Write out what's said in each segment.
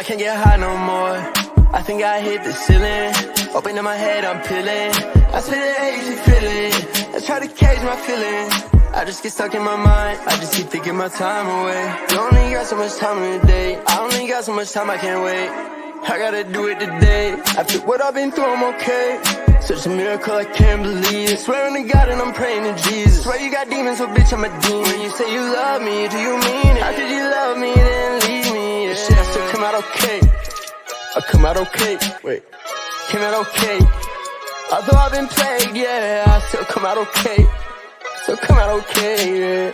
I can't get high no more. I think I hit the ceiling. Open up my head, I'm peeling. I spit the hazy feeling. I try to cage my feelings. I just get stuck in my mind. I just keep thinking my time away. You only got so much time in the day. I only got so much time, I can't wait. I gotta do it today. After what I've been through, I'm okay. Such a miracle, I can't believe. Swearing to God and I'm praying to Jesus. Swear you got demons, so bitch, I'm a demon. When you say you love me, do you mean it? How could you love me, then leave me? Yeah. Shit, I still come out okay. I come out okay. Wait, came out okay. Although I've been plagued, yeah, I still come out okay. Still come out okay, yeah.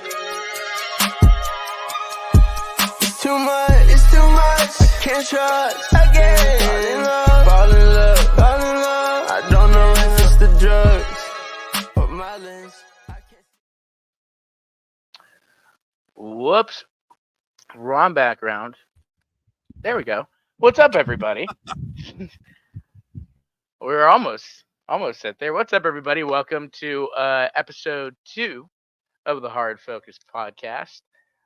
It's too much, it's too much. I can't trust again. Fall in love, fall in love, fall in love. I don't know if it's the drugs or my lens. I can't... Whoops. Wrong background. There we go. What's up, everybody? We're almost set there. What's up, everybody? Welcome to episode 2 of the Hard Focus podcast.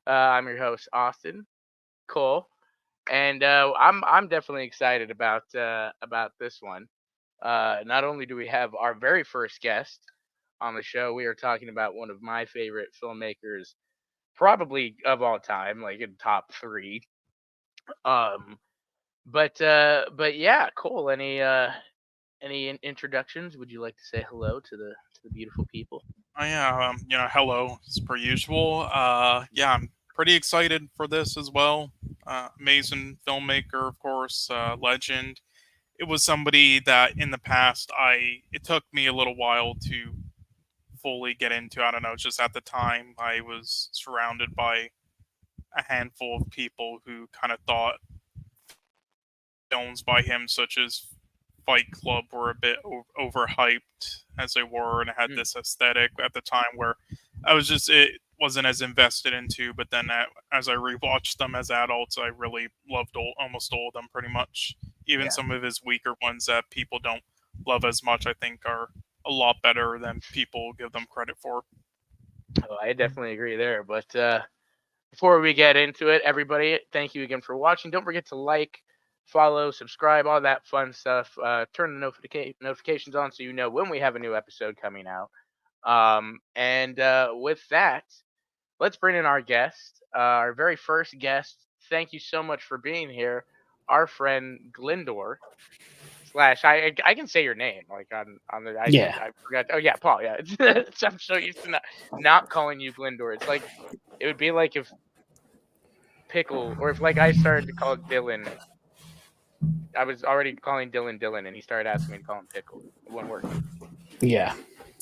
I'm your host, Austin Cole, and I'm definitely excited about this one. Not only do we have our very first guest on the show, we are talking about one of my favorite filmmakers, probably of all time, like in top 3. But yeah, Cole. Any introductions? Would you like to say hello to the beautiful people? Yeah, hello, as per usual. Yeah, I'm pretty excited for this as well. Amazing filmmaker, of course, legend. It was somebody that in the past it took me a little while to fully get into. I don't know, just at the time I was surrounded by a handful of people who kind of thought films by him, such as Fight Club, were a bit overhyped as they were, and it had this aesthetic at the time where it wasn't as invested into. But then as I rewatched them as adults, I really loved almost all of them, pretty much. Even some of his weaker ones that people don't love as much, I think, are a lot better than people give them credit for. Oh, I definitely agree there. But before we get into it, everybody, thank you again for watching. Don't forget to like, follow, subscribe, all that fun stuff. Turn the notifications on so you know when we have a new episode coming out. And with that, let's bring in our guest, our very first guest. Thank you so much for being here, our friend Glyndor. I can say your name like on the I forgot. Oh yeah, Paul. Yeah, I'm so used to not calling you Glyndor. It's like it would be like if Pickle, or if like I started to call Dylan. I was already calling Dylan, and he started asking me to call him Pickle. It wouldn't work. Yeah.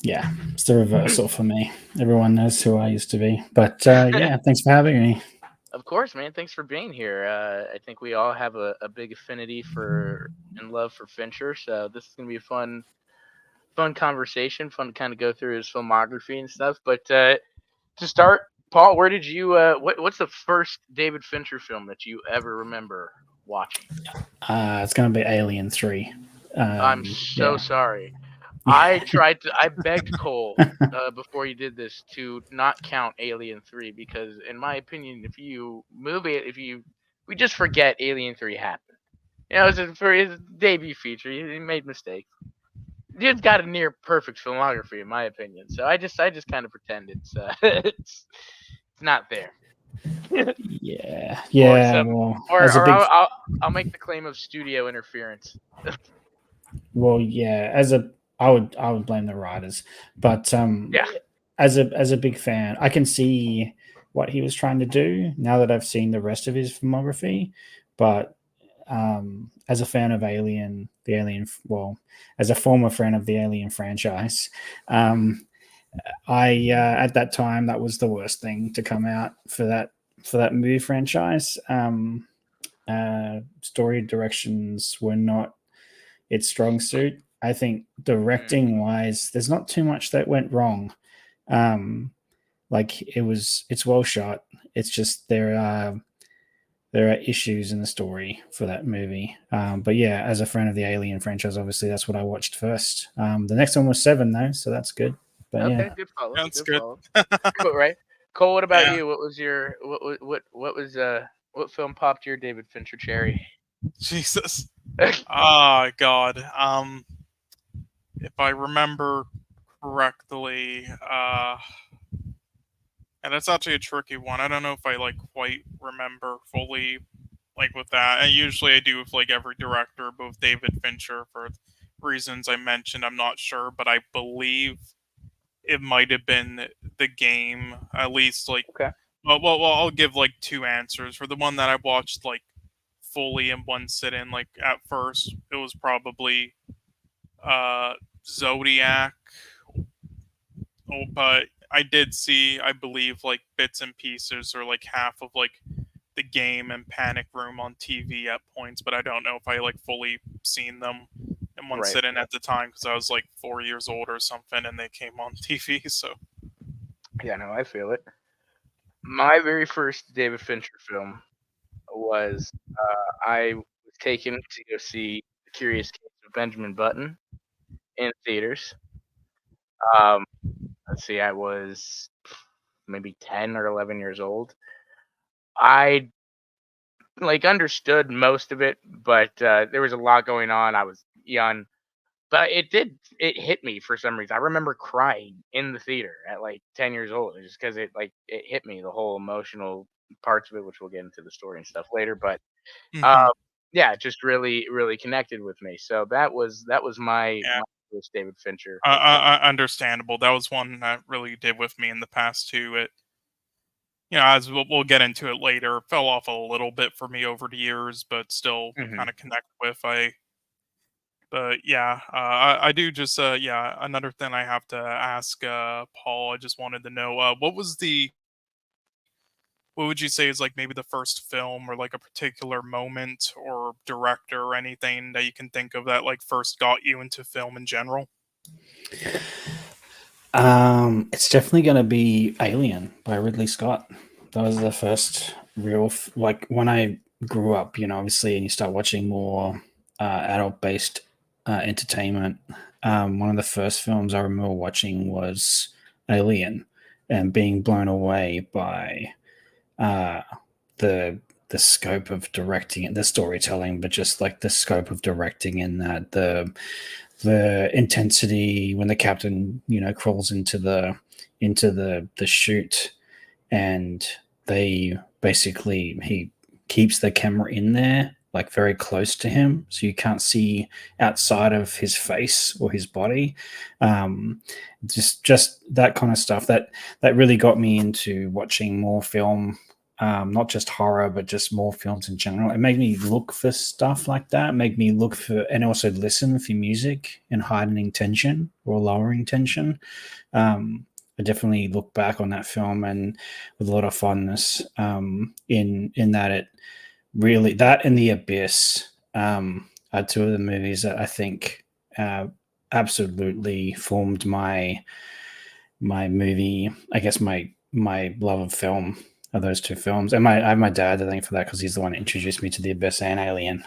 It's the reversal for me. Everyone knows who I used to be. But yeah, thanks for having me. Of course, man. Thanks for being here. I think we all have a big affinity and love for Fincher, so this is gonna be a fun conversation. Fun to kind of go through his filmography and stuff. But to start, Paul, where did you? What's the first David Fincher film that you ever remember watching? It's going to be Alien 3. I'm so sorry. I begged Cole before you did this to not count Alien 3 because, in my opinion, we just forget Alien 3 happened. You know, for his debut feature, he made mistakes. Dude's got a near perfect filmography, in my opinion. So I just kind of pretend it's it's not there. Yeah. I'll make the claim of studio interference. Well, yeah. I would blame the writers, but as a big fan, I can see what he was trying to do now that I've seen the rest of his filmography. But as a fan of as a former fan of the Alien franchise, I at that time that was the worst thing to come out for that movie franchise. Story directions were not its strong suit. I think directing wise, there's not too much that went wrong. It's well shot. It's just there are issues in the story for that movie. But yeah, as a fan of the Alien franchise, obviously that's what I watched first. The next one was 7 though, so that's good. But okay, yeah, good follow. That's good. Cool, right, Cole. What about you? What was your what film popped your David Fincher cherry? Jesus. Oh God. If I remember correctly, and that's actually a tricky one. I don't know if I like quite remember fully like with that. And usually I do with like every director, but with David Fincher for reasons I mentioned, I'm not sure, but I believe it might have been The Game. At least like, Okay. well, I'll give like two answers for the one that I watched like fully in one sit-in. Like at first, it was probably Zodiac. Oh, but I did see, I believe, like bits and pieces or like half of like The Game and Panic Room on TV at points, but I don't know if I like fully seen them in one Right. sit-in at the time because I was like 4 years old or something and they came on TV. So Yeah, no, I feel it. My very first David Fincher film was I was taken to go see The Curious Case of Benjamin Button in theaters. Um, let's see, I was maybe 10 or 11 years old. I like understood most of it, but there was a lot going on. I was young, but it hit me for some reason. I remember crying in the theater at like 10 years old, just because it hit me, the whole emotional parts of it, which we'll get into the story and stuff later. But um, hmm yeah, it just really connected with me. So that was my yeah, first David Fincher. understandable. That was one that really did with me in the past too. It, as we'll get into it later, fell off a little bit for me over the years, but still Hmm. kind of connect with. But yeah, I do just yeah. Another thing I have to ask Paul, I just wanted to know, what would you say is like maybe the first film or like a particular moment or director or anything that you can think of that like first got you into film in general? It's definitely going to be Alien by Ridley Scott. That was the first real, like when I grew up, obviously, and you start watching more adult based entertainment. One of the first films I remember watching was Alien and being blown away by uh, the the scope of directing and the storytelling, but just like the scope of directing in that the intensity when the captain crawls into the chute, and they basically he keeps the camera in there like very close to him so you can't see outside of his face or his body. um just that kind of stuff that really got me into watching more film, not just horror, but just more films in general. It made me look for stuff like that, made me look for and also listen for music and heightening tension or lowering tension. I definitely look back on that film and with a lot of fondness. In that it really that and The Abyss are two of the movies that I think absolutely formed my movie. I guess my love of film are those two films, and I have my dad to thank for that because he's the one that introduced me to The Abyss and Alien.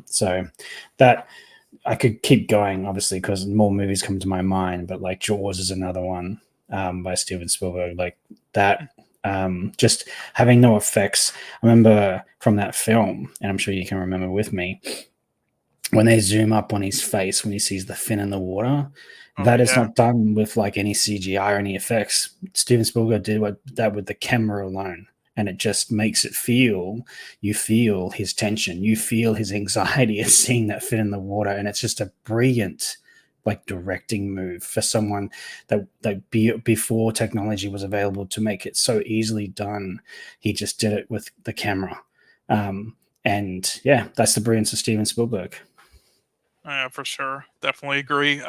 So that I could keep going, obviously, because more movies come to my mind. But like Jaws is another one by Steven Spielberg. Like that, just having no effects. I remember from that film, and I'm sure you can remember with me, when they zoom up on his face when he sees the fin in the water. Oh That is yeah. not done with like any CGI or any effects. Steven Spielberg did that with the camera alone, and it just makes it you feel his tension, you feel his anxiety at seeing that fin in the water, and it's just a brilliant like directing move for someone before technology was available to make it so easily done. He just did it with the camera, and yeah, that's the brilliance of Steven Spielberg. Yeah, for sure. Definitely agree.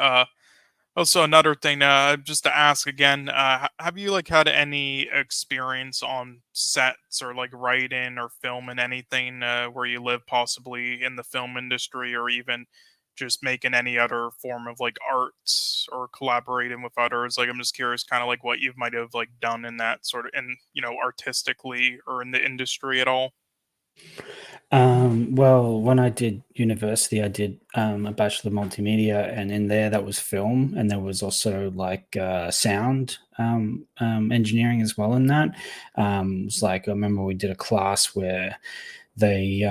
Also, another thing, just to ask again, have you like had any experience on sets or like writing or filming anything where you live, possibly in the film industry, or even just making any other form of like art or collaborating with others? Like, I'm just curious, kind of like what you might have like done in that sort of, in artistically or in the industry at all. Well, when I did university, I did a bachelor of multimedia, and in there that was film, and there was also like sound engineering as well. In that, it's like I remember we did a class where they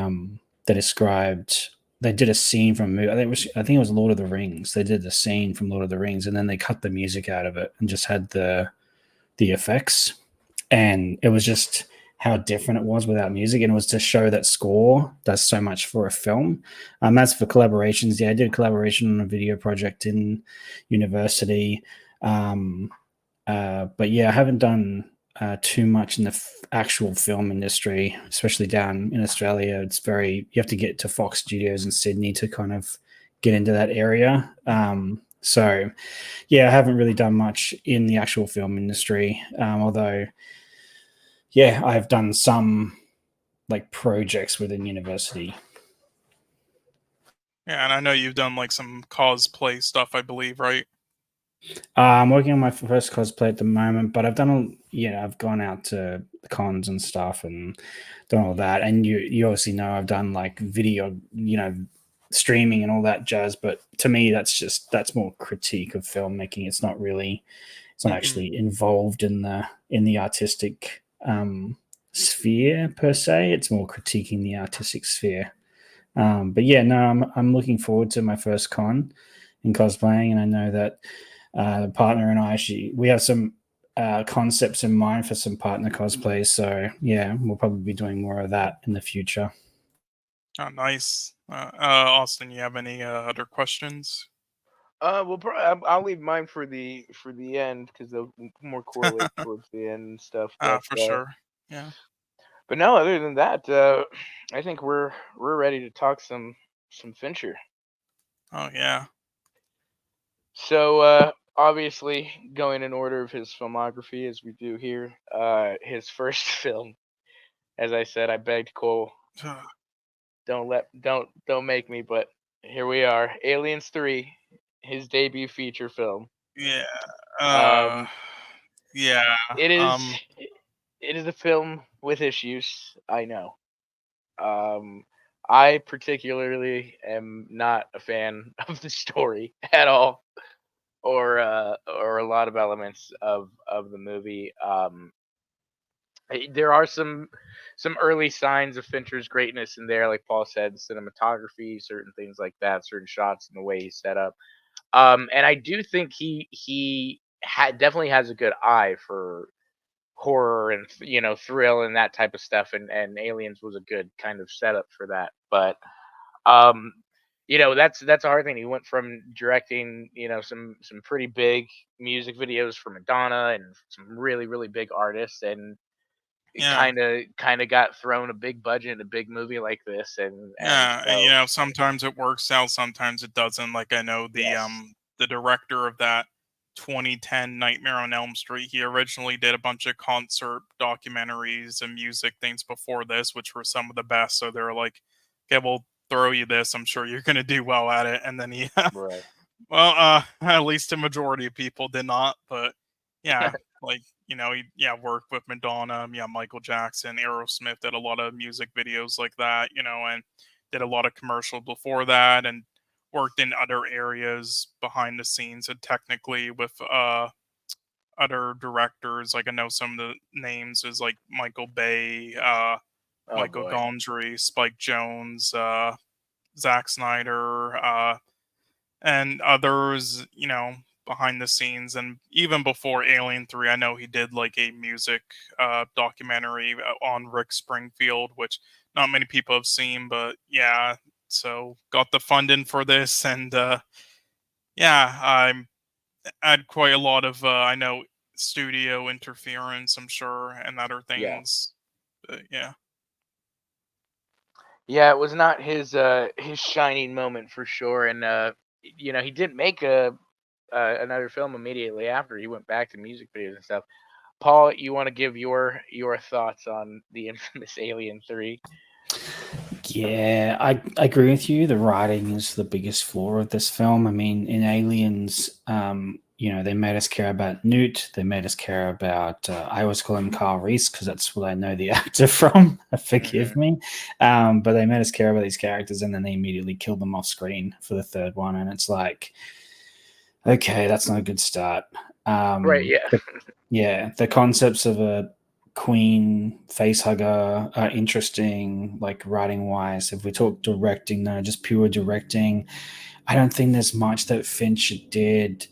they described. They did a scene from a movie. I think it was Lord of the Rings. They did the scene from Lord of the Rings, and then they cut the music out of it and just had the effects. And it was just how different it was without music, and it was to show that score does so much for a film. As for collaborations, yeah, I did a collaboration on a video project in university. But yeah, I haven't done too much in the actual film industry, especially down in Australia. It's you have to get to Fox Studios in Sydney to kind of get into that area. So yeah, I haven't really done much in the actual film industry, although yeah, I've done some like projects within university. Yeah, and I know you've done like some cosplay stuff, I believe, right? I'm working on my first cosplay at the moment, but I've gone out to cons and stuff and done all that. And you obviously know I've done like video, streaming and all that jazz. But to me, that's more critique of filmmaking. It's not actually involved in the artistic sphere per se. It's more critiquing the artistic sphere. But yeah, no, I'm looking forward to my first con in cosplaying, and I know that the partner and I we have some concepts in mind for some partner cosplays. So yeah, we'll probably be doing more of that in the future. Oh, nice. Austin, you have any other questions? Well, I'll leave mine for the end because they'll more correlate towards the end and stuff. But For sure. Yeah. but no, other than that, I think we're ready to talk some Fincher. Oh yeah. So obviously, going in order of his filmography as we do here, his first film, as I said, I begged Cole, don't make me, but here we are, Aliens 3, his debut feature film. Yeah. Yeah. It is. Um. It is a film with issues. I know. I particularly am not a fan of the story at all, or a lot of elements of the movie. There are some early signs of Fincher's greatness in there, like Paul said, cinematography, certain things like that, certain shots and the way he's set up. And I do think he definitely has a good eye for horror and thrill and that type of stuff, and Aliens was a good kind of setup for that. But um that's a hard thing. He went from directing some pretty big music videos for Madonna and some really big artists, and Yeah. kind of got thrown a big budget in a big movie like this, and Yeah. so And sometimes it works out, sometimes it doesn't. Like I know yes, the director of that 2010 Nightmare on Elm Street, he originally did a bunch of concert documentaries and music things before this, which were some of the best. So they're like, okay, we'll throw you this. I'm sure you're gonna do well at it. And then he right, well, at least a majority of people did not, but yeah, like he worked with Madonna, Michael Jackson, Aerosmith, did a lot of music videos like that, and did a lot of commercials before that, and worked in other areas behind the scenes and technically with other directors. Like I know some of the names is like Michael Bay, oh Michael boy, Gondry, Spike Jones, Zack Snyder, and others, behind the scenes. And even before Alien 3, I know he did like a music documentary on Rick Springfield, which not many people have seen, but yeah, so got the funding for this. And yeah, I had quite a lot of, I know, studio interference, I'm sure, and other yeah. things. But yeah. Yeah, it was not his shining moment for sure, and he didn't make another film immediately after. He went back to music videos and stuff. Paul, you want to give your thoughts on the infamous Alien 3? Yeah, I agree with you. The writing is the biggest flaw of this film. I mean, in Aliens, they made us care about Newt. They made us care about, I always call him Carl Reese because that's what I know the actor from. Forgive me. But they made us care about these characters, and then they immediately killed them off screen for the third one. And it's like, okay, that's not a good start. Right, yeah. The concepts of a Queen, Facehugger are interesting, like writing wise. If we talk directing, though, just pure directing, I don't think there's much that Fincher did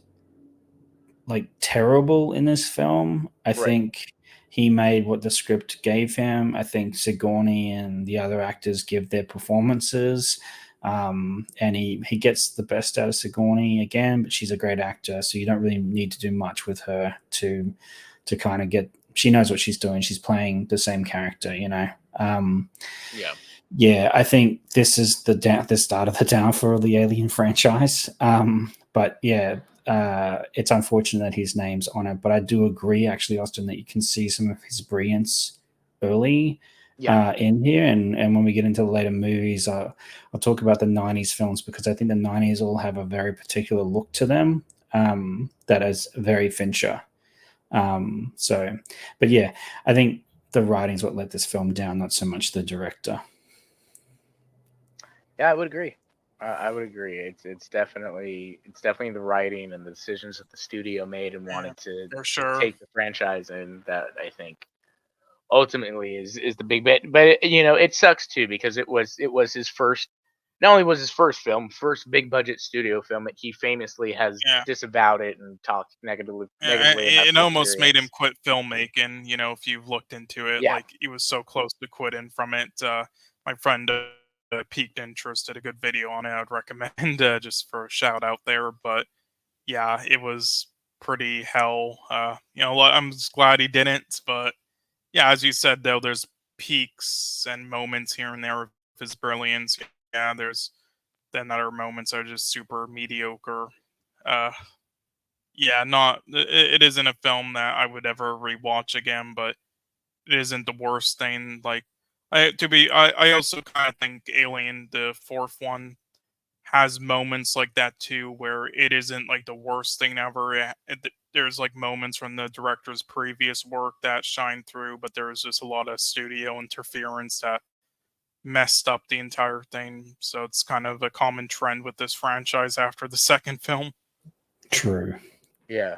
like terrible in this film. I think he made what the script gave him. I think Sigourney and the other actors give their performances. And he gets the best out of Sigourney again, but she's a great actor, so you don't really need to do much with her to kind of get. She knows what she's doing. She's playing the same character, you know. Yeah, I think this is the start of the downfall of the Alien franchise. But yeah, it's unfortunate that his name's on it. But I do agree, actually, Austin, that you can see some of his brilliance early in here. And when we get into the later movies, I'll talk about the 90s films, because I think the 90s all have a very particular look to them that is very Fincher. But yeah, I think the writing's what let this film down, not so much the director. Yeah, I would agree. I would agree. It's definitely the writing and the decisions that the studio made and wanted to for sure. take the franchise in that I think ultimately is the big bit. But it sucks too, because it was his first. Not only was his first film, first big budget studio film, that he famously has disavowed it and talked negatively about. It almost made him quit filmmaking. If you've looked into it, like he was so close to quitting from it. My friend peaked interest, did a good video on it. I'd recommend just for a shout out there. But yeah, it was pretty hell. I'm just glad he didn't. But yeah, as you said, though, there's peaks and moments here and there of his brilliance. Yeah, there's then other moments are just super mediocre. Yeah, it isn't a film that I would ever rewatch again, but it isn't the worst thing. Like, I also kind of think Alien, the fourth one, has moments like that too, where it isn't like the worst thing ever. There's like moments from the director's previous work that shine through, but there's just a lot of studio interference that messed up the entire thing. So it's kind of a common trend with this franchise after the second film. True. Yeah.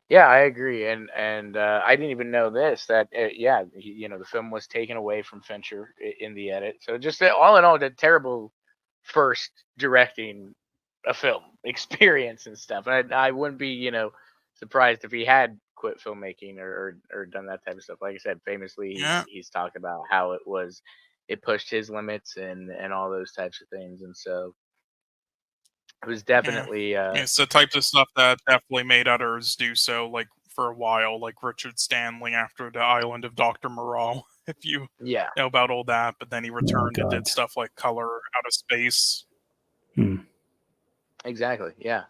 Yeah, I agree, and I didn't even know this, that the film was taken away from Fincher in the edit. So just all in all, the terrible first directing a film experience and stuff. And I wouldn't be surprised if he had quit filmmaking or done that type of stuff. Like I said, famously, he's talked about how it pushed his limits and all those types of things, and so it was definitely it's the types of stuff that definitely made others do so, like for a while, like Richard Stanley after The Island of Dr. Moreau, if you know about all that. But then he returned and did stuff like Color Out of Space. Exactly, yeah.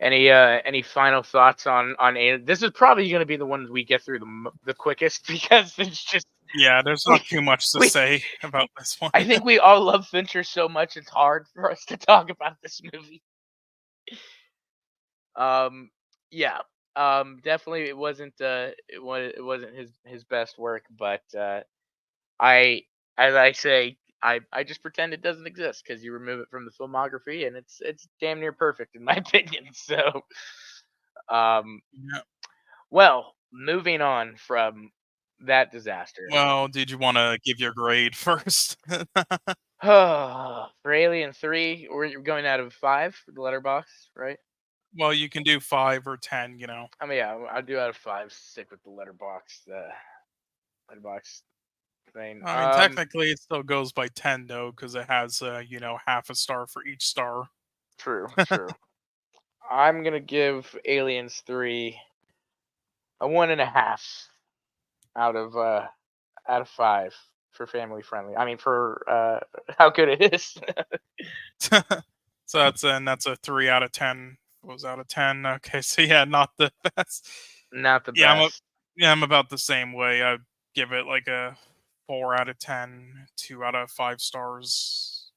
Any final thoughts on Alien? This is probably going to be the one we get through the quickest, because it's just there's not too much to say about this one. I think we all love Fincher so much it's hard for us to talk about this movie. Definitely it wasn't his best work, but as I say, I just pretend it doesn't exist, because you remove it from the filmography and it's damn near perfect in my opinion. So well, moving on from that disaster. Well, did you want to give your grade first? For Alien 3, we're going out of 5 for the letterbox, right? Well, you can do 5 or 10, I mean, yeah, I'll do out of 5. Stick with the letterbox thing. I mean, technically, it still goes by 10 though, because it has half a star for each star. True. I'm gonna give Aliens 3 a 1.5 out of 5 for family friendly. I mean, for how good it is. So that's a 3 out of 10. What was out of 10? Okay, so yeah, not the best. Not the best. I'm about the same way. I give it like a 4 out of 10, 2 out of 5 stars.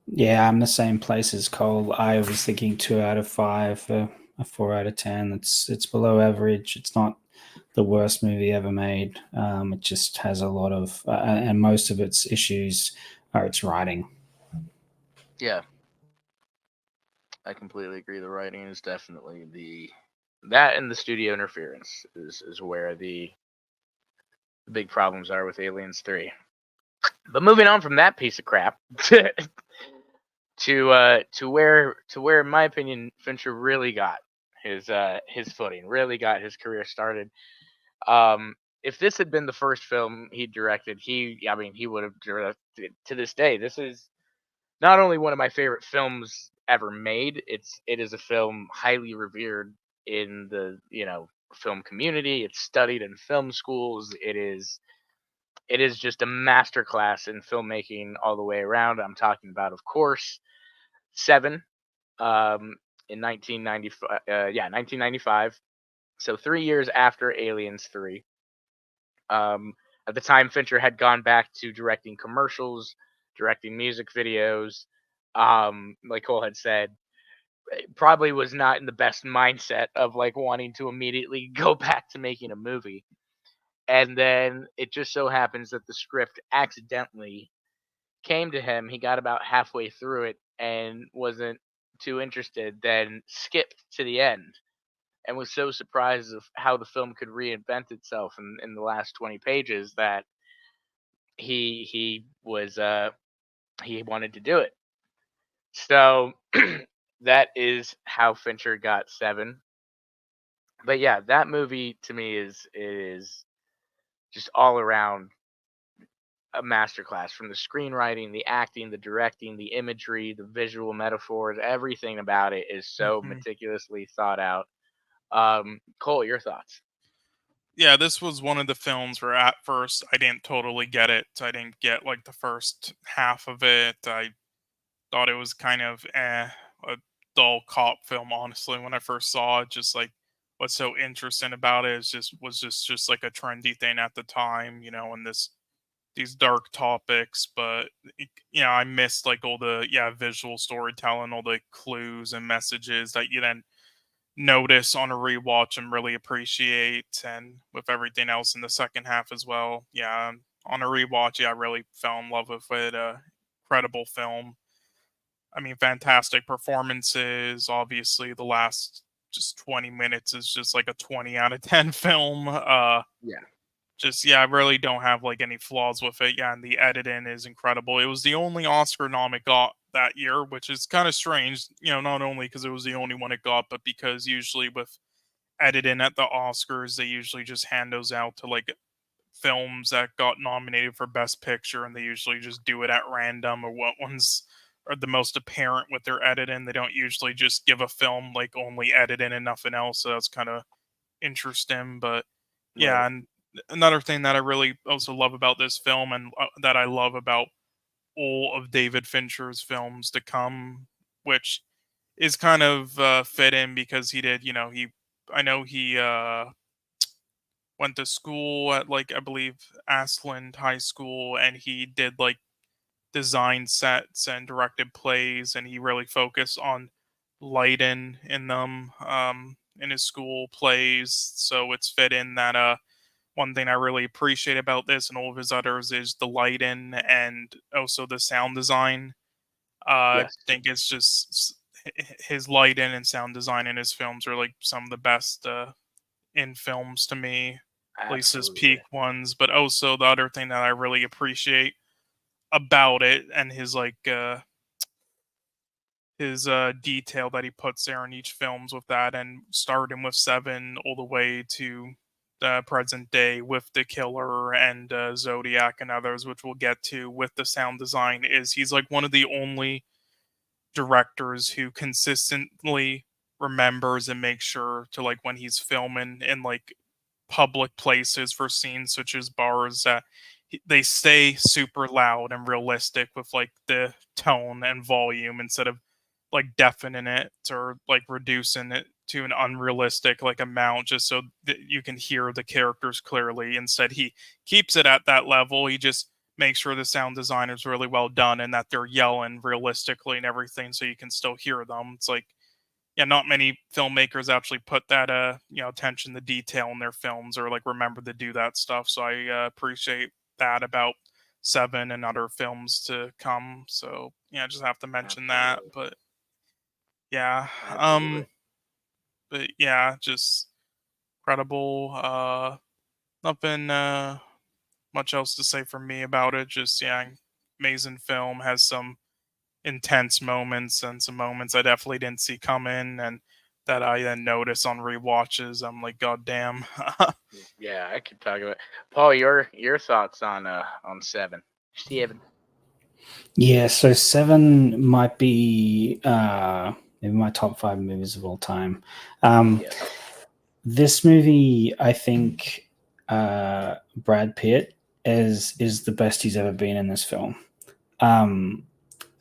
Yeah, I'm the same place as Cole. I was thinking 2 out of 5, a 4 out of 10. It's below average. It's not the worst movie ever made. It just has a lot of, and most of its issues are its writing. Yeah, I completely agree. The writing is definitely the That and the studio interference is where the big problems are with Aliens 3. But moving on from that piece of crap to where in my opinion Fincher really got his footing, really got his career started. If this had been the first film he directed, he would have directed to this day. This is not only one of my favorite films ever made, it is a film highly revered in the, film community. It's studied in film schools. It is just a masterclass in filmmaking all the way around. I'm talking about, of course, Seven, in 1995. 1995. So 3 years after Aliens 3. Um, at the time, Fincher had gone back to directing commercials, directing music videos. Like Cole had said, probably was not in the best mindset of like wanting to immediately go back to making a movie. And then it just so happens that the script accidentally came to him. He got about halfway through it and wasn't too interested, then skipped to the end and was so surprised of how the film could reinvent itself in the last 20 pages that he wanted to do it. So that is how Fincher got Seven. But yeah, that movie to me is just all around a masterclass, from the screenwriting, the acting, the directing, the imagery, the visual metaphors. Everything about it is so meticulously thought out. Cole, your thoughts? Yeah, this was one of the films where at first I didn't totally get it. I didn't get like the first half of it. I thought it was kind of a dull cop film, honestly, when I first saw it. Just like what's so interesting about it is just like a trendy thing at the time, and these dark topics. But I missed like all the visual storytelling, all the clues and messages that you then notice on a rewatch and really appreciate, and with everything else in the second half as well. Yeah, on a rewatch, I really fell in love with it. Incredible film. I mean, fantastic performances. Obviously, the last just 20 minutes is just like a 20 out of 10 film. Yeah. Just I really don't have like any flaws with it. Yeah, and the editing is incredible. It was the only Oscar nom it got that year, which is kind of strange. Not only because it was the only one it got, but because usually with editing at the Oscars, they usually just hand those out to like films that got nominated for Best Picture, and they usually just do it at random or what ones are the most apparent with their editing. They don't usually just give a film like only editing and nothing else. So that's kind of interesting. But Right. yeah, and another thing that I really also love about this film, and that I love about all of David Fincher's films to come, which is kind of fit in because he did, I know he went to school at like I believe Ashland High School, and he did like design sets and directed plays, and he really focused on lighting in them in his school plays. So it's fit in that one thing I really appreciate about this and all of his others is the lighting and also the sound design. I Yes. think it's just his lighting and sound design in his films are like some of the best in films to me, at least his Absolutely. peak ones. But also the other thing that I really appreciate about it and his detail that he puts there in each films with that, and starting with Seven all the way to the present day with the Killer and Zodiac and others, which we'll get to with the sound design, is he's like one of the only directors who consistently remembers and makes sure to like when he's filming in like public places for scenes such as bars that they stay super loud and realistic with like the tone and volume instead of like deafening it or like reducing it to an unrealistic like amount just so that you can hear the characters clearly. Instead, he keeps it at that level. He just makes sure the sound design is really well done and that they're yelling realistically and everything so you can still hear them. It's like not many filmmakers actually put that attention to detail in their films or like remember to do that stuff. So I appreciate that about Seven and other films to come. So I just have to mention that. Absolutely. But yeah, Absolutely. But yeah, just incredible. Nothing much else to say from me about it. Just yeah, amazing film. Has some intense moments and some moments I definitely didn't see coming, and that I then notice on rewatches. I'm like, God damn. Yeah, I could talk about Paul. Your thoughts on Seven? Yeah, so Seven might be maybe my top 5 movies of all time. Yeah. This movie, I think, Brad Pitt is the best he's ever been in this film. Um,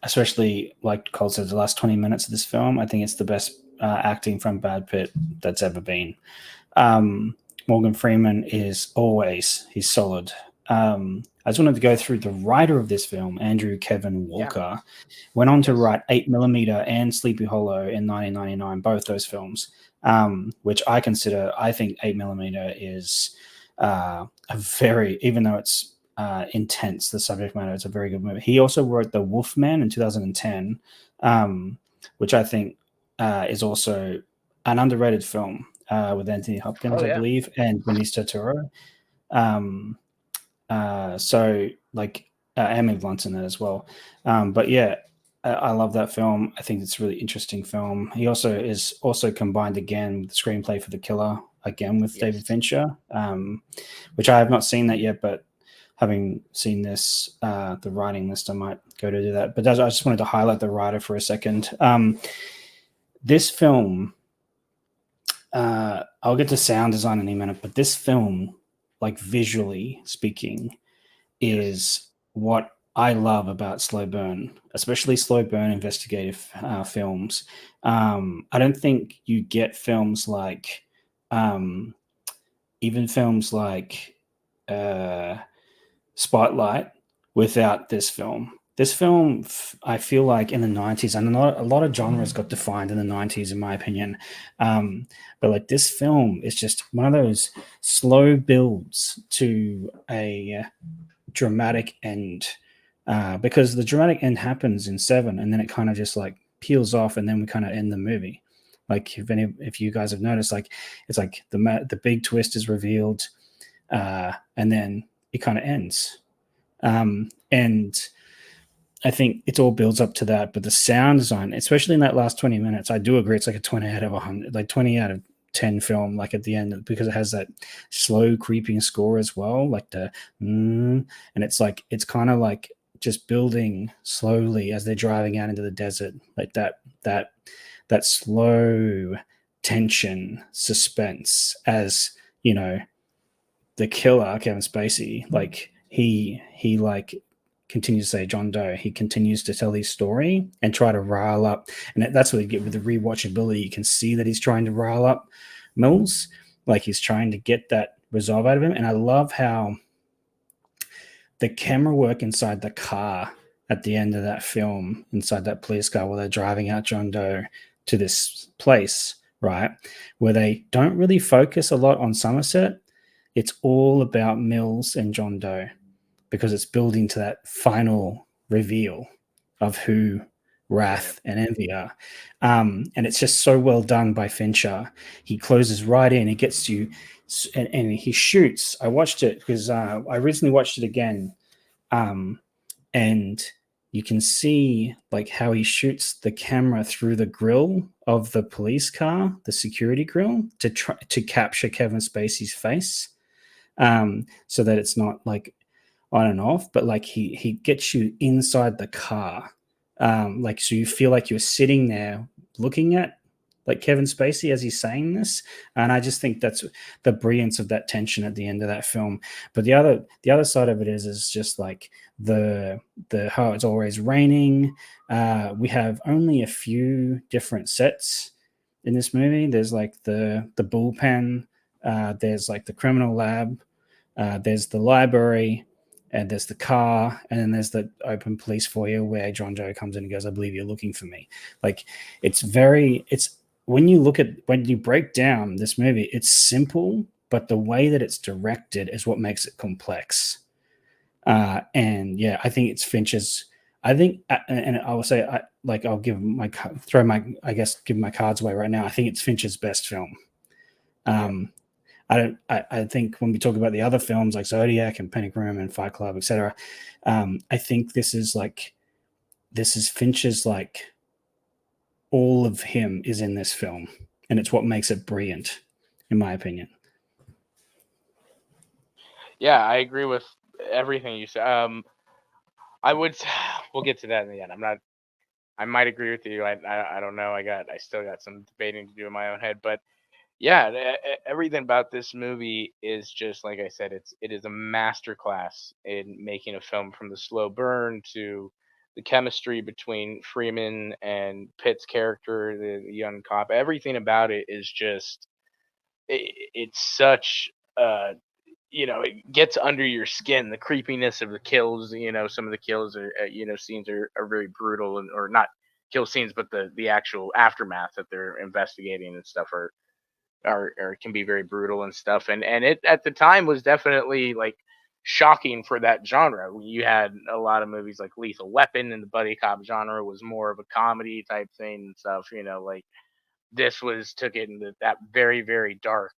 Especially like Cole said, the last 20 minutes of this film, I think it's the best acting from Brad Pitt that's ever been. Morgan Freeman is always he's solid. I just wanted to go through the writer of this film, Andrew Kevin Walker, went on to write 8mm and Sleepy Hollow in 1999, both those films, which I think 8mm is a very, even though it's intense, the subject matter, it's a very good movie. He also wrote The Wolfman in 2010, which I think is also an underrated film with Anthony Hopkins, Oh I yeah. believe, and Benicio Toro. So like Emily Blunt's in that as well. But yeah, I love that film. I think it's a really interesting film. He also is also combined again with the screenplay for The Killer again with David Fincher, which I have not seen that yet, but having seen this, the writing list, I might go to do that. But I just wanted to highlight the writer for a second. This film, I'll get to sound design in a minute, but this film, like visually speaking, is what I love about slow burn, especially slow burn investigative films. I don't think you get films like, even films like Spotlight without this film. This film, I feel like in the 90s, and a lot of genres got defined in the 90s, in my opinion. But like this film is just one of those slow builds to a dramatic end, because the dramatic end happens in Seven, and then it kind of just like peels off, and then we kind of end the movie. Like if you guys have noticed, like it's like the big twist is revealed, and then it kind of ends. And I think it all builds up to that, but the sound design, especially in that last 20 minutes, I do agree it's like a 20 out of 100, like 20 out of 10 film, like at the end, because it has that slow creeping score as well, like and it's like it's kind of like just building slowly as they're driving out into the desert, like that slow tension, suspense, as you know, the killer Kevin Spacey, like he like continues to say John Doe. He continues to tell his story and try to rile up, and that's what you get with the rewatchability. You can see that he's trying to rile up Mills, like he's trying to get that resolve out of him. And I love how the camera work inside the car at the end of that film, inside that police car, while they're driving out John Doe to this place, right, where they don't really focus a lot on Somerset. It's all about Mills and John Doe, because it's building to that final reveal of who Wrath and Envy are. And it's just so well done by Fincher. He closes right in, he gets you, and he shoots. I watched it because I recently watched it again, and you can see like how he shoots the camera through the grill of the police car, the security grill, to try to capture Kevin Spacey's face, so that it's not like on and off, but like he gets you inside the car, like so you feel like you're sitting there looking at like Kevin Spacey as he's saying this. And I just think that's the brilliance of that tension at the end of that film. But the other side of it is just like the how it's always raining. We have only a few different sets in this movie. There's like the bullpen, there's like the criminal lab, there's the library, and there's the car, and then there's the open police foyer where John Doe comes in and goes, "I believe you're looking for me." Like it's when you break down this movie, it's simple, but the way that it's directed is what makes it complex. And yeah, I think it's Fincher's. I think, and I will say, like I'll give my give my cards away right now. I think it's Fincher's best film. I think when we talk about the other films like Zodiac and Panic Room and Fight Club, etc., I think this is Fincher's, like, all of him is in this film, and it's what makes it brilliant, in my opinion. Yeah, I agree with everything you said. We'll get to that in the end. I might agree with you. I don't know. I still got some debating to do in my own head, but yeah, everything about this movie is just like I said. It is a masterclass in making a film, from the slow burn to the chemistry between Freeman and Pitt's character, the young cop. Everything about it is just it's such it gets under your skin. The creepiness of the kills, some of the kills are scenes are very brutal, or not kill scenes, but the actual aftermath that they're investigating and stuff are can be very brutal and stuff. And it at the time was definitely like shocking for that genre. You had a lot of movies like Lethal Weapon, and the buddy cop genre was more of a comedy type thing and stuff. Like this took it into that very, very dark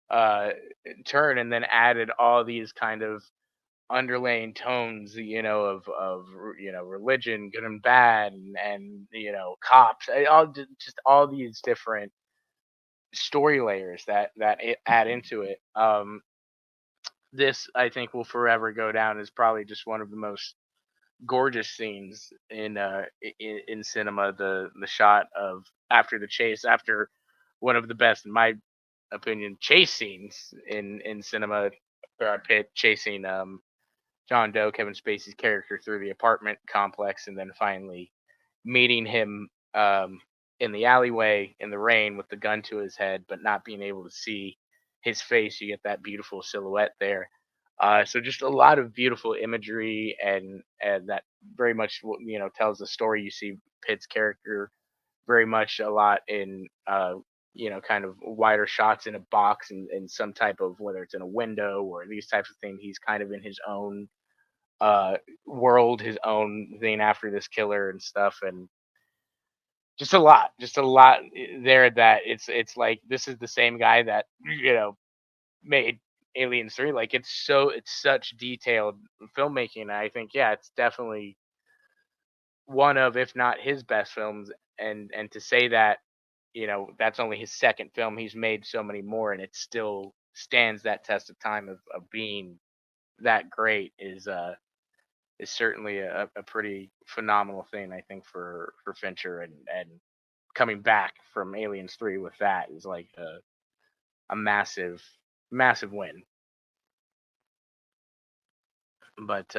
uh turn, and then added all these kind of underlaying tones, religion, good and bad, and cops, just all these different story layers that it add into it. This, I think, will forever go down as probably just one of the most gorgeous scenes in cinema. The shot of after the chase, after one of the best, in my opinion, chase scenes in cinema. Brad Pitt chasing John Doe, Kevin Spacey's character, through the apartment complex, and then finally meeting him in the alleyway in the rain with the gun to his head, but not being able to see his face. You get that beautiful silhouette there. So just a lot of beautiful imagery, and that very much tells the story. You see Pitt's character very much a lot in kind of wider shots in a box, and some type of, whether it's in a window or these types of things, he's kind of in his own world, his own thing after this killer and stuff. And just a lot there, that it's like this is the same guy that made Aliens 3. Like it's such detailed filmmaking. I think, yeah, it's definitely one of, if not his best films. And to say that, that's only his second film. He's made so many more, and it still stands that test of time of being that great is certainly a pretty phenomenal thing, I think, for Fincher. And coming back from Aliens 3 with that is like a massive, massive win. But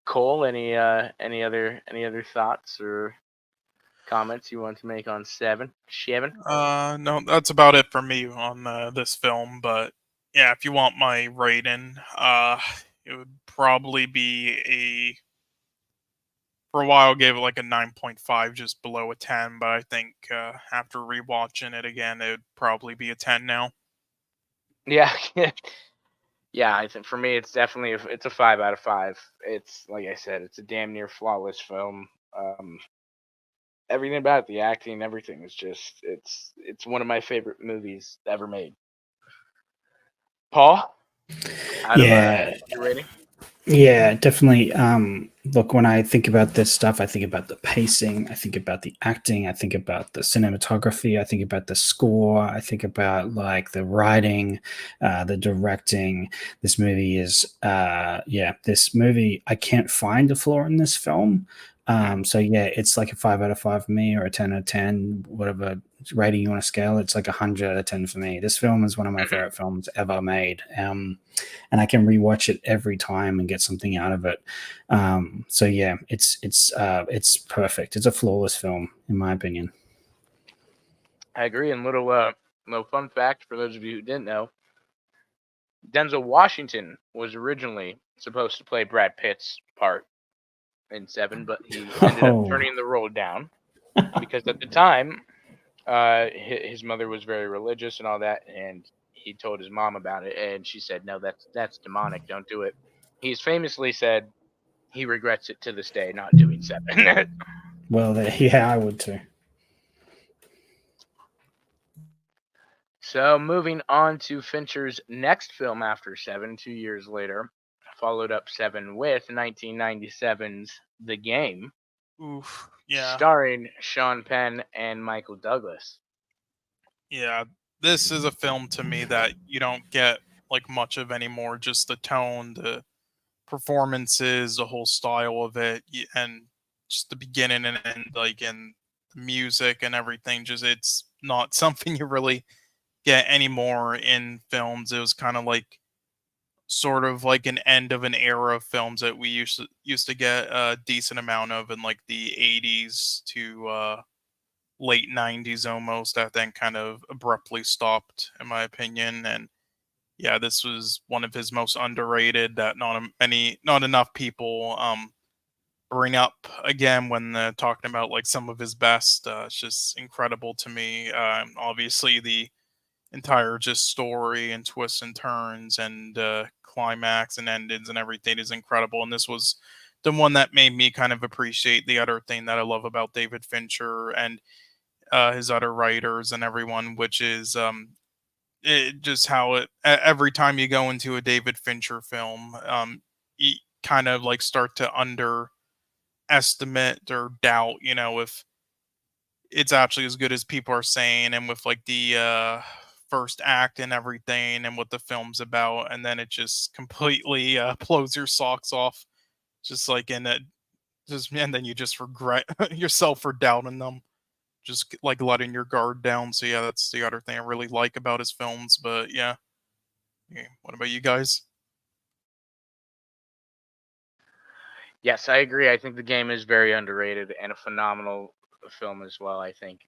Cole, any other thoughts or comments you want to make on Seven? No, that's about it for me on this film. But yeah, if you want my rating, it would probably be for a while gave it like a 9.5, just below a 10. But I think after rewatching it again, it would probably be a 10 now. Yeah. Yeah, I think for me it's definitely it's a 5 out of 5. It's like I said, it's a damn near flawless film. Everything about it, the acting, everything is just it's one of my favorite movies ever made. Paul, out Yeah. of your rating? Yeah, definitely. Look, when I think about this stuff, I think about the pacing, I think about the acting, I think about the cinematography, I think about the score, I think about like the writing, the directing. This movie is, this movie, I can't find a flaw in this film. So yeah, it's like a 5 out of 5 for me, or a 10 out of 10, whatever rating you want to scale. It's like 100 out of 10 for me. This film is one of my favorite films ever made. And I can rewatch it every time and get something out of it. So yeah, it's perfect. It's a flawless film, in my opinion. I agree. And little fun fact for those of you who didn't know, Denzel Washington was originally supposed to play Brad Pitt's part in Seven, but he ended up turning the role down because at the time, his mother was very religious and all that, and he told his mom about it, and she said, "No, that's demonic. Don't do it." He's famously said he regrets it to this day, not doing Seven. Well, yeah, I would too. So moving on to Fincher's next film after Seven, 2 years later, followed up Seven with 1997's The Game, Oof. Yeah. starring Sean Penn and Michael Douglas. Yeah. This is a film to me that you don't get like much of anymore. Just the tone, the performances, the whole style of it, and just the beginning and end, like, and the music and everything. Just it's not something you really get anymore in films. It was kind of like sort of like an end of an era of films that we used to get a decent amount of in like the 80s to late 90s almost, that then kind of abruptly stopped in my opinion. And yeah, this was one of his most underrated that not enough people bring up again when talking about like some of his best. It's just incredible to me. Obviously the entire just story and twists and turns and climax and endings and everything is incredible. And this was the one that made me kind of appreciate the other thing that I love about David Fincher and his other writers and everyone, which is just how every time you go into a David Fincher film, you kind of like start to underestimate or doubt, if it's actually as good as people are saying, and with like the first act and everything and what the film's about, and then it just completely blows your socks off, just like in it, just and then you just regret yourself for doubting them, just like letting your guard down. So yeah, that's the other thing I really like about his films. But yeah, what about you guys? Yes, I agree. I think The Game is very underrated and a phenomenal film as well. I think,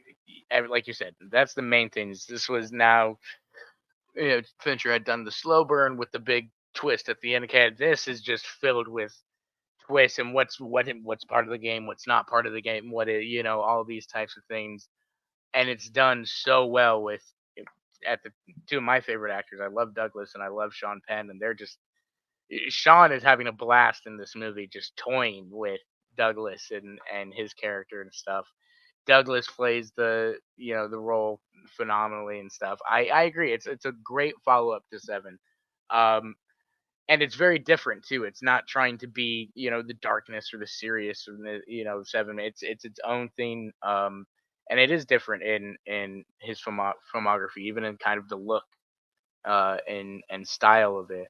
like you said, that's the main thing. Is this was now, Fincher had done the slow burn with the big twist at the end. Okay, this is just filled with twists and what's part of the game, what's not part of the game, all these types of things, and it's done so well with at the two of my favorite actors. I love Douglas and I love Sean Penn, and they're just Sean is having a blast in this movie, just toying with Douglas and his character and stuff. Douglas plays the role phenomenally and stuff. I agree. It's a great follow up to Seven, um, and it's very different too. It's not trying to be the darkness or the serious or the Seven. It's its own thing, and it is different in his filmography, even in kind of the look and style of it.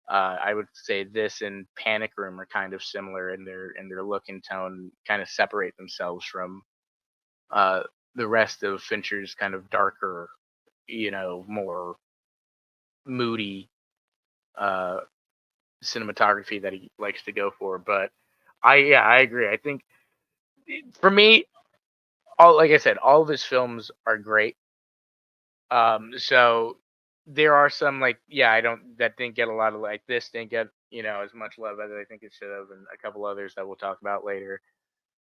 I would say this and Panic Room are kind of similar in their look and tone, kind of separate themselves from uh, the rest of Fincher's kind of darker, more moody uh, cinematography that he likes to go for. But I agree. I think for me, like I said, all of his films are great. So there are some like I don't that didn't get a lot of like this didn't get as much love as I think it should have, and a couple others that we'll talk about later.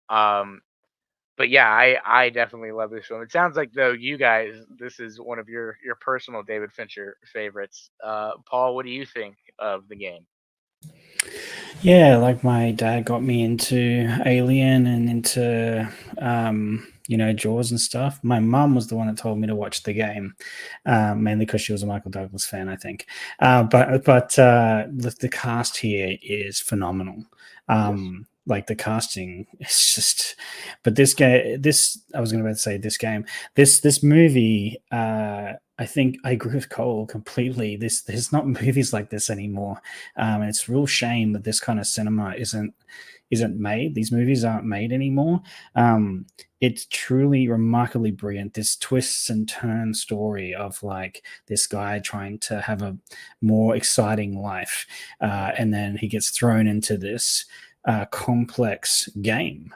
Um, but yeah, I definitely love this film. It sounds like though you guys this is one of your personal David Fincher favorites. Paul, what do you think of The Game? Yeah, like my dad got me into Alien and into Jaws and stuff. My mum was the one that told me to watch The Game, mainly because she was a Michael Douglas fan, I think. But the cast here is phenomenal. Like the casting is just, but I was going to say this movie. I think I agree with Cole completely. There's not movies like this anymore. And it's a real shame that this kind of cinema isn't made. These movies aren't made anymore. It's truly remarkably brilliant. This twists and turn story of like this guy trying to have a more exciting life, and then he gets thrown into this complex game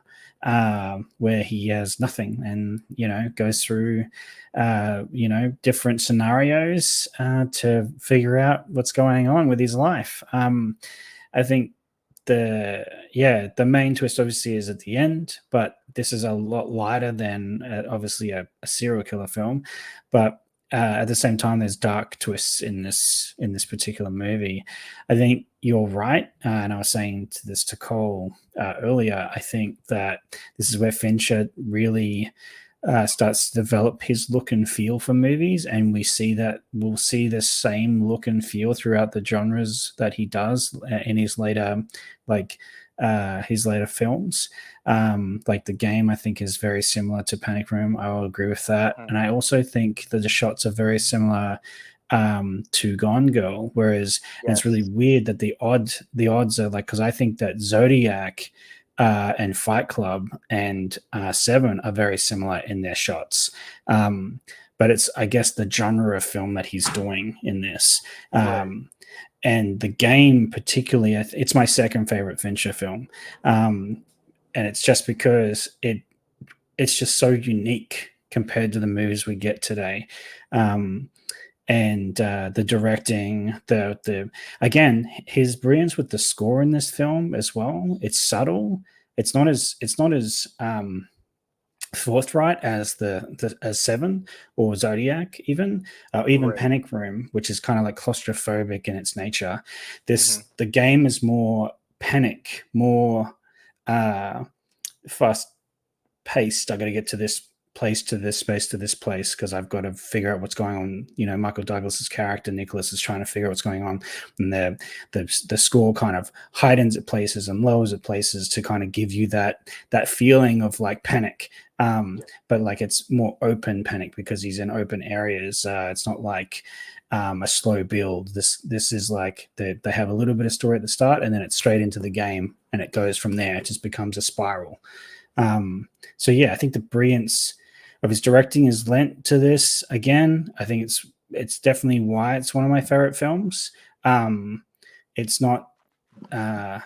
where he has nothing and goes through different scenarios to figure out what's going on with his life. I think the main twist obviously is at the end, but this is a lot lighter than obviously a serial killer film. But at the same time, there's dark twists in this particular movie. I think you're right, and I was saying to Cole earlier. I think that this is where Fincher really starts to develop his look and feel for movies, and we'll see the same look and feel throughout the genres that he does in his later films. Like The Game, I think, is very similar to Panic Room. I will agree with that. And I also think that the shots are very similar to Gone Girl, whereas it's really weird that the odds are like, because I think that Zodiac and Fight Club and Seven are very similar in their shots. But it's, I guess, the genre of film that he's doing in this. And The Game, particularly, it's my second favorite Fincher film. And it's just because it's just so unique compared to the movies we get today. And the directing, the again, his brilliance with the score in this film as well. It's subtle. It's not as forthright as as Seven or Zodiac, even Panic Room, which is kind of like claustrophobic in its nature. The Game is more panic, more fast paced. I got to get to this place, to this space, to this place, because I've got to figure out what's going on. You know, Michael Douglas's character Nicholas is trying to figure out what's going on, and the score kind of heightens at places and lowers at places to kind of give you that feeling of like panic. But like it's more open panic because he's in open areas. It's not like a slow build. This is like they have a little bit of story at the start, and then it's straight into the game, and it goes from there. It just becomes a spiral. So yeah, I think the brilliance of his directing is lent to this. Again, I think it's definitely why it's one of my favorite films. It's not that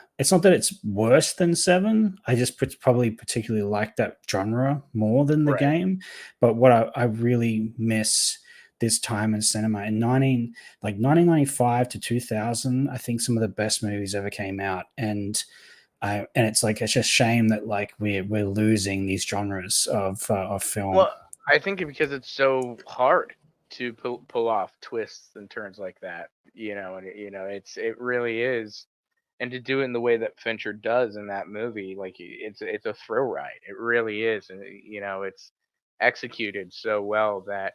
it's worse than Seven. I just probably particularly like that genre more than The Game. But what I really miss this time in cinema in 1995 to 2000, I think some of the best movies ever came out, and it's like it's just shame that like we're losing these genres of film. Well, I think because it's so hard to pull off twists and turns like that, and it really is, and to do it in the way that Fincher does in that movie, like it's a thrill ride. It really is, and it's executed so well that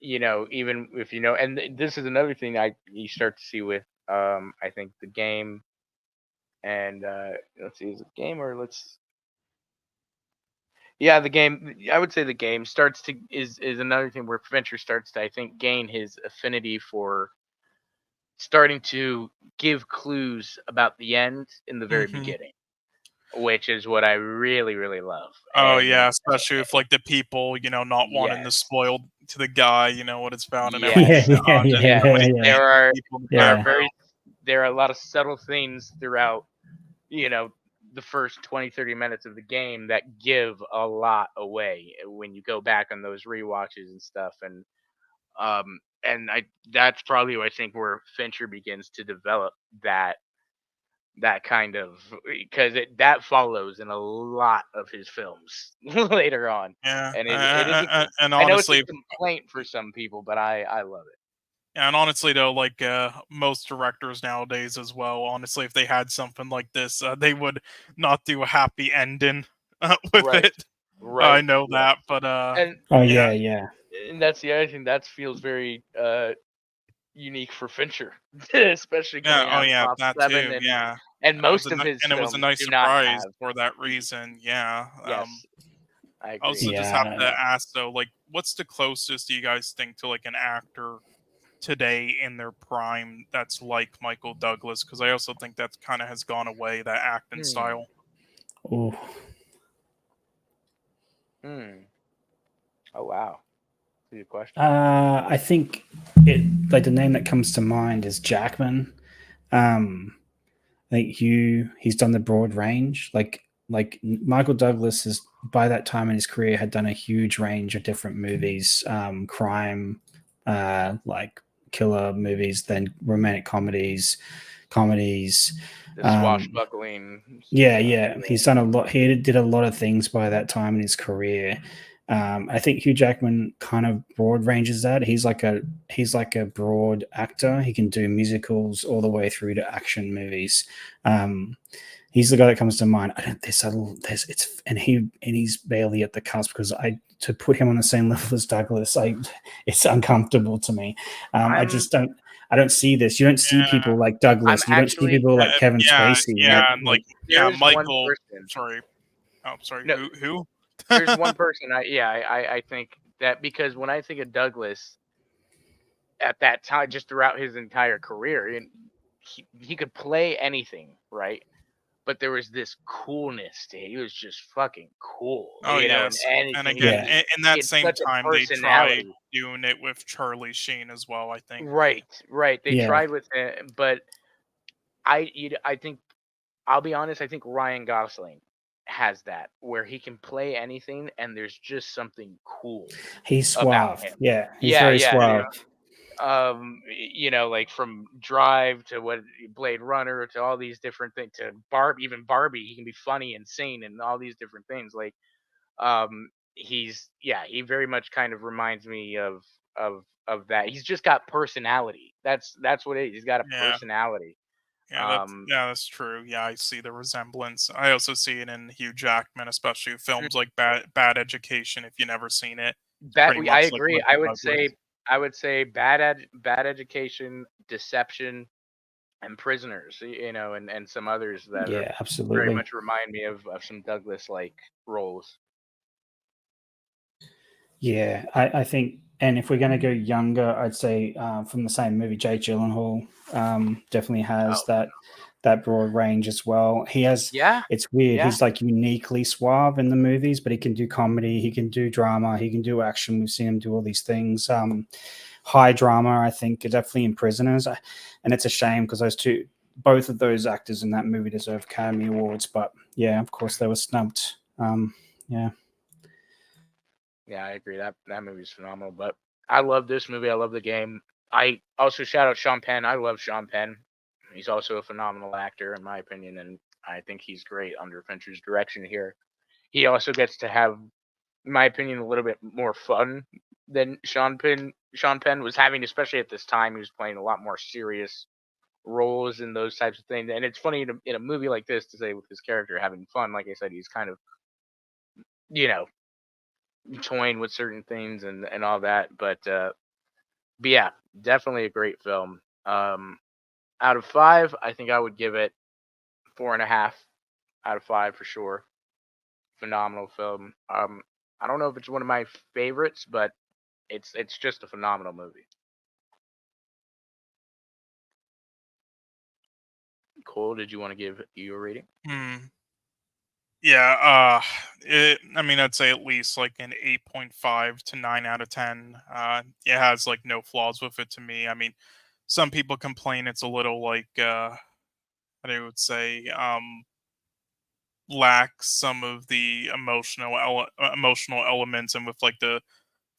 even if and this is another thing you start to see with I think The Game. And let's see, is it Game or The Game. I would say The Game is another thing where Fincher starts to, I think, gain his affinity for starting to give clues about the end in the very beginning, which is what I really, really love. Oh yeah, especially with like the people, not wanting to spoil to the guy, what it's about and everything. There are a lot of subtle things throughout the first 20-30 minutes of the game that give a lot away when you go back on those rewatches and stuff. And that's probably I think where Fincher begins to develop that kind of, because that follows in a lot of his films later on. And I know it's a complaint for some people, but I love it. And honestly, though, like most directors nowadays as well, honestly, if they had something like this, they would not do a happy ending with it. I know that, but and that's the other thing that feels very unique for Fincher, especially coming out that Seven too, and most of his and it was a nice surprise for that reason. Yes, I agree. I also just have to ask though, like, what's the closest do you guys think to like an actor today in their prime that's like Michael Douglas? Because I also think that kind of has gone away, that acting style. Oh wow, good question. I think the name that comes to mind is Jackman. I think he's done the broad range. Like Michael Douglas is, by that time in his career, had done a huge range of different movies, crime, like killer movies, then romantic comedies, swashbuckling. He's done a lot. He did a lot of things by that time in his career. I think Hugh Jackman kind of broad ranges that. He's like a broad actor. He can do musicals all the way through to action movies. He's the guy that comes to mind. I don't. There's it's and he's barely at the cusp because to put him on the same level as Douglas, it's uncomfortable to me. I just don't. I don't see this. You don't see Yeah. people like Douglas. You don't see people like Kevin Spacey. There's one Michael. person. Sorry. Oh, sorry. No, Who? There's one person. I think that because when I think of Douglas at that time, just throughout his entire career, and he could play anything, right? But there was this coolness to it. He was just fucking cool. Oh you know, and yes, anything. and again, in he that had same such a time, they tried personality. doing it with Charlie Sheen as well. I think. Right. They Yeah. tried with it, but I think I'll be honest. I think Ryan Gosling has that where he can play anything, and there's just something cool He's about suave. him. Yeah, he's very suave. Like from Drive to what Blade Runner to all these different things to Barbie, he can be funny and sane and all these different things. Like, he very much kind of reminds me of that. He's just got personality. That's what it is. He's got a Yeah. personality. That's true. Yeah, I see the resemblance. I also see it in Hugh Jackman, especially films like Bad Education. If you've never seen it, That pretty I much like agree. Michael Douglas. I would say Bad Education, Deception, and Prisoners. And some others that are Yeah, very absolutely. much remind me of some Douglas like roles. Yeah, I think, and if we're going to go younger, I'd say from the same movie, Jake Gyllenhaal definitely has that broad range as well. He has. Yeah. It's weird. Yeah. He's like uniquely suave in the movies, but he can do comedy, he can do drama, he can do action. We've seen him do all these things. High drama, I think, are definitely in Prisoners, and it's a shame because both of those actors in that movie deserve Academy Awards, but yeah, of course they were snubbed. Yeah. Yeah, I agree. That movie's phenomenal. But I love this movie. I love the game. I also shout out Sean Penn. I love Sean Penn. He's also a phenomenal actor, in my opinion, and I think he's great under Fincher's direction here. He also gets to have, in my opinion, a little bit more fun than Sean Penn was having, especially at this time. He was playing a lot more serious roles and those types of things. And it's funny in a movie like this to say with his character having fun. Like I said, he's kind of, toying with certain things and all that. But yeah, definitely a great film. Out of 5, I think I would give it 4.5 out of 5 for sure. Phenomenal film. I don't know if it's one of my favorites, but it's just a phenomenal movie. Cole, did you want to give your rating? Yeah, I'd say at least like an 8.5 to 9 out of 10. It has like no flaws with it to me. I mean, some people complain it's a little like, I would say, lacks some of the emotional elements, and with like the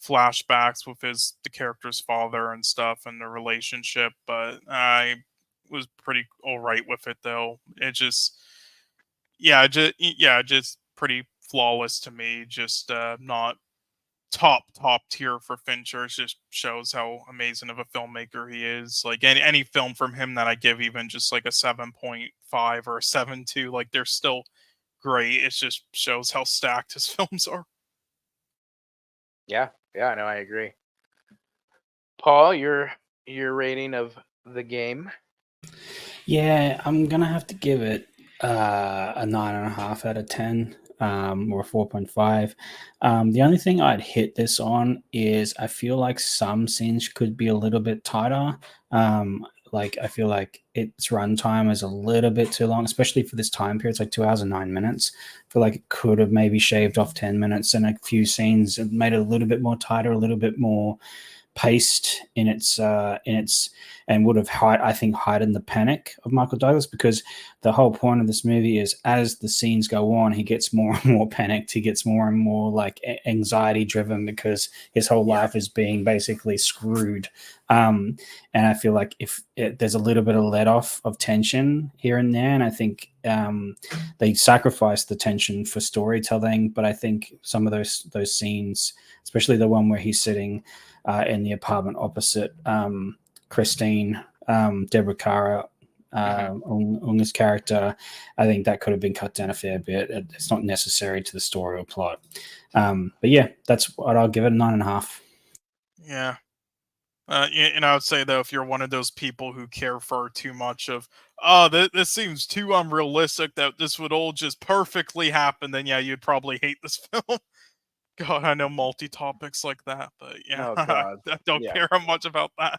flashbacks with the character's father and stuff and the relationship, but I was pretty all right with it though. It just just pretty flawless to me. Just not top tier for Fincher. It just shows how amazing of a filmmaker he is. Like any film from him that I give even just like a 7.5 or a 7.2, like they're still great. It just shows how stacked his films are. Yeah, no, I agree. Paul, your rating of the game? Yeah, I'm gonna have to give it a 9.5 out of 10, or 4.5. The only thing I'd hit this on is I feel like some scenes could be a little bit tighter. Like I feel like its runtime is a little bit too long, especially for this time period. It's like 2 hours and 9 minutes. I feel like it could have maybe shaved off 10 minutes and a few scenes and made it a little bit more tighter, a little bit more paced in its and would have heightened the panic of Michael Douglas, because the whole point of this movie is as the scenes go on, he gets more and more panicked, he gets more and more like anxiety driven because his whole life is being basically screwed And I feel like there's a little bit of let off of tension here and there, and I think they sacrifice the tension for storytelling. But I think some of those scenes, especially the one where he's sitting in the apartment opposite Christine, Deborah Kara, Unga's character, I think that could have been cut down a fair bit. It's not necessary to the story or plot. But yeah, that's what I'll give it, a 9.5. Yeah. I'd say though, if you're one of those people who care for too much of, oh, this seems too unrealistic that this would all just perfectly happen, then yeah, you'd probably hate this film. God, I know multi-topics like that, but yeah, Oh I God. don't Yeah. care much about that.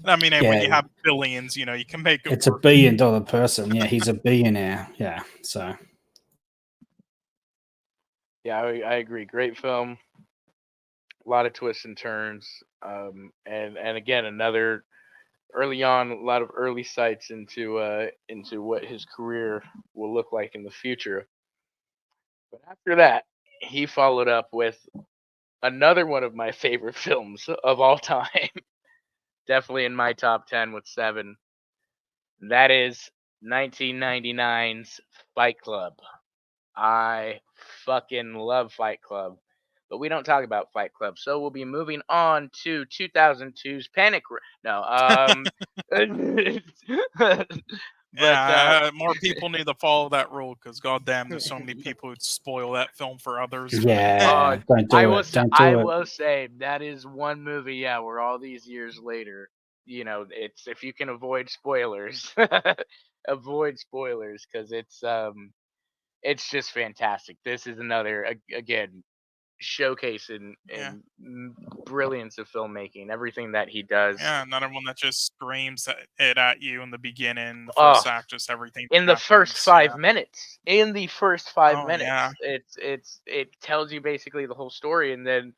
I mean, and when you Yeah, have billions, you can make it it's a work. $1 billion person. Yeah, he's a billionaire. Yeah, so Yeah, I agree. Great film. A lot of twists and turns. And again, another early on, a lot of early sights into what his career will look like in the future. But after that, he followed up with another one of my favorite films of all time. Definitely in my top 10 with 7. That is 1999's Fight Club. I fucking love Fight Club. But we don't talk about Fight Club, so we'll be moving on to 2002's No, but Yeah, more people need to follow that rule because goddamn, there's so many people who'd spoil that film for others. But uh, yeah, don't do it. Don't I do it. will say that is one movie, yeah, where all these years later, it's if you can avoid spoilers, avoid spoilers because it's just fantastic. This is another again showcase yeah, brilliance of filmmaking, everything that he does. yeah, another one that just screams it at you in the beginning, the Oh, first act, just everything in the first happens. five Yeah. minutes, in the first five Oh yeah. minutes, it tells you basically the whole story, and then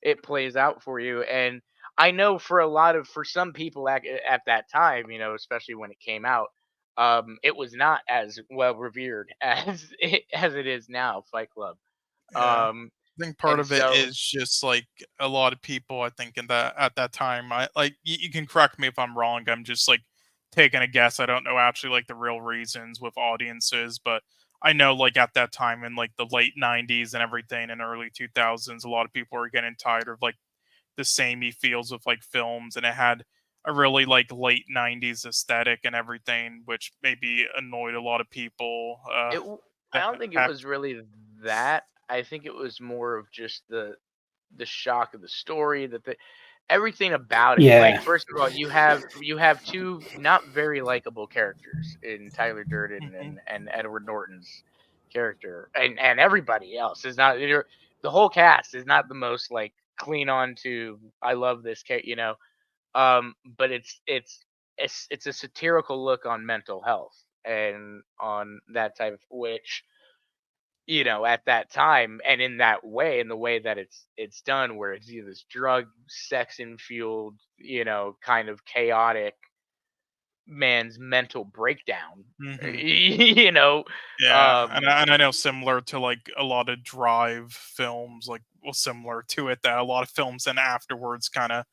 it plays out for you. And I know for some people at that time, especially when it came out, it was not as well revered as it is now, Fight Club. Yeah. Um, I think part and of it so is just like a lot of people. I think in that at that time, I like you can correct me if I'm wrong. I'm just like taking a guess. I don't know actually like the real reasons with audiences, but I know like at that time in like the late '90s and everything and early 2000s, a lot of people are getting tired of like the samey feels of like films, and it had a really like late '90s aesthetic and everything, which maybe annoyed a lot of people. I That don't think it back. was really that. I think it was more of just the shock of the story, everything about it. Like, Yeah, first of all, you have two not very likable characters in Tyler Durden Mhm. and Edward Norton's character, and everybody else is not. The whole cast is not the most like clean on to. I love this character. But it's a satirical look on mental health and on that type of which at that time and in that way, in the way that it's done, where it's this drug, sex infueled, kind of chaotic man's mental breakdown. Mhm. you know, Yeah, and um, I know similar to like a lot of Drive films, like well, similar to it that a lot of films then afterwards kind of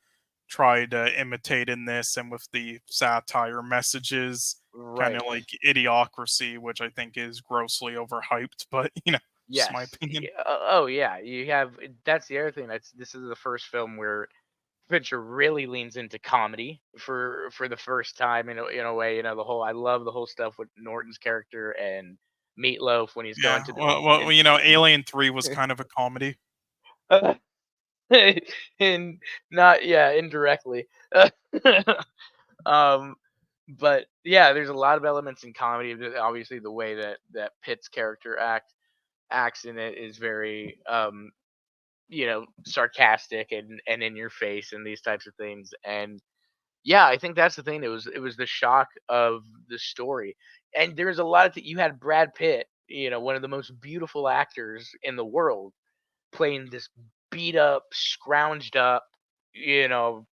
try to imitate in this, and with the satire messages, kind of right. like Idiocracy, which I think is grossly overhyped, but just my Yes. opinion. Oh yeah. That's the other thing. This is the first film where Fincher really leans into comedy for the first time in a way. The whole I love the whole stuff with Norton's character and Meatloaf when he's going Yeah, to well, Alien 3 was kind of a comedy. the and not yeah indirectly. um, but yeah, there's a lot of elements in comedy. Obviously, the way that Pitt's character acts in it is very sarcastic and in your face and these types of things. And yeah, I think that's the thing. It was the shock of the story. And there's a lot of you had Brad Pitt, one of the most beautiful actors in the world, playing this beat up, scrounged up, you know,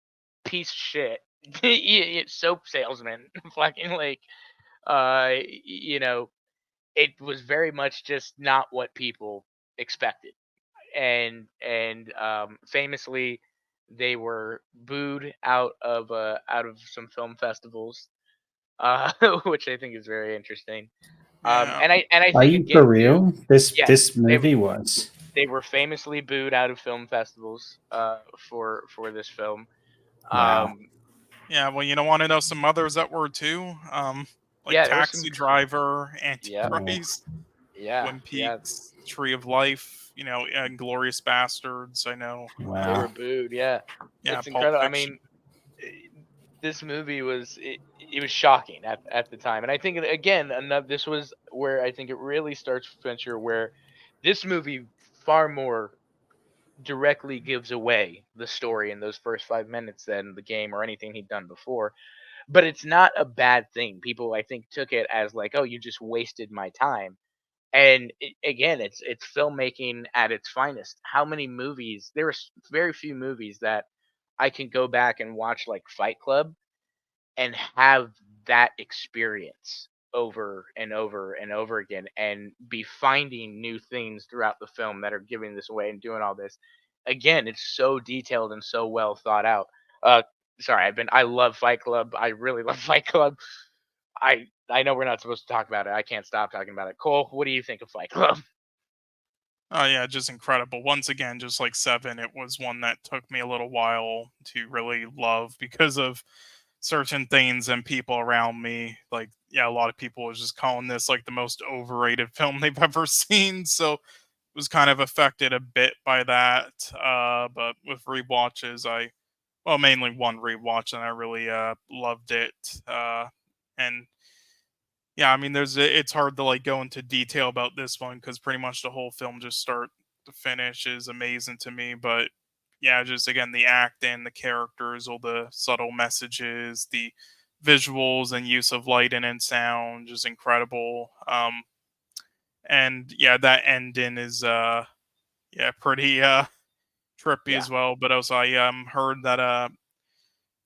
piece of shit soap salesman. Fucking like you know, it was very much just not what people expected. And famously they were booed out of some film festivals, which I think is very interesting. Yeah. And I Are think you for again too, real? This yes, this movie was. they were famously booed out of film festivals for this film. Wow. Um, Yeah, well, you don't want to know some others that were too. Like yeah, there was some. Taxi Driver, Yeah, Oh, Antichrist, yeah, Twin yeah. Peaks, Tree of Life, and Glorious Bastards. I know. They wow. were booed. Yeah, Yeah, it's Pulp incredible. I Fiction. mean, this movie was it was shocking at the time, and I think again another this was where I think it really starts for Fincher, where this movie far more directly gives away the story in those first 5 minutes than the game or anything he'd done before. But it's not a bad thing. People I think took it as like, oh, you just wasted my time. And again, it's filmmaking at its finest. How many movies? There are very few movies that I can go back and watch, like Fight Club, and have that experience over and over and over again, and be finding new things throughout the film that are giving this away and doing all this. Again, it's so detailed and so well thought out. Uh, sorry, I love Fight Club. I really love Fight Club. I know we're not supposed to talk about it. I can't stop talking about it. Cole, what do you think of Fight Club? Oh yeah, just incredible. Once again, just like Seven, it was one that took me a little while to really love because of certain things and people around me. Like, yeah, a lot of people was just calling this like the most overrated film they've ever seen. So was kind of affected a bit by that. But with rewatches, well, mainly one rewatch, and I really loved it. And yeah, I mean, it's hard to like go into detail about this one because pretty much the whole film, just start to finish, is amazing to me. But yeah, just again, the acting, the characters, all the subtle messages, the visuals and use of lighting and sound, just incredible. And yeah, that ending is yeah, pretty trippy Yeah, as well. But also, I heard that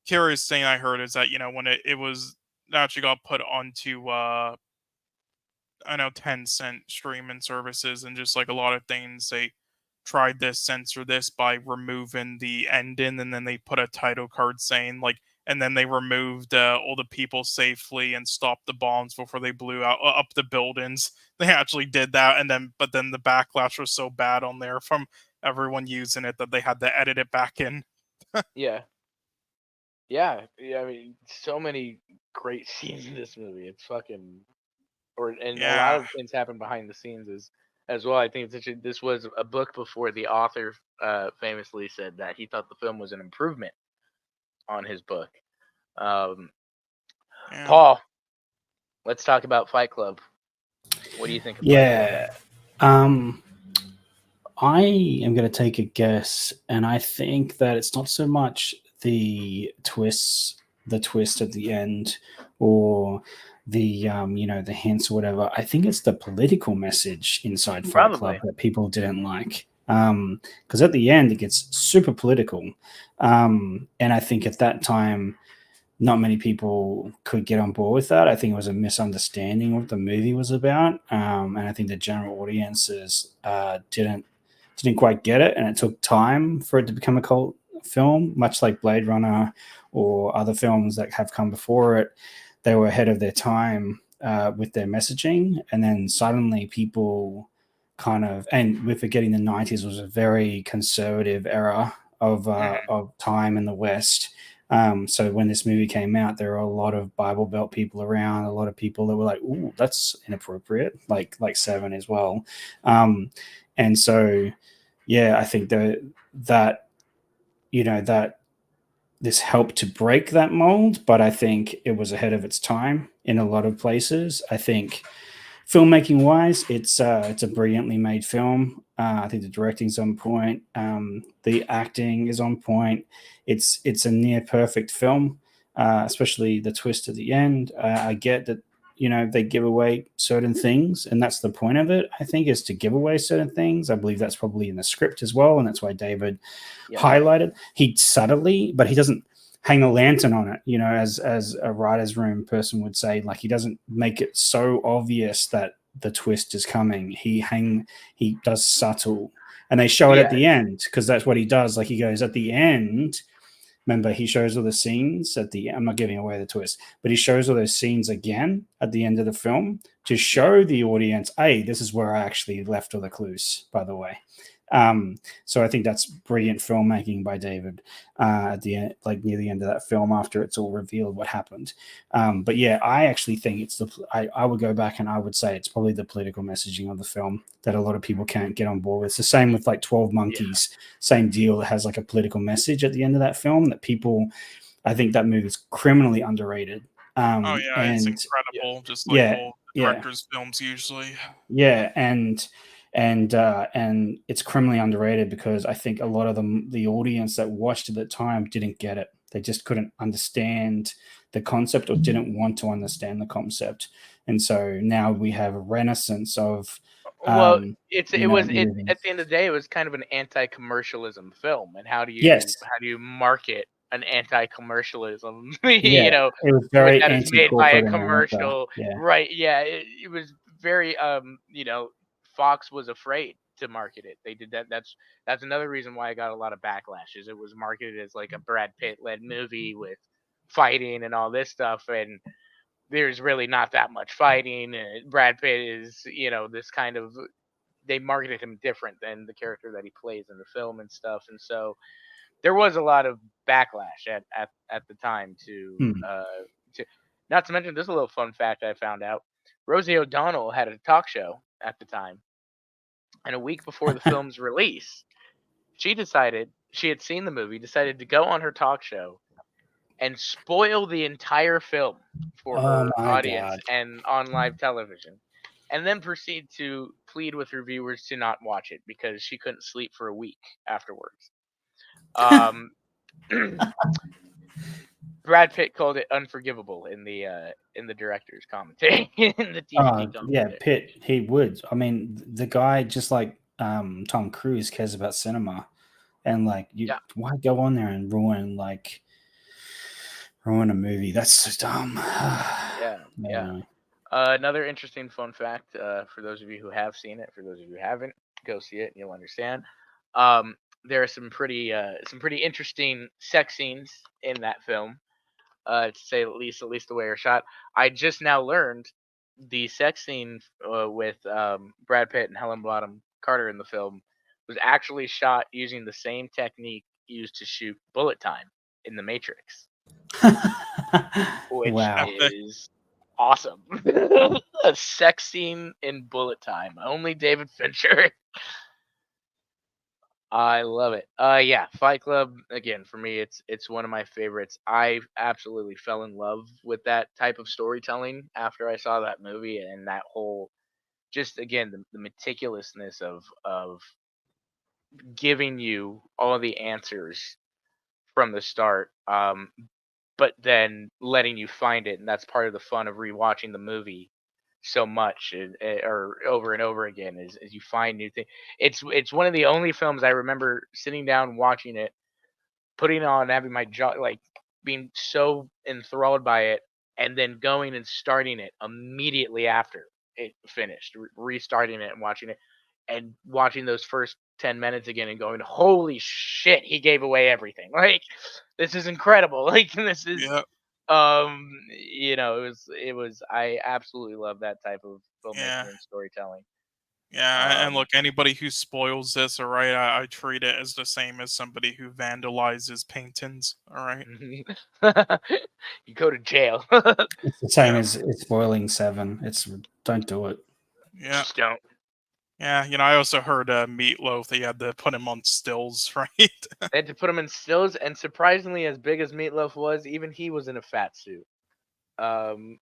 curious thing I heard is that when it was actually got put onto I know 10-cent streaming services, and just like a lot of things, they tried to censor this by removing the ending, and then they put a title card saying like, and then they removed all the people safely and stopped the bombs before they blew out up the buildings. They actually did that, and then but then the backlash was so bad on there from everyone using it that they had to edit it back in. yeah, yeah. I mean, so many great scenes in this movie. It's fucking and a lot Yeah, of things happen behind the scenes as well. I think this was a book before the author famously said that he thought the film was an improvement on his book. Um, yeah. Paul, let's talk about Fight Club. What do you think of Fight Club? Yeah. Um, I am going to take a guess, and I think that it's not so much the twist at the end, or the hints or whatever. I think it's the political message inside Fight Club Probably. that people didn't like. Because at the end it gets super political, and I think at that time not many people could get on board with that. I think it was a misunderstanding of what the movie was about, and I think the general audiences didn't quite get it, and it took time for it to become a cult film, much like Blade Runner or other films that have come before it. They were ahead of their time with their messaging, and then suddenly people kind of, and we're forgetting the 90s was a very conservative era Mhm. of time in the West. So when this movie came out, there were a lot of Bible Belt people around, a lot of people that were like, "Ooh, that's inappropriate," like Seven as well. And so, yeah, I think that that this helped to break that mold, but I think it was ahead of its time in a lot of places. I think filmmaking wise, it's a brilliantly made film. I think the directing's on point. The acting is on point. It's a near perfect film, especially the twist at the end. I get that they give away certain things, and that's the point of it. I think is to give away certain things. I believe that's probably in the script as well, and that's why David Yeah. highlighted. He subtly, but he doesn't hang a lantern on it, as a writer's room person would say. Like, he doesn't make it so obvious that the twist is coming. He does subtle, and they show it at the end because that's what he does. Like he goes at the end. Remember, he shows all the scenes at the. I'm not giving away the twist, but he shows all those scenes again at the end of the film to show the audience, hey, this is where I actually left all the clues. By the way, so I think that's brilliant filmmaking by David at the end, like near the end of that film after it's all revealed what happened. But yeah, I actually think it's I would go back and I would say it's probably the political messaging of the film that a lot of people can't get on board with. It's the same with like 12 Monkeys, same deal. It has like a political message at the end of that film that people, I think that movie is criminally underrated. It's incredible, just like all directors' films usually. Yeah, and it's criminally underrated because I think a lot of the audience that watched it at the time didn't get it. They just couldn't understand the concept or didn't want to understand the concept. And so now we have a renaissance of at the end of the day, it was kind of an anti-commercialism film. And how do you market an anti-commercialism? It was very that is made by a commercial, right? Yeah, it was very Fox was afraid to market it. They did that. That's another reason why I got a lot of backlash. Is it was marketed as like a Brad Pitt led movie with fighting and all this stuff, and there's really not that much fighting. Brad Pitt is this kind of, they marketed him different than the character that he plays in the film and stuff, and so there was a lot of backlash at the time to not to mention, this is a little fun fact I found out. Rosie O'Donnell had a talk show at the time, and a week before the film's release, she had seen the movie, decided to go on her talk show and spoil the entire film for her audience and on live television, and then proceed to plead with reviewers to not watch it because she couldn't sleep for a week afterwards. Brad Pitt called it unforgivable in the director's commentary in the DVD commentary. Pitt, he would. I mean, the guy, just like Tom Cruise, cares about cinema, and like why go on there and ruin a movie? That's so dumb. Another interesting fun fact for those of you who have seen it. For those of you who haven't, go see it and you'll understand. There are some pretty interesting sex scenes in that film, to say at least the way they're shot. I just now learned the sex scene with Brad Pitt and Helen Bonham Carter in the film was actually shot using the same technique used to shoot bullet time in The Matrix, which is awesome. A sex scene in bullet time. Only David Fincher. I love it. Fight Club, again, for me, it's one of my favorites. I absolutely fell in love with that type of storytelling after I saw that movie, and that whole, just again, the meticulousness of giving you all the answers from the start, but then letting you find it, and that's part of the fun of rewatching the movie so much or over and over again as you find new things. It's one of the only films I remember sitting down watching it, putting it on, having my jaw, like, being so enthralled by it, and then going and starting it immediately after it finished, restarting it and watching those first 10 minutes again and going, holy shit, he gave away everything. Like, this is incredible. Like, this is it was I absolutely love that type of filmmaking and storytelling. And look, anybody who spoils this, all right, I treat it as the same as somebody who vandalizes paintings, all right? You go to jail. It's the same as spoiling Seven. Don't do it. Yeah. Just don't. Yeah, I also heard Meatloaf, they had to put him on stills, right? They had to put him in stills, and surprisingly, as big as Meatloaf was, even he was in a fat suit. So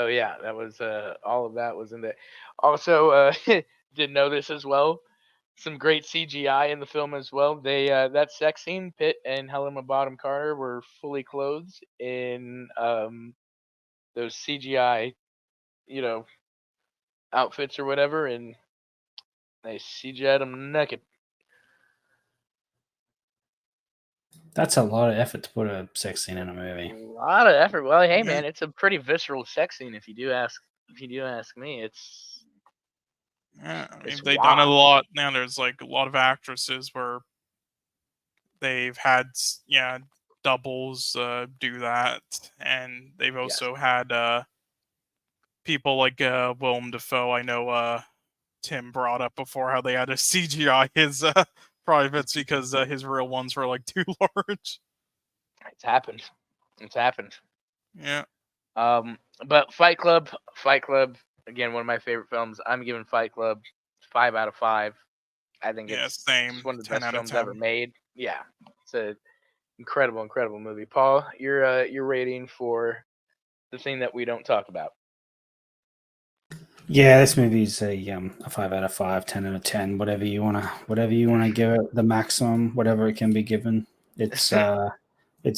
yeah, that was all of that was in there. Also, did know this as well. Some great CGI in the film as well. They that sex scene, Pitt and Helena Bonham Carter were fully clothed in those CGI, outfits or whatever, and they CGI'd them naked. That's a lot of effort to put a sex scene in a movie. A lot of effort. Well, hey man, it's a pretty visceral sex scene if you do ask if you do ask me, Yeah, I mean, it's they've done it a wild. lot. Now there's like a lot of actresses where they've had doubles do that, and they've Yes. also had people like Willem Dafoe. I know Tim brought up before how they had to CGI his privates because his real ones were like too large. It's happened. It's happened. Yeah. But Fight Club, again, one of my favorite films. I'm giving Fight Club 5 out of 5. I think Yeah, it's same. one of the 10 best out of films ever 10. made. Yeah, it's a incredible movie. Paul, your rating for the thing that we don't talk about. Yeah, this movie's a 5 out of 5, 10 out of 10, whatever you wanna give it, the maximum, whatever it can be given. It's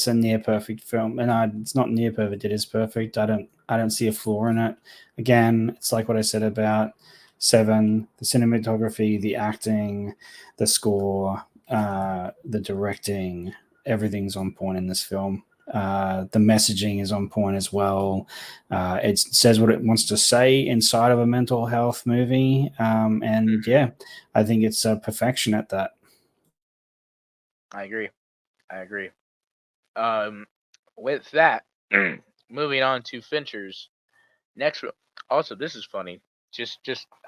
a near perfect film, and it's not near perfect. It is perfect. I don't see a flaw in it. Again, it's like what I said about Seven: the cinematography, the acting, the score, the directing. Everything's on point in this film. The messaging is on point as well. It says what it wants to say inside of a mental health movie, and yeah, I think it's perfection at that. I agree. With that, moving on to Fincher's next. Also, this is funny. Just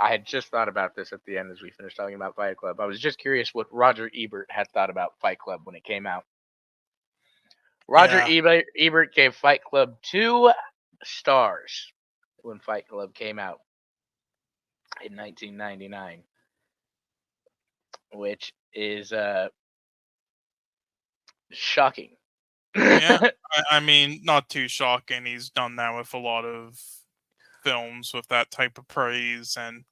I had just thought about this at the end as we finished talking about Fight Club. I was just curious what Roger Ebert had thought about Fight Club when it came out. Roger Yeah. Ebert gave Fight Club 2 stars when Fight Club came out in 1999, which is shocking. Yeah. I mean, not too shocking. He's done that with a lot of films with that type of praise, and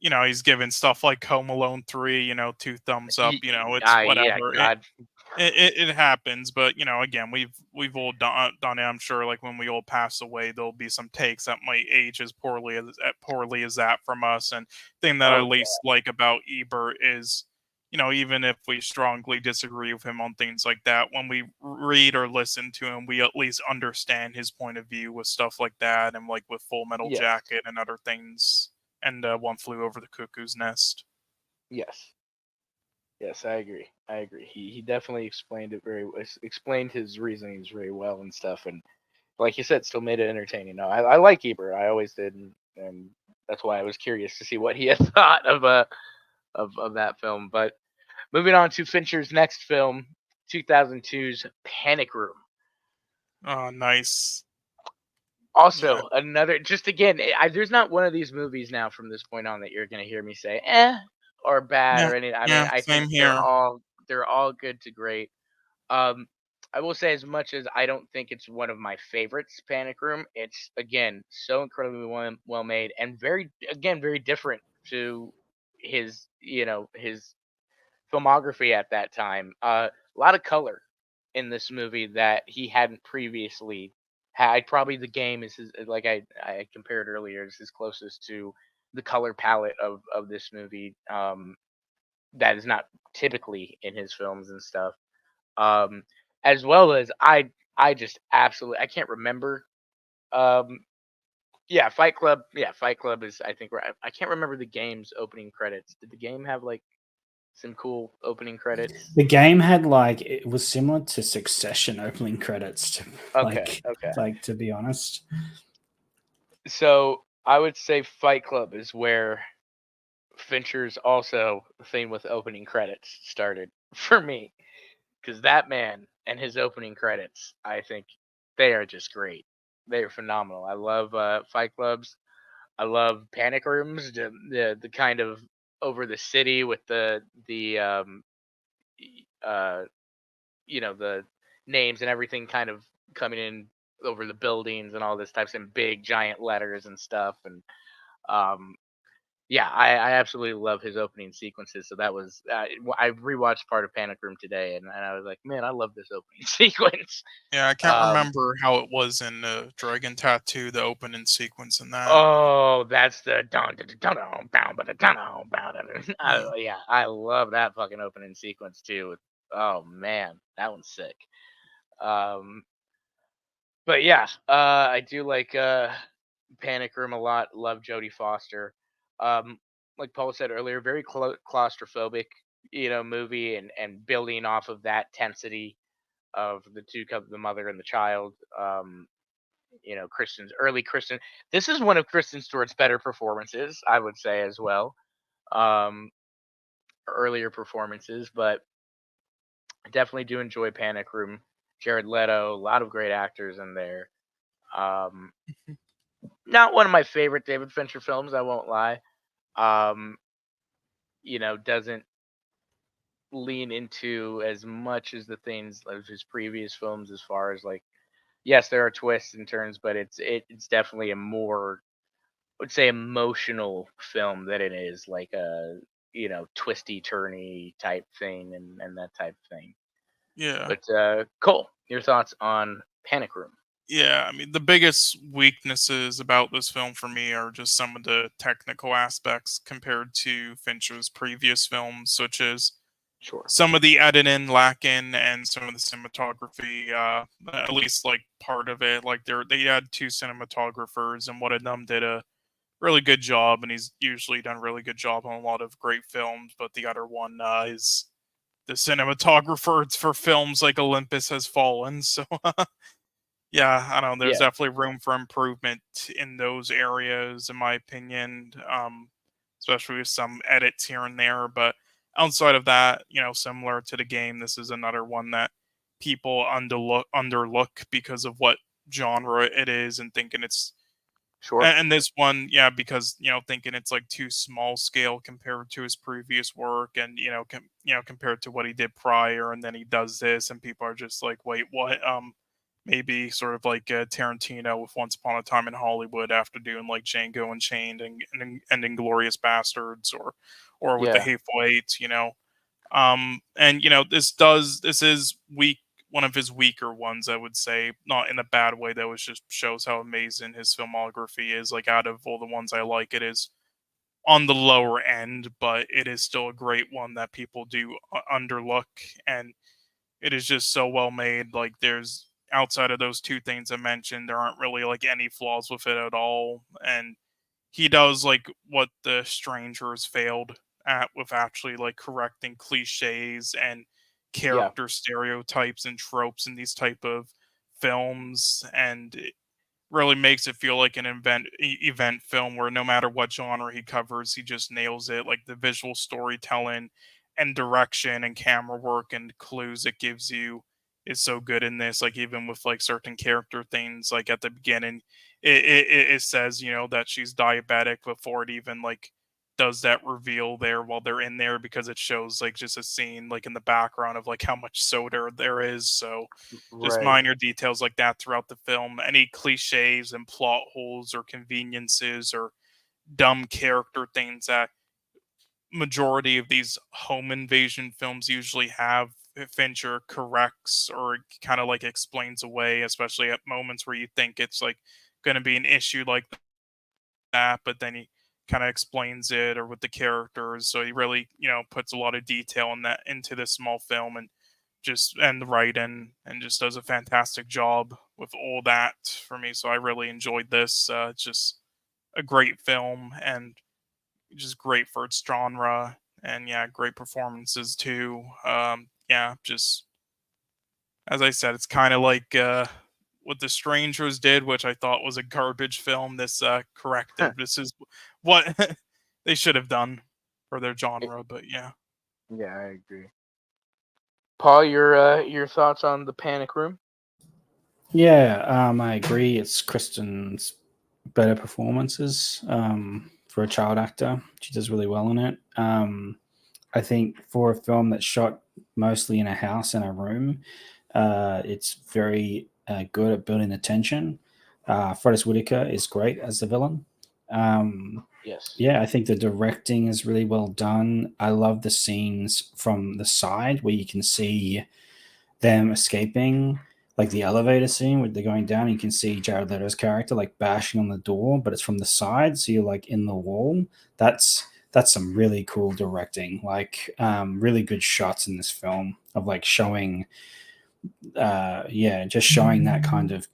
he's given stuff like Home Alone 3, 2 thumbs up. It's Yeah, whatever. God, It happens, but again, we've all done it. I'm sure, like when we all pass away, there'll be some takes that might age as poorly as that from us. And thing that I oh least like about Ebert is, even if we strongly disagree with him on things like that, when we read or listen to him, we at least understand his point of view with stuff like that, and like with Full Metal yes, Jacket and other things, and One Flew Over the Cuckoo's Nest. yes. Yes, I agree. He definitely explained his reasonings very well and stuff, and like you said, still made it entertaining. No, I like Ebert. I always did, and that's why I was curious to see what he had thought of that film. But moving on to Fincher's next film, 2002's Panic Room. Oh, nice. Yeah. Also, another just again, there's not one of these movies now from this point on that you're gonna hear me say or bad Yeah. or anything. I mean, Yeah. I think Same here. they're all good to great. Um, I will say as much as I don't think it's one of my favorites, Panic Room. It's again so incredibly well made and very different to his filmography at that time. A lot of color in this movie that he hadn't previously had. Probably The Game is his, like I compared earlier, is his closest to the color palette of this movie. That is not typically in his films and stuff. Um, as well as I just absolutely I can't remember. Um, yeah, Fight Club. Yeah, Fight Club is I think right. I can't remember The Game's opening credits. Did The Game have like some cool opening credits? The game had like it was similar to Succession opening credits, Okay, like okay. like to be honest. So I would say Fight Club is where Fincher's also thing with opening credits started for me, because that man and his opening credits, I think they are just great. They are phenomenal. I love Fight Clubs. I love Panic Rooms. The kind of over the city with the uh the names and everything kind of coming in over the buildings and all this types and big giant letters and stuff and um yeah, I absolutely love his opening sequences. So that was I rewatched part of Panic Room today, and I was like, man, I love this opening sequence. Yeah, I can't Um, remember how it was in Dragon Tattoo, the opening sequence in that. oh, that's the dun dun dun dun dun dun dun dun dun. Yeah. Yeah, I love that fucking opening sequence too. Oh man, that one's sick. Um, but yeah, I do like Panic Room a lot. Love Jodie Foster. Um, like Paul said earlier, very claustrophobic, movie, and building off of that tensity of the mother and the child. Early Kristen. This is one of Kristen Stewart's better performances, I would say as well. Um, Earlier performances, but I definitely do enjoy Panic Room. Jared Leto, a lot of great actors in there. Um, Not one of my favorite David Fincher films, I won't lie. Um, doesn't lean into as much as the things of his previous films as far as like, yes, there are twists and turns, but it's definitely a more, I would say, emotional film than it is like a twisty turny type thing and that type of thing. Yeah. But Cole, your thoughts on Panic Room? Yeah, I mean, the biggest weaknesses about this film for me are just some of the technical aspects compared to Fincher's previous films, such as Sure. some of the editing lacking and some of the cinematography, at least like part of it. Like they had two cinematographers, and one of them did a really good job, and he's usually done a really good job on a lot of great films, but the other one is the cinematographer for films like Olympus Has Fallen. So yeah, I don't know. There's Yeah. definitely room for improvement in those areas, in my opinion. Especially with some edits here and there. But outside of that, similar to the game, this is another one that people underlook because of what genre it is, and thinking it's Sure. and this one, yeah, because thinking it's like too small scale compared to his previous work, and compared to what he did prior, and then he does this, and people are just like, wait, what? Maybe sort of like Tarantino with Once Upon a Time in Hollywood after doing like Django Unchained and Inglorious Bastards, or with the Yeah. Hateful Eight, and this is weak, one of his weaker ones, I would say, not in a bad way though. It just shows how amazing his filmography is. Like, out of all the ones I like, it is on the lower end, but it is still a great one that people do underlook, and it is just so well made. Like, there's, outside of those two things I mentioned, there aren't really like any flaws with it at all, and he does like what the Strangers failed at, with actually like correcting cliches and Yeah. character stereotypes and tropes in these type of films, and it really makes it feel like an event film where no matter what genre he covers, he just nails it. Like, the visual storytelling and direction and camera work and clues it gives you is so good in this. Like, even with like certain character things, like at the beginning, it says that she's diabetic before it even like does that reveal there while they're in there, because it shows like just a scene like in the background of like how much soda there is. So just Right. minor details like that throughout the film. Any cliches and plot holes or conveniences or dumb character things that majority of these home invasion films usually have, Fincher corrects or kind of like explains away, especially at moments where you think it's like going to be an issue like that, but then he kind of explains it, or with the characters. So he really, puts a lot of detail in that into this small film, and the writing, and just does a fantastic job with all that for me. So I really enjoyed this. It's just a great film, and just great for its genre, and yeah, great performances too. Yeah, just as I said, it's kind of like what The Strangers did, which I thought was a garbage film. This corrective. This is what they should have done for their genre. But yeah. Yeah, I agree. Paul, your thoughts on the Panic Room? Yeah, I agree. It's Kristen's better performances for a child actor. She does really well in it. I think for a film that's shot mostly in a house and a room, it's very good at building the tension. Forrest Whitaker is great as the villain. Yes. Yeah, I think the directing is really well done. I love the scenes from the side where you can see them escaping, like the elevator scene where they're going down. You can see Jared Leto's character like bashing on the door, but it's from the side, so you're like in the wall. That's some really cool directing. Like, really good shots in this film of like showing just showing that kind of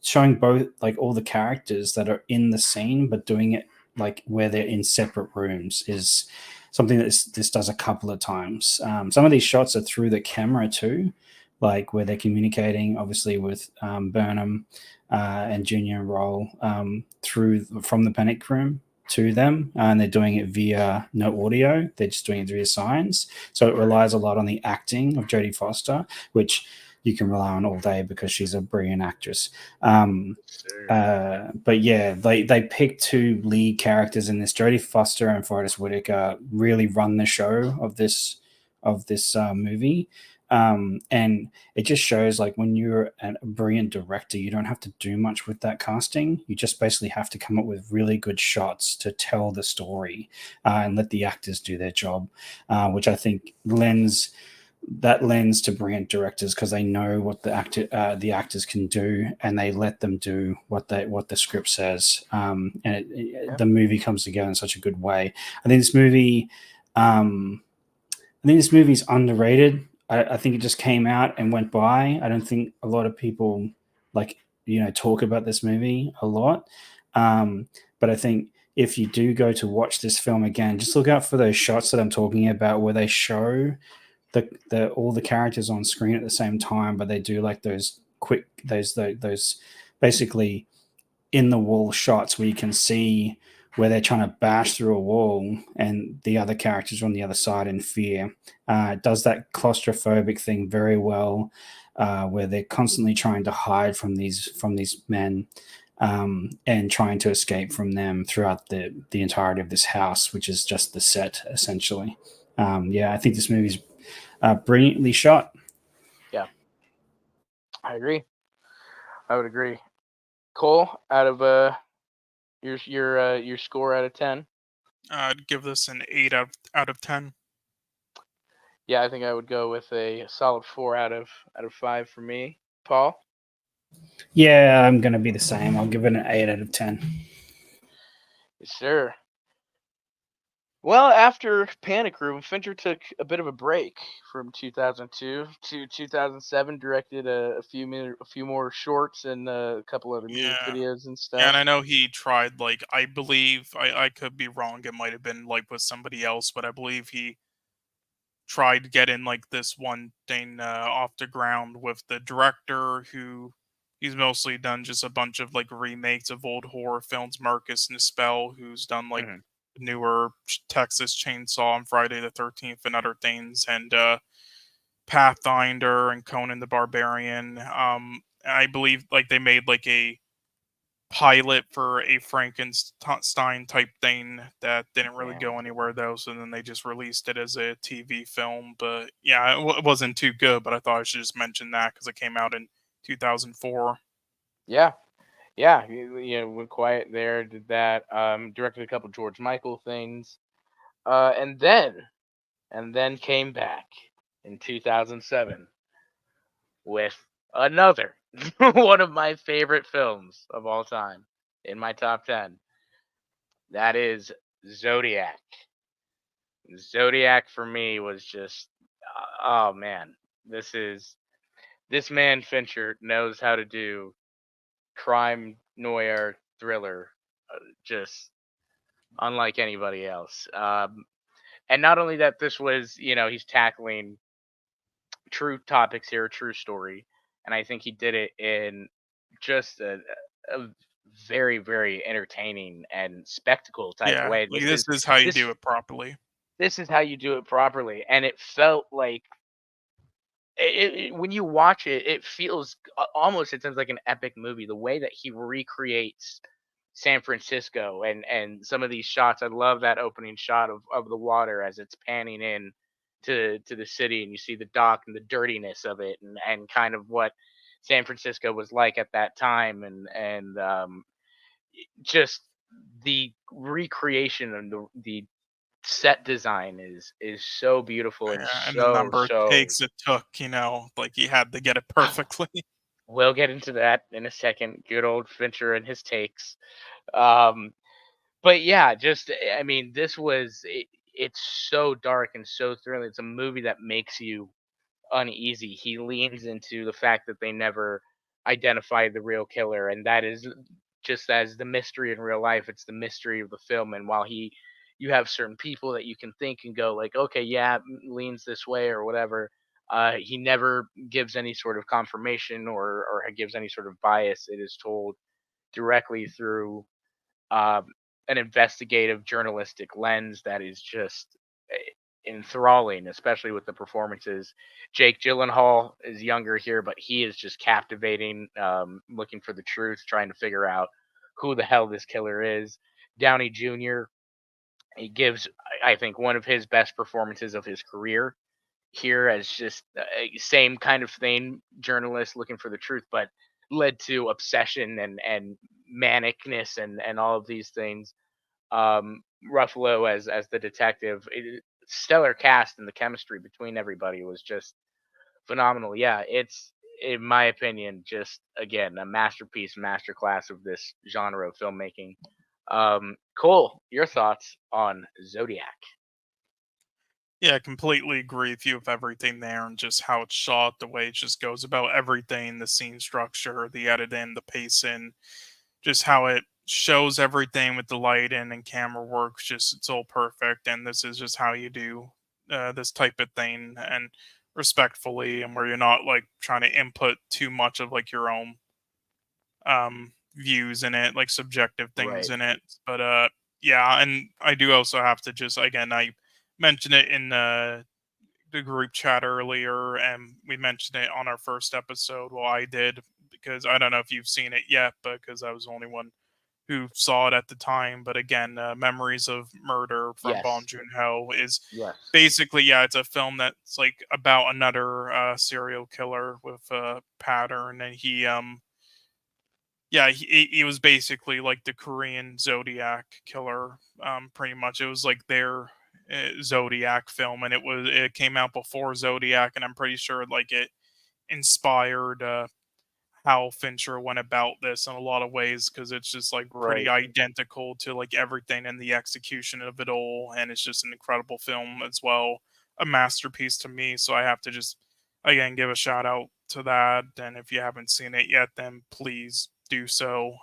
showing both like all the characters that are in the scene, but doing it like where they're in separate rooms is something that this does a couple of times. Some of these shots are through the camera too, like where they're communicating, obviously with Burnham and Junior and Roll through from the panic room to them, and they're doing it via no audio. They're just doing it via signs. So it relies a lot on the acting of Jodie Foster, which you can rely on all day because she's a brilliant actress. But yeah, they picked two lead characters in this. Jodie Foster and Forrest Whitaker really run the show of this movie. And it just shows like when you're a brilliant director, you don't have to do much with that casting. You just basically have to come up with really good shots to tell the story and let the actors do their job, which I think lends to brilliant directors because they know what the actors can do, and they let them do what the script says, and the movie comes together in such a good way. I think this movie, is underrated. I think it just came out and went by. I don't think a lot of people talk about this movie a lot, but I think if you do go to watch this film again, just look out for those shots that I'm talking about where they show all the characters on screen at the same time, but they do like those basically in the wall shots where you can see where they're trying to bash through a wall and the other characters are on the other side in fear. It does that claustrophobic thing very well, where they're constantly trying to hide from these men, and trying to escape from them throughout the entirety of this house, which is just the set essentially. I think this movie's brilliantly shot. Yeah, I agree. I would agree. Cole, out of your score out of 10. I'd give this an 8 out of 10. Yeah, I think I would go with a solid 4 out of 5 for me. Paul? Yeah, I'm going to be the same. I'll give it an 8 out of 10. Yes, sir. Well, after Panic Room, Fincher took a bit of a break from 2002 to 2007. Directed a few more shorts and a couple other music Yeah. videos and stuff. Yeah, and I know he tried, like, I believe, I could be wrong, it might have been, like, with somebody else, but I believe he tried getting, like, this one thing off the ground with the director who he's mostly done just a bunch of, like, remakes of old horror films, Marcus Nispel, who's done, like, Mhm. newer Texas Chainsaw and Friday the 13th and other things, and Pathfinder and Conan the Barbarian. I believe, like, they made, like, a pilot for a Frankenstein type thing that didn't really Yeah. go anywhere though. So then they just released it as a TV film. But yeah, it wasn't too good. But I thought I should just mention that because it came out in 2004. Yeah. Yeah. Went quiet there. Did that. Directed a couple George Michael things. And then came back in 2007 with another one of my favorite films of all time in my top 10. That is Zodiac. Zodiac for me was just, oh man, this man Fincher knows how to do crime noir thriller, just unlike anybody else. And not only that, this was, he's tackling true topics here, a true story, and I think he did it in just a very, very entertaining and spectacle type Yeah, way. like this is how you This do it properly. this is how you do it properly, and it felt like when you watch it, it feels almost, it sounds like an epic movie. The way that he recreates San Francisco and some of these shots, I love that opening shot of the water as it's panning in to the city, and you see the dock and the dirtiness of it, and kind of what San Francisco was like at that time, and just the recreation and the set design is so beautiful and Yeah, and the number of so. takes it took, like he had to get it perfectly. We'll get into that in a second. Good old Fincher and his takes. Um, but yeah, just I mean, it's so dark and so thrilling. It's a movie that makes you uneasy. He leans into the fact that they never identified the real killer, and that is just as the mystery in real life. It's the mystery of the film, and while you have certain people that you can think and go like, okay, yeah, leans this way or whatever. He never gives any sort of confirmation or gives any sort of bias. It is told directly through um, an investigative journalistic lens that is just enthralling, especially with the performances. Jake Gyllenhaal is younger here, but he is just captivating, looking for the truth, trying to figure out who the hell this killer is. Downey Jr., he gives, I think, one of his best performances of his career here as just same kind of thing, journalist looking for the truth, but led to obsession and manicness and all of these things. Ruffalo as the detective, stellar cast, and the chemistry between everybody was just phenomenal. Yeah, it's in my opinion just again a masterpiece, masterclass of this genre of filmmaking. Cole, your thoughts on Zodiac? Yeah, I completely agree with you with everything there and just how it's shot, the way it just goes about everything, the scene structure, the editing, the pacing, just how it shows everything with the lighting and camera work. Just it's all perfect, and this is just how you do this type of thing, and respectfully, and where you're not like trying to input too much of like your own views in it, like subjective things Right. in it. But yeah, and I do also have to just again I mentioned it in the group chat earlier, and we mentioned it on our first episode. Well, I did because I don't know if you've seen it yet, because I was the only one who saw it at the time. But again, Memories of Murder from Bong Yes. Joon Ho is Yes. basically, yeah, it's a film that's like about another serial killer with a pattern, and yeah, he was basically like the Korean Zodiac killer. Pretty much, it was like their Zodiac film, and it came out before Zodiac, and I'm pretty sure like it inspired how Fincher went about this in a lot of ways because it's just like pretty Right. identical to like everything in the execution of it all, and it's just an incredible film as well, a masterpiece to me. So I have to just again give a shout out to that. And if you haven't seen it yet, then please do so.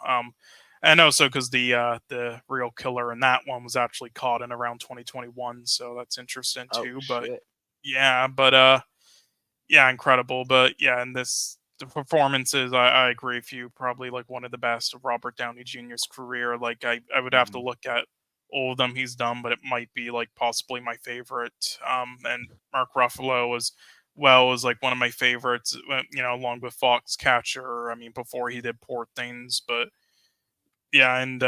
And also because the real killer in that one was actually caught in around 2021, so that's interesting Oh too. But shit. yeah, but yeah, incredible. But yeah, and this the performances, I agree with you. Probably like one of the best of Robert Downey Jr.'s career. Like I would have to Mhm. look at all of them he's done, but it might be like possibly my favorite. And Mark Ruffalo as well is like one of my favorites. Along with Foxcatcher. I mean, before he did Poor Things, but yeah, and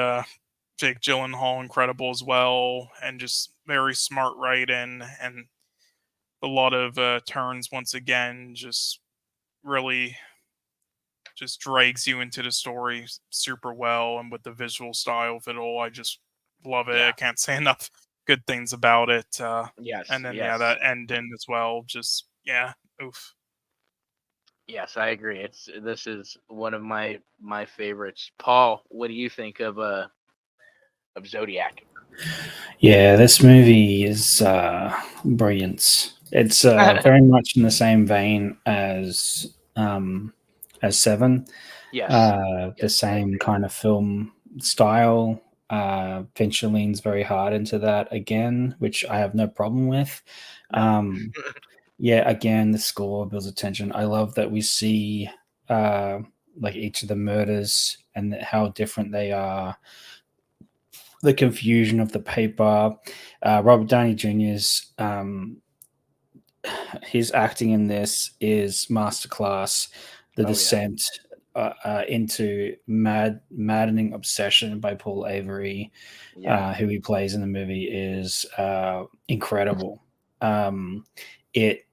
Jake Gyllenhaal incredible as well, and just very smart writing and a lot of turns once again. Just really just drags you into the story super well, and with the visual style of it all, I just love it. I Yeah. can't say enough good things about it. Yes. And then yeah, Yes. that ending as well. Just yeah, oof. Yes, I agree. This is one of my favorites. Paul, what do you think of Zodiac? Yeah, this movie is brilliant. It's very much in the same vein as Seven, Yes. the Yes, I same agree. kind of film style. Fincher leans very hard into that again, which I have no problem with. No. Um, yeah, again, the score builds attention. I love that we see uh, like each of the murders and how different they are, the confusion of the paper. Robert Downey Jr.'s his acting in this is masterclass. The Oh yeah. descent into maddening obsession by Paul Avery, Yeah. who he plays in the movie, is incredible. It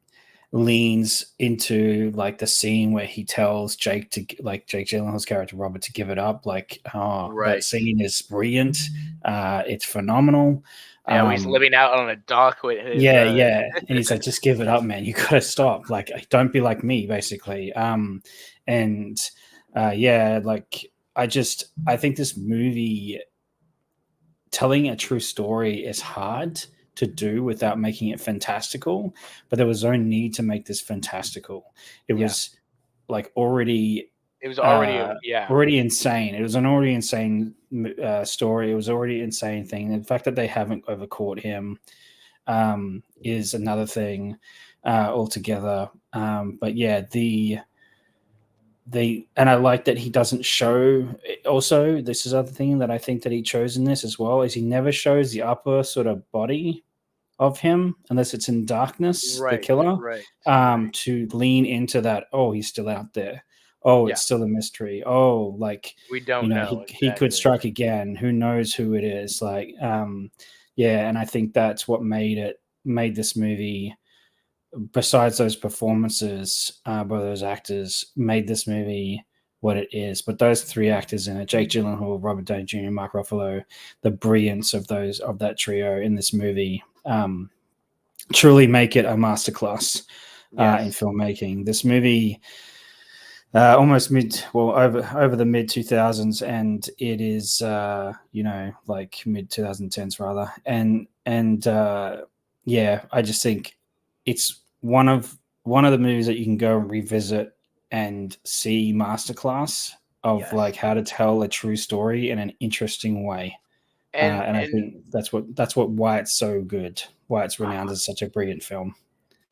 leans into like the scene where he tells Jake to like Jake Gyllenhaal's character Robert to give it up. Like, oh, that Right. scene is brilliant. It's phenomenal. Yeah, he's Um, living out on a dock with his yeah, yeah. And he's like, just give it up, man. You gotta stop. Like, don't be like me, basically. And yeah, like I think this movie telling a true story is hard to do without making it fantastical, but there was no need to make this fantastical. It was like already It was already already insane. It was an already insane story. It was already insane thing. The fact that they haven't overcaught him is another thing altogether. But yeah, and I like that he doesn't show. Also, this is other thing that I think that he chose in this as well is he never shows the upper sort of body of him unless it's in darkness, the killer, to lean into that. Oh, he's still out there. Oh, it's still a mystery. Oh, like we don't know. He could strike again. Who knows who it is? Like, yeah, and I think that's what made this movie. Besides those performances by those actors, made this movie what it is. But those three actors in it, Jake Gyllenhaal, Robert Downey Jr., Mark Ruffalo, the brilliance of that trio in this movie truly make it a masterclass in filmmaking. This movie almost over the mid 2000s, and it is like mid 2010s rather, and yeah, I just think it's one of the movies that you can go and revisit and see masterclass of like how to tell a true story in an interesting way. And I think that's why it's so good, why it's renowned as such a brilliant film.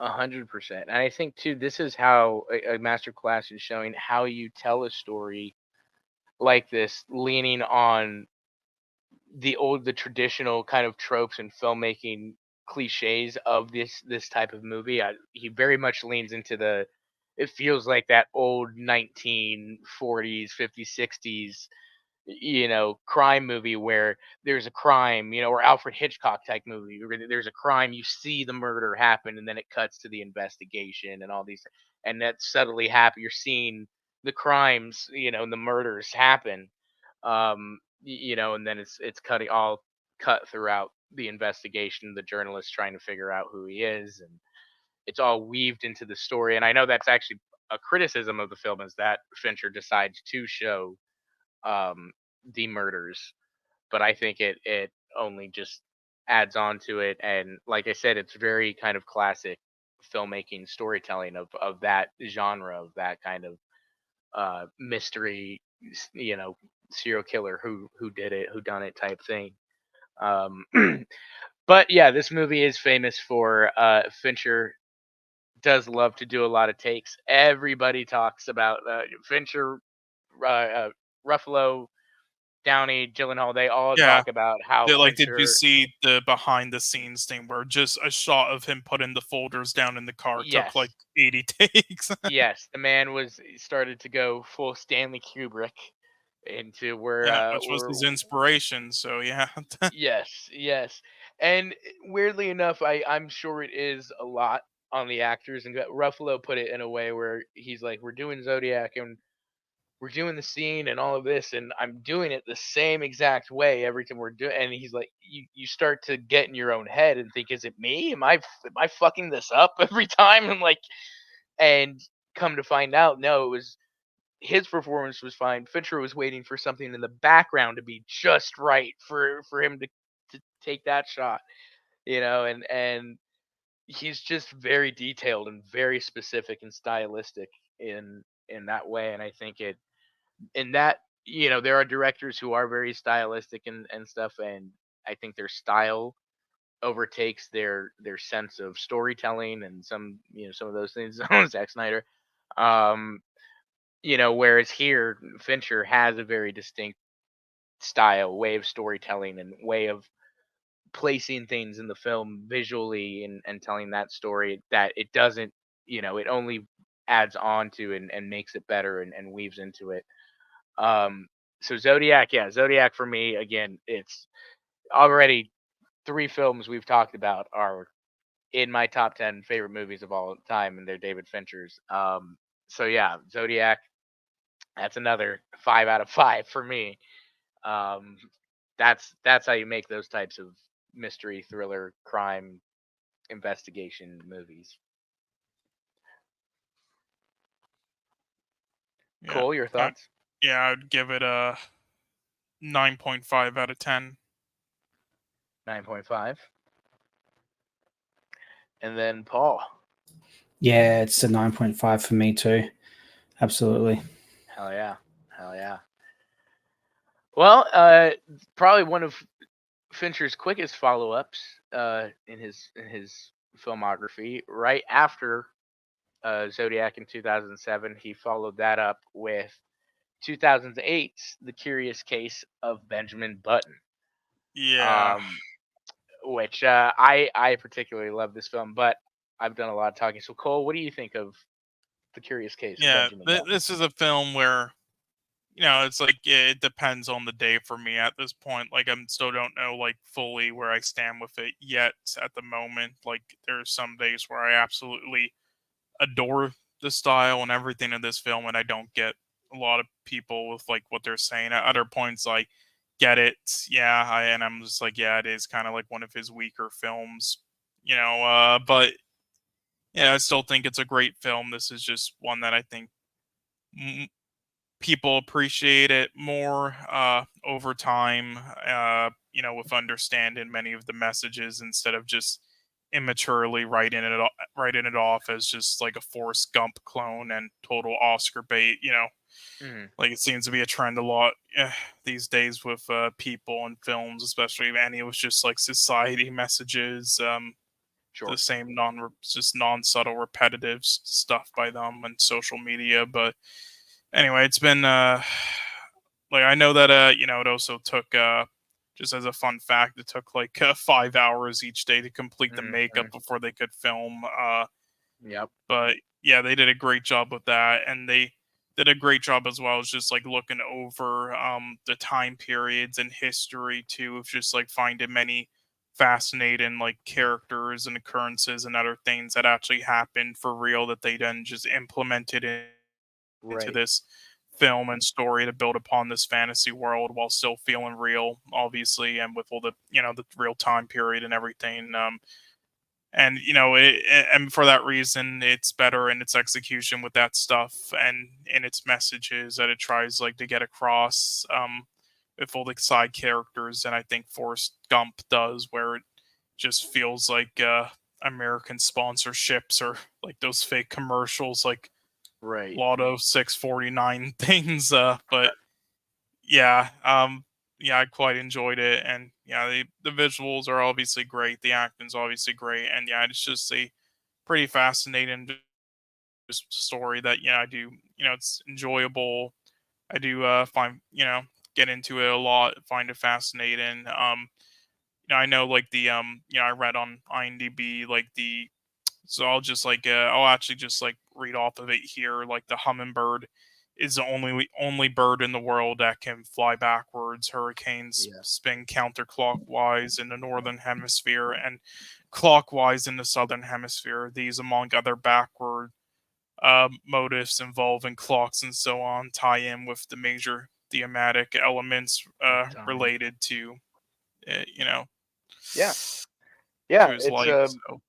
100%. And I think too, this is how a master class is showing how you tell a story like this, leaning on the traditional kind of tropes and filmmaking cliches of this type of movie. He very much leans into it feels like that old 1940s, 50s, 60s, crime movie where there's a crime, or Alfred Hitchcock type movie where there's a crime, you see the murder happen, and then it cuts to the investigation and all these, and that subtly happen. You're seeing the crimes, and the murders happen, and then it's cut throughout the investigation, the journalist trying to figure out who he is, and it's all weaved into the story. And I know that's actually a criticism of the film is that Fincher decides to show the murders, but I think it only just adds on to it. And like I said, it's very kind of classic filmmaking storytelling of that genre, of that kind of mystery, serial killer who did it, who done it type thing. um but yeah, this movie is famous for Fincher does love to do a lot of takes. Everybody talks about Fincher, Ruffalo, Downey, Gyllenhaal. They all Yeah. talk about how Like, did you Fincher. see the behind the scenes thing where just a shot of him putting the folders down in the car took like 80 takes? Yes, the man started to go full Stanley Kubrick into where Yeah, which was his inspiration. So yeah. yes. And weirdly enough, I'm sure it is a lot on the actors, and Ruffalo put it in a way where he's like, we're doing Zodiac and we're doing the scene and all of this, and I'm doing it the same exact way every time we're doing. And he's like, you start to get in your own head and think, is it me? Am I fucking this up every time? And like, and come to find out, no, it was his performance was fine. Fincher was waiting for something in the background to be just right for him to take that shot, and he's just very detailed and very specific and stylistic in that way. And I think in that, there are directors who are very stylistic and stuff, and I think their style overtakes their sense of storytelling and some of those things. Zack Snyder. um Whereas here Fincher has a very distinct style, way of storytelling, and way of placing things in the film visually, and telling that story, that it doesn't, it only adds on to and makes it better, and weaves into it. So Zodiac, yeah, Zodiac for me, again, it's already 3 films we've talked about are in my top 10 favorite movies of all time, and they're David Fincher's. So yeah, Zodiac, that's another 5 out of 5 for me. Um, that's how you make those types of mystery, thriller, crime, investigation movies. Yeah. Cole, your thoughts? Yeah, I'd give it a 9.5 out of 10. 9.5. And then Paul. Yeah, it's a 9.5 for me too. Absolutely. Hell yeah. Hell yeah. Well, probably one of Fincher's quickest follow-ups in his filmography. Right after Zodiac in 2007, he followed that up with 2008's The Curious Case of Benjamin Button. Yeah. Which I particularly love this film, but I've done a lot of talking. So Cole, what do you think of The Curious Case of Yeah, Benjamin Button? this is a film where, it's like it depends on the day for me at this point. Like I'm still don't know like fully where I stand with it yet at the moment. Like there's some days where I absolutely adore the style and everything of this film, and I don't get a lot of people with like what they're saying. At other points, like get it, yeah, and I'm just like, yeah, it is kind of like one of his weaker films, but yeah, I still think it's a great film. This is just one that I think m- people appreciate it more over time, with understanding many of the messages instead of just immaturely writing it off as just like a Forrest Gump clone and total Oscar bait. Mhm. Like it seems to be a trend a lot these days with people and films, especially any with just like society messages. Sure. The same non subtle repetitive stuff by them and social media, but anyway, it's been like I know that it also took just as a fun fact, it took like 5 hours each day to complete the makeup Mhm. before they could film. Yep. But yeah, they did a great job with that, and they did a great job as well as just like looking over the time periods and history too, of just like finding many fascinating like characters and occurrences and other things that actually happened for real that they then just implemented into Right. this film and story to build upon this fantasy world while still feeling real, obviously, and with all the the real time period and everything. And and for that reason, it's better in its execution with that stuff and in its messages that it tries like to get across. With all the side characters, and I think Forrest Gump does, where it just feels like American sponsorships or like those fake commercials, like Right. Lotto 649 things. But yeah, yeah, I quite enjoyed it, and yeah, the visuals are obviously great, the acting's obviously great, and yeah, it's just a pretty fascinating just story that I do. It's enjoyable. I do find get into it a lot, find it fascinating. I know like the I read on IMDb like the so I'll just like I'll actually just like read off of it here. Like the hummingbird is the only bird in the world that can fly backwards. Hurricanes Yeah. spin counterclockwise in the northern hemisphere and clockwise in the southern hemisphere. These, among other backward motifs involving clocks and so on, tie in with the major thematic elements Time. related to Yeah. to Yeah. his It's life. So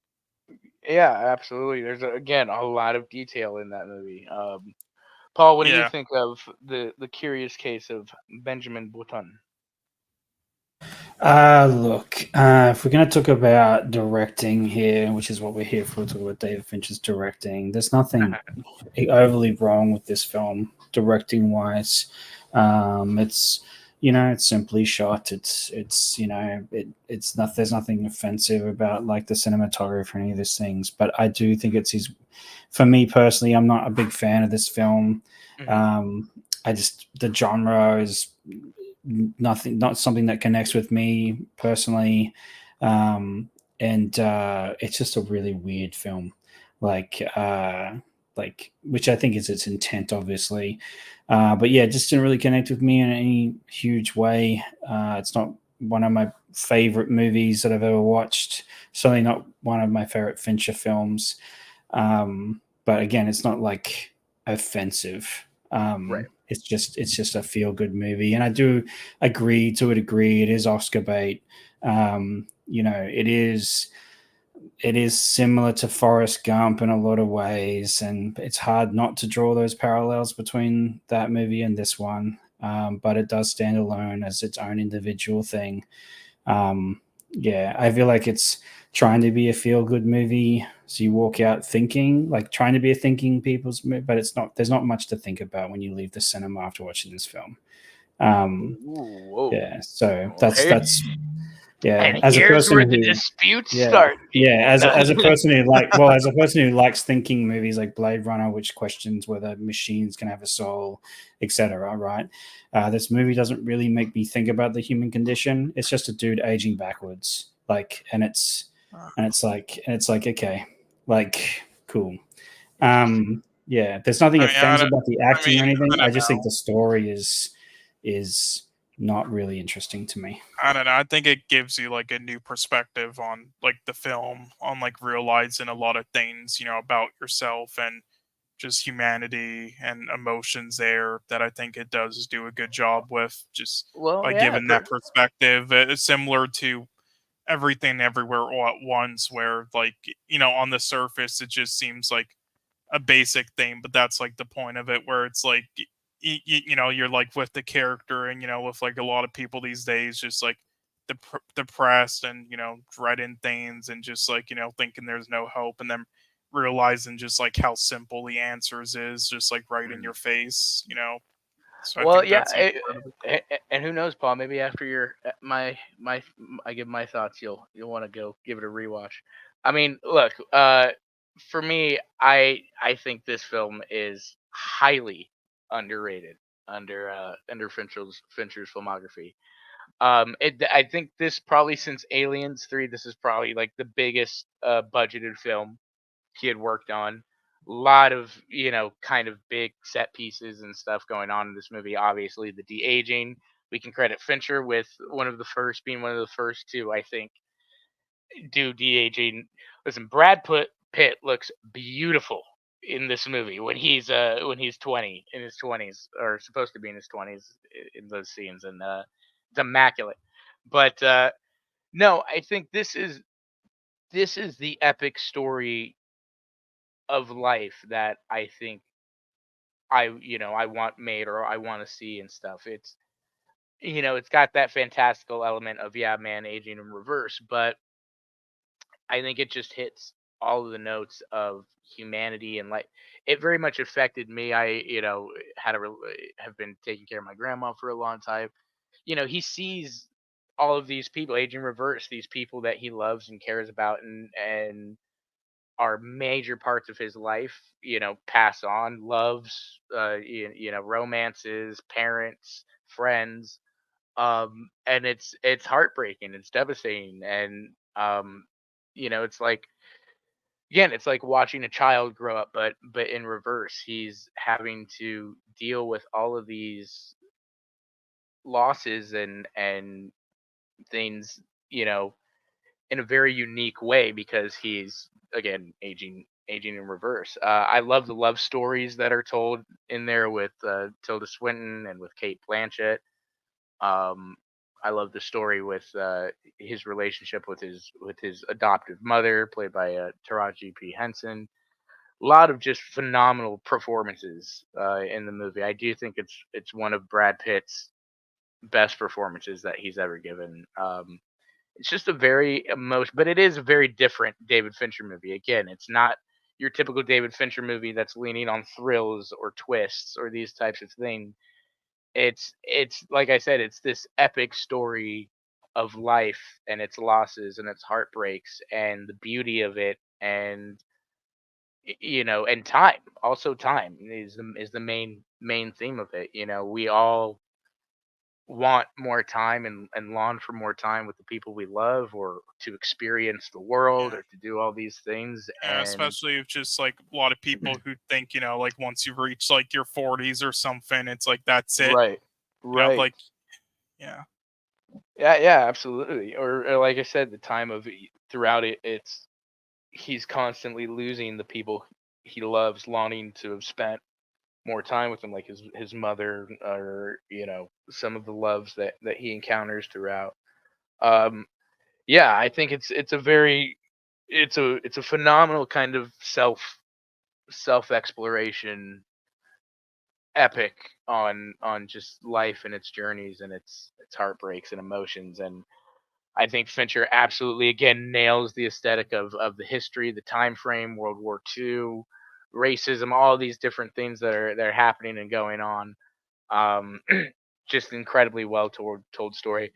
yeah, absolutely. There's again a lot of detail in that movie. Paul, what do you yeah. think of the Curious Case of Benjamin Button? Look, if we're going to talk about directing here, which is what we're here for, talk about David Fincher's directing, there's nothing overly wrong with this film, directing wise. It's it's simply shot. It's it's not. There's nothing offensive about like the cinematography or any of these things. But I do think it's his. For me personally, I'm not a big fan of this film. Mhm. I just the genre is not something that connects with me personally, and it's just a really weird film, like which I think is its intent, obviously, but yeah, it just didn't really connect with me in any huge way. It's not one of my favorite movies that I've ever watched. Certainly not one of my favorite Fincher films. But again, it's not like offensive. Right. It's just a feel good movie, and I do agree to a degree. It is Oscar bait. It is similar to Forrest Gump in a lot of ways, and it's hard not to draw those parallels between that movie and this one. But it does stand alone as its own individual thing. Um, Yeah, I feel like it's trying to be a feel-good movie, so you walk out thinking, like trying to be a thinking people's movie, but it's not. There's not much to think about when you leave the cinema after watching this film. Um, Ooh, whoa. yeah, so Oh, hey. yeah. And As a here's person where the who disputes Yeah, start, yeah. people. As a person who as a person who likes thinking movies like Blade Runner, which questions whether machines can have a soul, etc. Right? This movie doesn't really make me think about the human condition. It's just a dude aging backwards, and it's like okay, like cool. Yeah, there's nothing I mean, offensive about the acting or I anything. I don't just think know. the story is not really interesting to me. I don't know. I think it gives you like a new perspective on like the film, on like realizing a lot of things, about yourself and just humanity and emotions there that I think it does do a good job with, just Well, by yeah, giving that perspective. It's similar to Everything Everywhere All at Once, where like, on the surface it just seems like a basic thing, but that's like the point of it, where it's like you're like with the character, and with like a lot of people these days, just like depressed and dreading things, and just like thinking there's no hope, and then realizing just like how simple the answers is, just like right in your face. So I well, think yeah, that's like part of it. and who knows, Paul? Maybe after your I give my thoughts, you'll want to go give it a rewatch. I mean, look, for me, I think this film is highly underrated under Fincher's filmography. I think this probably since Aliens 3, this is probably like the biggest budgeted film he had worked on. A lot of, kind of big set pieces and stuff going on in this movie. Obviously, the de aging. We can credit Fincher with being one of the first to, I think, do de aging. Listen, Pitt looks beautiful in this movie when he's 20, in his 20s, or supposed to be in his 20s in those scenes, and it's immaculate. But no, I think this is the epic story of life that I think I want made, or I want to see and stuff. It's got that fantastical element of, yeah, man aging in reverse, but I think it just hits all of the notes of humanity, and like it very much affected me. I have been taking care of my grandma for a long time. He sees all of these people aging reverse, these people that he loves and cares about, and are major parts of his life, pass on, loves, romances, parents, friends. And it's heartbreaking, it's devastating, and it's like, again, it's like watching a child grow up, but in reverse. He's having to deal with all of these losses and things, in a very unique way, because he's, again, aging in reverse. I love the love stories that are told in there with Tilda Swinton and with Kate Blanchett. Um, I love the story with his relationship with his adoptive mother, played by Taraji P Henson. A lot of just phenomenal performances in the movie. I do think it's one of Brad Pitt's best performances that he's ever given. It's just a very emotional, but it is a very different David Fincher movie. Again, it's not your typical David Fincher movie that's leaning on thrills or twists or these types of things. It's like I said, it's this epic story of life and its losses and its heartbreaks and the beauty of it, and and time. Also, time is the main theme of it. We all want more time and long for more time with the people we love, or to experience the world, Yeah. or to do all these things. Yeah, And especially if just like a lot of people who think, like once you reach like your 40s or something, it's like that's it. right, right. Like, yeah. Yeah, yeah, absolutely. Or like I said, the time of throughout it, it's he's constantly losing the people he loves, longing to have spent more time with them, like his mother, or some of the loves that he encounters throughout. um yeah, I think it's a phenomenal kind of self exploration epic on just life and its journeys and its heartbreaks and emotions. And I think Fincher absolutely again nails the aesthetic of the history, the time frame, World War II, racism, all these different things that are happening and going on. Um, just incredibly well told story.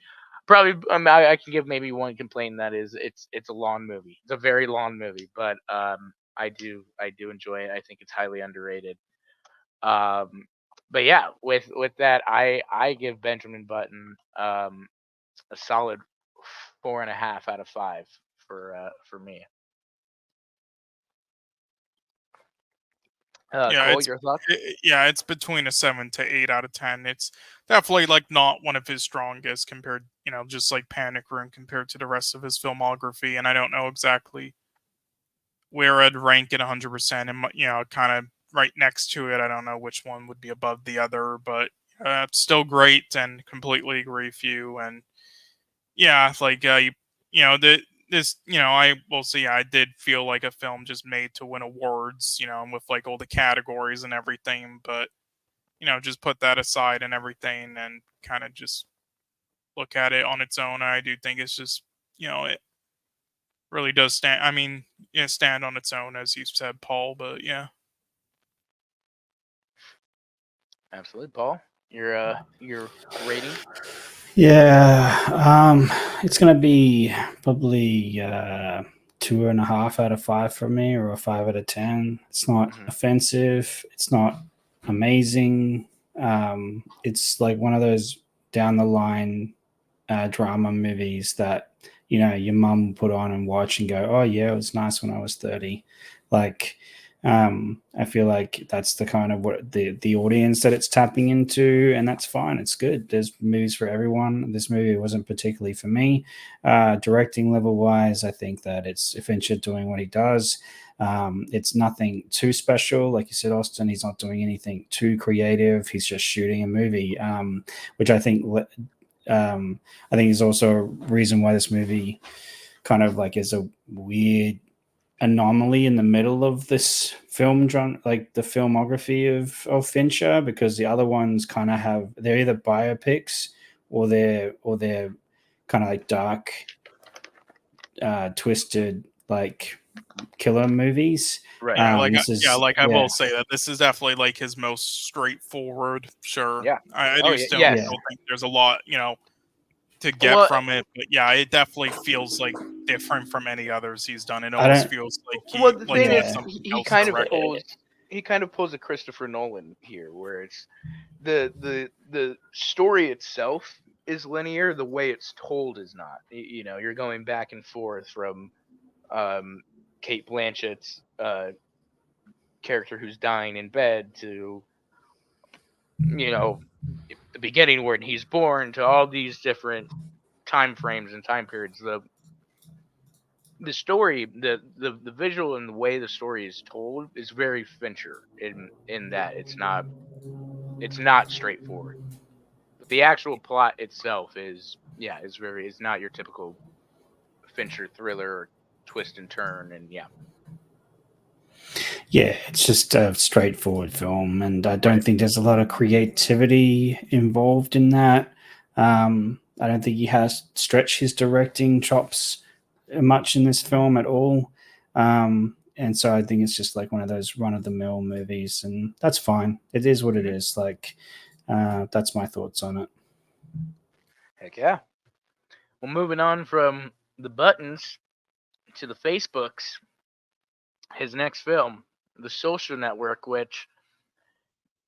Probably, I can give maybe one complaint, and that is it's a long movie. It's a very long movie, but I do enjoy it. I think it's highly underrated. Um, but yeah, with that, I give Benjamin Button a solid 4.5 out of 5 for me. Yeah, Cole, your thoughts? yeah, it's between a 7 to 8 out of 10. It's definitely like not one of his strongest compared, just like Panic Room compared to the rest of his filmography. And I don't know exactly where I'd rank it 100%. And kind of right next to it. I don't know which one would be above the other, but it's still great and completely agree with you. And yeah, like the this I will say I did feel like a film just made to win awards, and with like all the categories and everything, but just put that aside and everything and kind of just look at it on its own. I do think it's just it really does stand. I mean, stand on its own as you said, Paul. But yeah. Absolutely, Paul. Your rating? Yeah, it's gonna be probably 2.5 out of 5 for me, or a 5 out of 10. It's not Mhm. offensive. It's not amazing. It's like one of those down the line drama movies that your mum will put on and watch and go, "Oh yeah, it was nice when I was 30." Like, I feel like that's the kind of what the audience that it's tapping into, and that's fine. It's good. There's movies for everyone. This movie wasn't particularly for me. Directing level wise, I think that it's Fincher doing what he does. It's nothing too special, like you said, Austin. He's not doing anything too creative. He's just shooting a movie, which I think is also a reason why this movie kind of like is a weird anomaly in the middle of this film genre, like the filmography of Fincher, because the other ones kind of they're either biopics or they're kind of like dark, twisted, like killer movies. Right. Yeah, like This is I yeah, will say that this is definitely like his most straightforward. Sure, Yeah. I Oh do yeah. still Yes. yeah. think there's a lot to get Well, from it, but yeah, it definitely feels like different from any others he's done. It I almost don't. feels like the he thing had is, Yeah, something he else kind of directed. pulls a Christopher Nolan here, where it's the story itself is linear. The way it's told is not. You're going back and forth from um, Kate Blanchett's character who's dying in bed to you know the beginning when he's born to all these different time frames and time periods. The story, the visual and the way the story is told is very Fincher in that it's not straightforward. But the actual plot itself is not your typical Fincher thriller or twist and turn, and yeah. yeah, it's just a straightforward film, and I don't Right. think there's a lot of creativity involved in that. I don't think he has stretched his directing chops much in this film at all. And so I think it's just like one of those run of the mill movies, and that's fine. It is what it Mhm. is. Like, that's my thoughts on it. Heck yeah. Well, moving on from the buttons to the Facebooks, his next film, The Social Network, which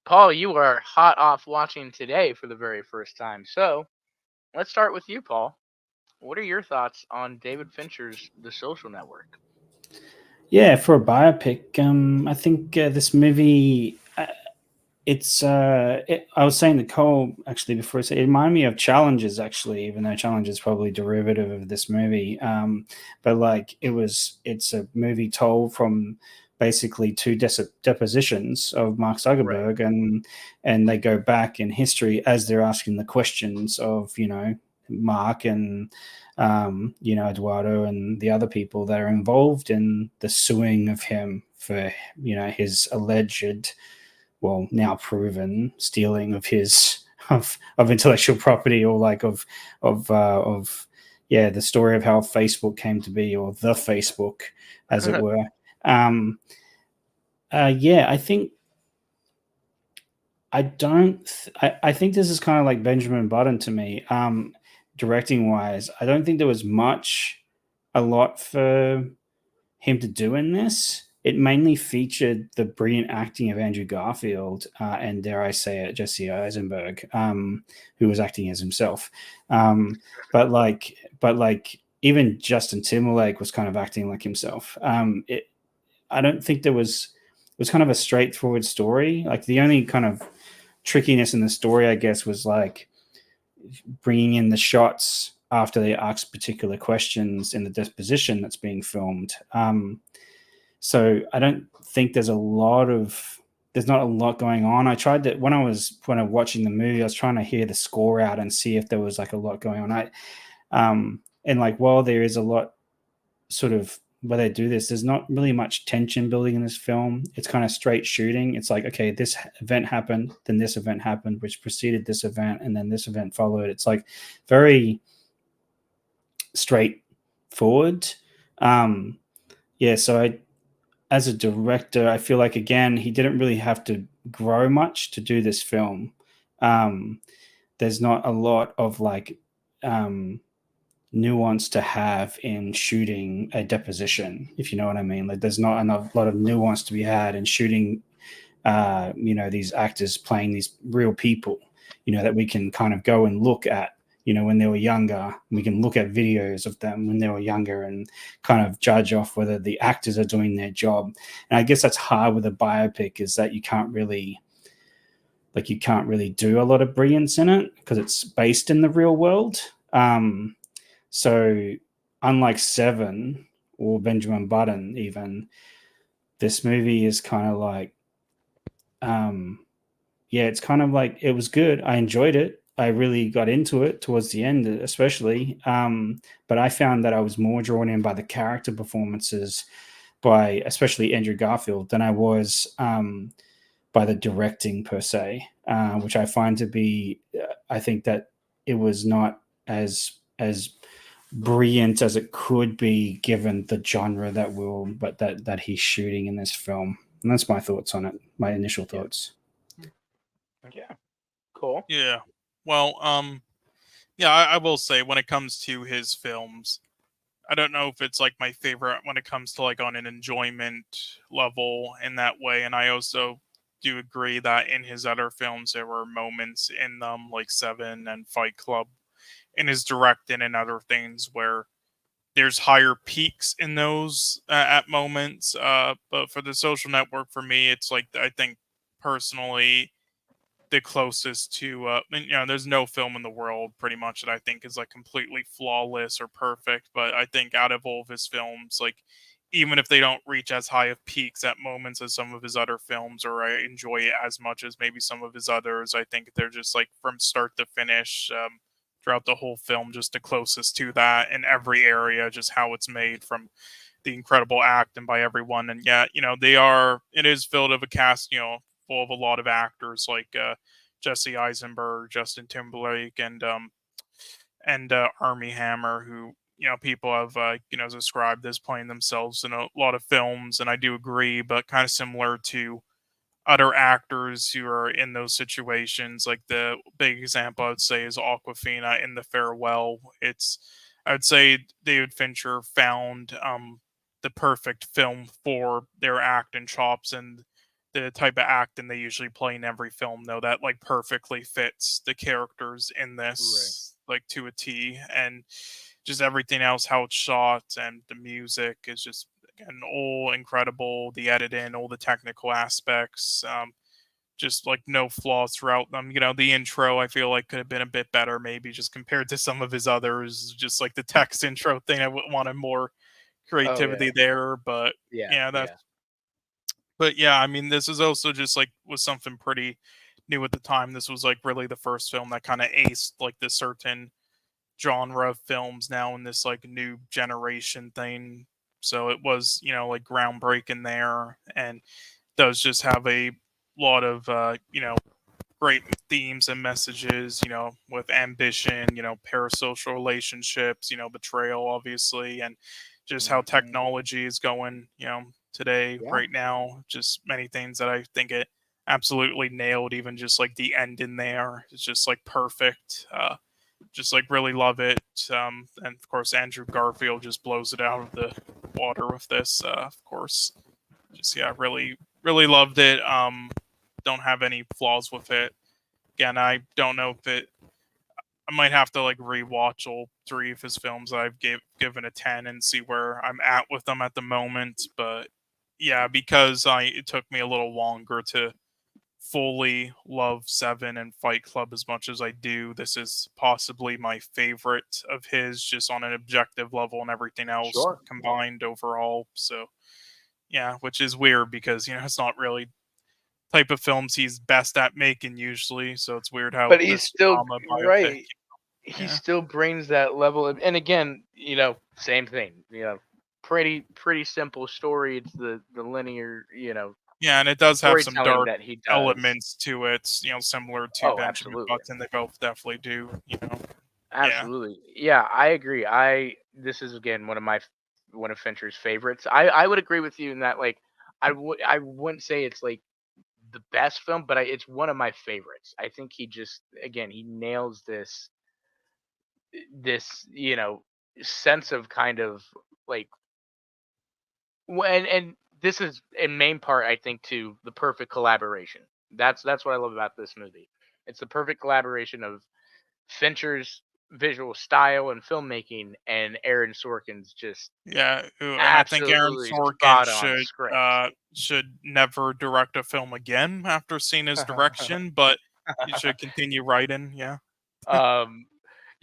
Paul, you are hot off watching today for the very first time. So let's start with you, Paul. What are your thoughts on David Fincher's The Social Network? Yeah, for a biopic, I think this movie. I was saying to Cole actually before I said it reminded me of Challenges, actually, even though Challenges is probably derivative of this movie. But like it's a movie told from basically two depositions of Mark Right. Zuckerberg, and they go back in history as they're asking the questions of Mark and Eduardo and the other people that are involved in the suing of him for his alleged, well, now proven, stealing of his of intellectual property, or like of the story of how Facebook came to be, or the Facebook, as it were. Yeah, I think I think this is kind of like Benjamin Button to me. Directing wise, I don't think there was a lot for him to do in this. It mainly featured the brilliant acting of Andrew Garfield and, dare I say it, Jesse Eisenberg, who was acting as himself. But even Justin Timberlake was kind of acting like himself. I don't think it was kind of a straightforward story. Like, the only kind of trickiness in the story, I guess, was like bringing in the shots after they ask particular questions in the disposition that's being filmed. So I don't think there's not a lot going on. I tried to, when I was watching the movie, I was trying to hear the score out and see if there was like a lot going on. And like, while there is a lot sort of where they do this, there's not really much tension building in this film. It's kind of straight shooting. It's like, okay, this event happened, then this event happened, which preceded this event, and then this event followed. It's like very straightforward. So as a director, I feel like, again, he didn't really have to grow much to do this film. There's not a lot of like nuance to have in shooting a deposition, if you know what I mean. Like, there's not enough lot of nuance to be had in shooting these actors playing these real people, that we can kind of go and look at, when they were younger. We can look at videos of them when they were younger and kind of judge off whether the actors are doing their job. And I guess that's hard with a biopic, is that you can't really do a lot of brilliance in it because it's based in the real world. So unlike Seven or Benjamin Button, even, this movie is kind of like, it's kind of like, it was good. I enjoyed it. I really got into it towards the end, especially. But I found that I was more drawn in by the character performances, by especially Andrew Garfield, than I was by the directing per se, which I find to be, I think that it was not as brilliant as it could be given the genre that he's shooting in this film. And that's my thoughts on it. My initial thoughts. Yeah. Cool. Yeah. Well, I will say, when it comes to his films, I don't know if it's like my favorite when it comes to like on an enjoyment level in that way. And I also do agree that in his other films, there were moments in them, like Seven and Fight Club, in his directing and other things, where there's higher peaks in those at moments. But for The Social Network, for me, it's like, I think personally, the closest to there's no film in the world pretty much that I think is like completely flawless or perfect, but I think out of all of his films, like, even if they don't reach as high of peaks at moments as some of his other films, or I enjoy it as much as maybe some of his others, I think they're just like, from start to finish, throughout the whole film, just the closest to that in every area, just how it's made, from the incredible acting by everyone. And it is filled of a cast, full of a lot of actors like Jesse Eisenberg, Justin Timberlake, and Armie Hammer, who, people have described as playing themselves in a lot of films, and I do agree. But kind of similar to other actors who are in those situations, like the big example I would say is Aquafina in The Farewell. I would say David Fincher found the perfect film for their acting chops, and the type of acting they usually play in every film, though, that like perfectly fits the characters in this, like, to a T. And just everything else, how it's shot, and the music is just, again, all incredible. The editing, all the technical aspects, just like no flaws throughout them. The intro, I feel like, could have been a bit better, maybe, just compared to some of his others. Just like the text intro thing, I wanted more creativity there. But that's but yeah, I mean, this is also just like, was something pretty new at the time. This was like really the first film that kind of aced like this certain genre of films now in this like new generation thing. So it was, like, groundbreaking there, and does just have a lot of great themes and messages, with ambition, parasocial relationships, betrayal, obviously, and just how Mhm. technology is going, today, Yeah, right now. Just many things that I think it absolutely nailed, even just like the end in there. It's just like perfect. Just like really love it. And of course, Andrew Garfield just blows it out of the water with this, of course. Just, yeah, really, really loved it. Don't have any flaws with it. Again, I don't know if it. I might have to like rewatch all three of his films I've given a 10 and see where I'm at with them at the moment. But yeah, because it took me a little longer to fully love Seven and Fight Club as much as I do. This is possibly my favorite of his, just on an objective level and everything else sure. combined overall. So yeah, which is weird because it's not really type of films he's best at making usually. So it's weird how But he's this still drama biopic. right. He Yeah, still brings that level of, and again, same thing. Pretty simple story. It's the linear, yeah, and it does have some storytelling dark that he does. elements to it. Similar to Oh, Benjamin absolutely. Button. They both definitely do. Yeah, Absolutely. Yeah, I agree. This is again one of Fincher's favorites. I would agree with you in that, like, I wouldn't say it's like the best film, but it's one of my favorites. I think he just, again, he nails this sense of kind of like, and this is in main part, I think, to the perfect collaboration. That's what I love about this movie. It's the perfect collaboration of Fincher's visual style and filmmaking and Aaron Sorkin's just yeah, ooh, and I think Aaron absolutely Sorkin spot on script. should never direct a film again after seeing his direction, but he should continue writing. Yeah, um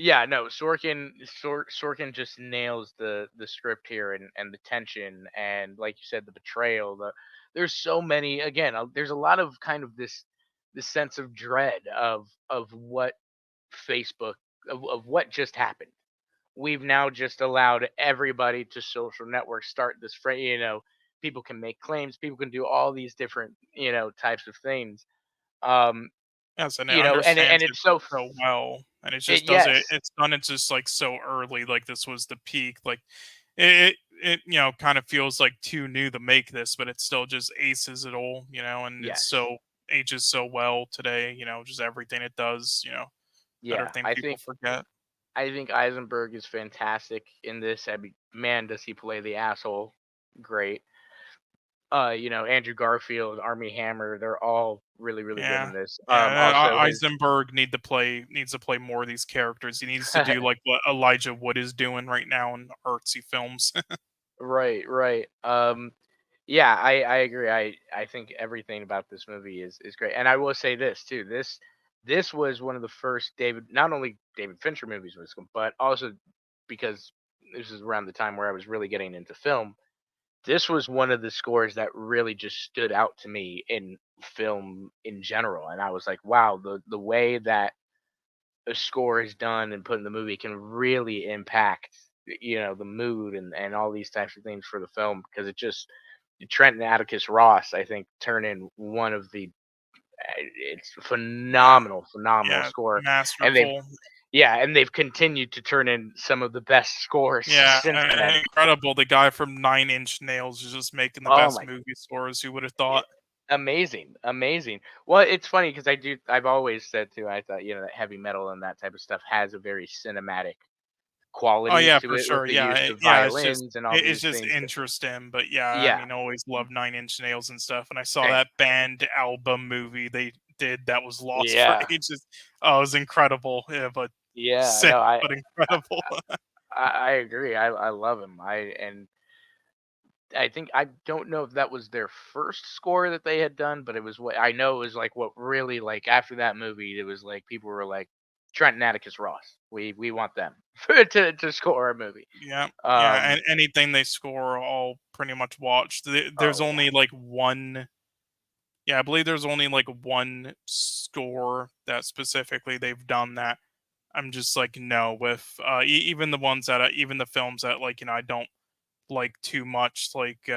yeah, no, Sorkin just nails the script here, and the tension, and like you said, the betrayal. There's so many, again, there's a lot of kind of this sense of dread of what Facebook, of what just happened. We've now just allowed everybody to social networks start this people can make claims, people can do all these different types of things. um yes, and it understands and it it's so so well, and it it just does it. yes, It's done it just like so early. Like this was the peak. Like it kind of feels like too new to make this, but it still just aces it all. And it's yes, so ages so well today. Just everything it does. That are yeah, things people forget. I think Eisenberg is fantastic in this. I mean, man, does he play the asshole great. Andrew Garfield, Army Hammer, they're all really, really good in Yeah. this. Yeah, Also his Eisenberg needs to play more of these characters. He needs to do like what Elijah Wood is doing right now in artsy films. right, right. Yeah, I agree. I think everything about this movie is great. And I will say this too. This was one of the first not only David Fincher movies was, but also because this is around the time where I was really getting into film. This was one of the scores that really just stood out to me in film in general, and I was like, wow, the way that a score is done and put in the movie can really impact the mood and all these types of things for the film, because it just, Trent and Atticus Ross, I think, turn in one of the it's Yeah. phenomenal Yeah. score, and Masterful. they've continued to turn in some of the best scores Yeah. since then. Incredible. The guy from 9 Inch Nails is just making the Oh best my, movie scores. Who would have yeah, thought? amazing, amazing. Well, it's funny because I've always said too, I thought, that heavy metal and that type of stuff has a very cinematic Oh quality yeah, to for it, with sure. the Yeah, use of yeah. It's just violins and all it's these just things. interesting, but yeah, I Yeah, mean, always loved 9 Inch Nails and stuff. And I saw same. that band album movie they did that was lost for Yeah, ages. Oh, it was incredible. Yeah, but yeah. sick, No, but incredible. I agree. I love him. I think, I don't know if that was their first score that they had done, but it was what I know it was like, what really, like, after that movie, it was like people were like, Trent and Atticus Ross. We want them to score a movie. Yeah, yeah. And Um. anything they score, I'll pretty much watch. There's Oh yeah. only like one. Yeah, I believe there's only like one score that specifically they've done that I'm just like no with even the ones that even the films that like I don't like too much, like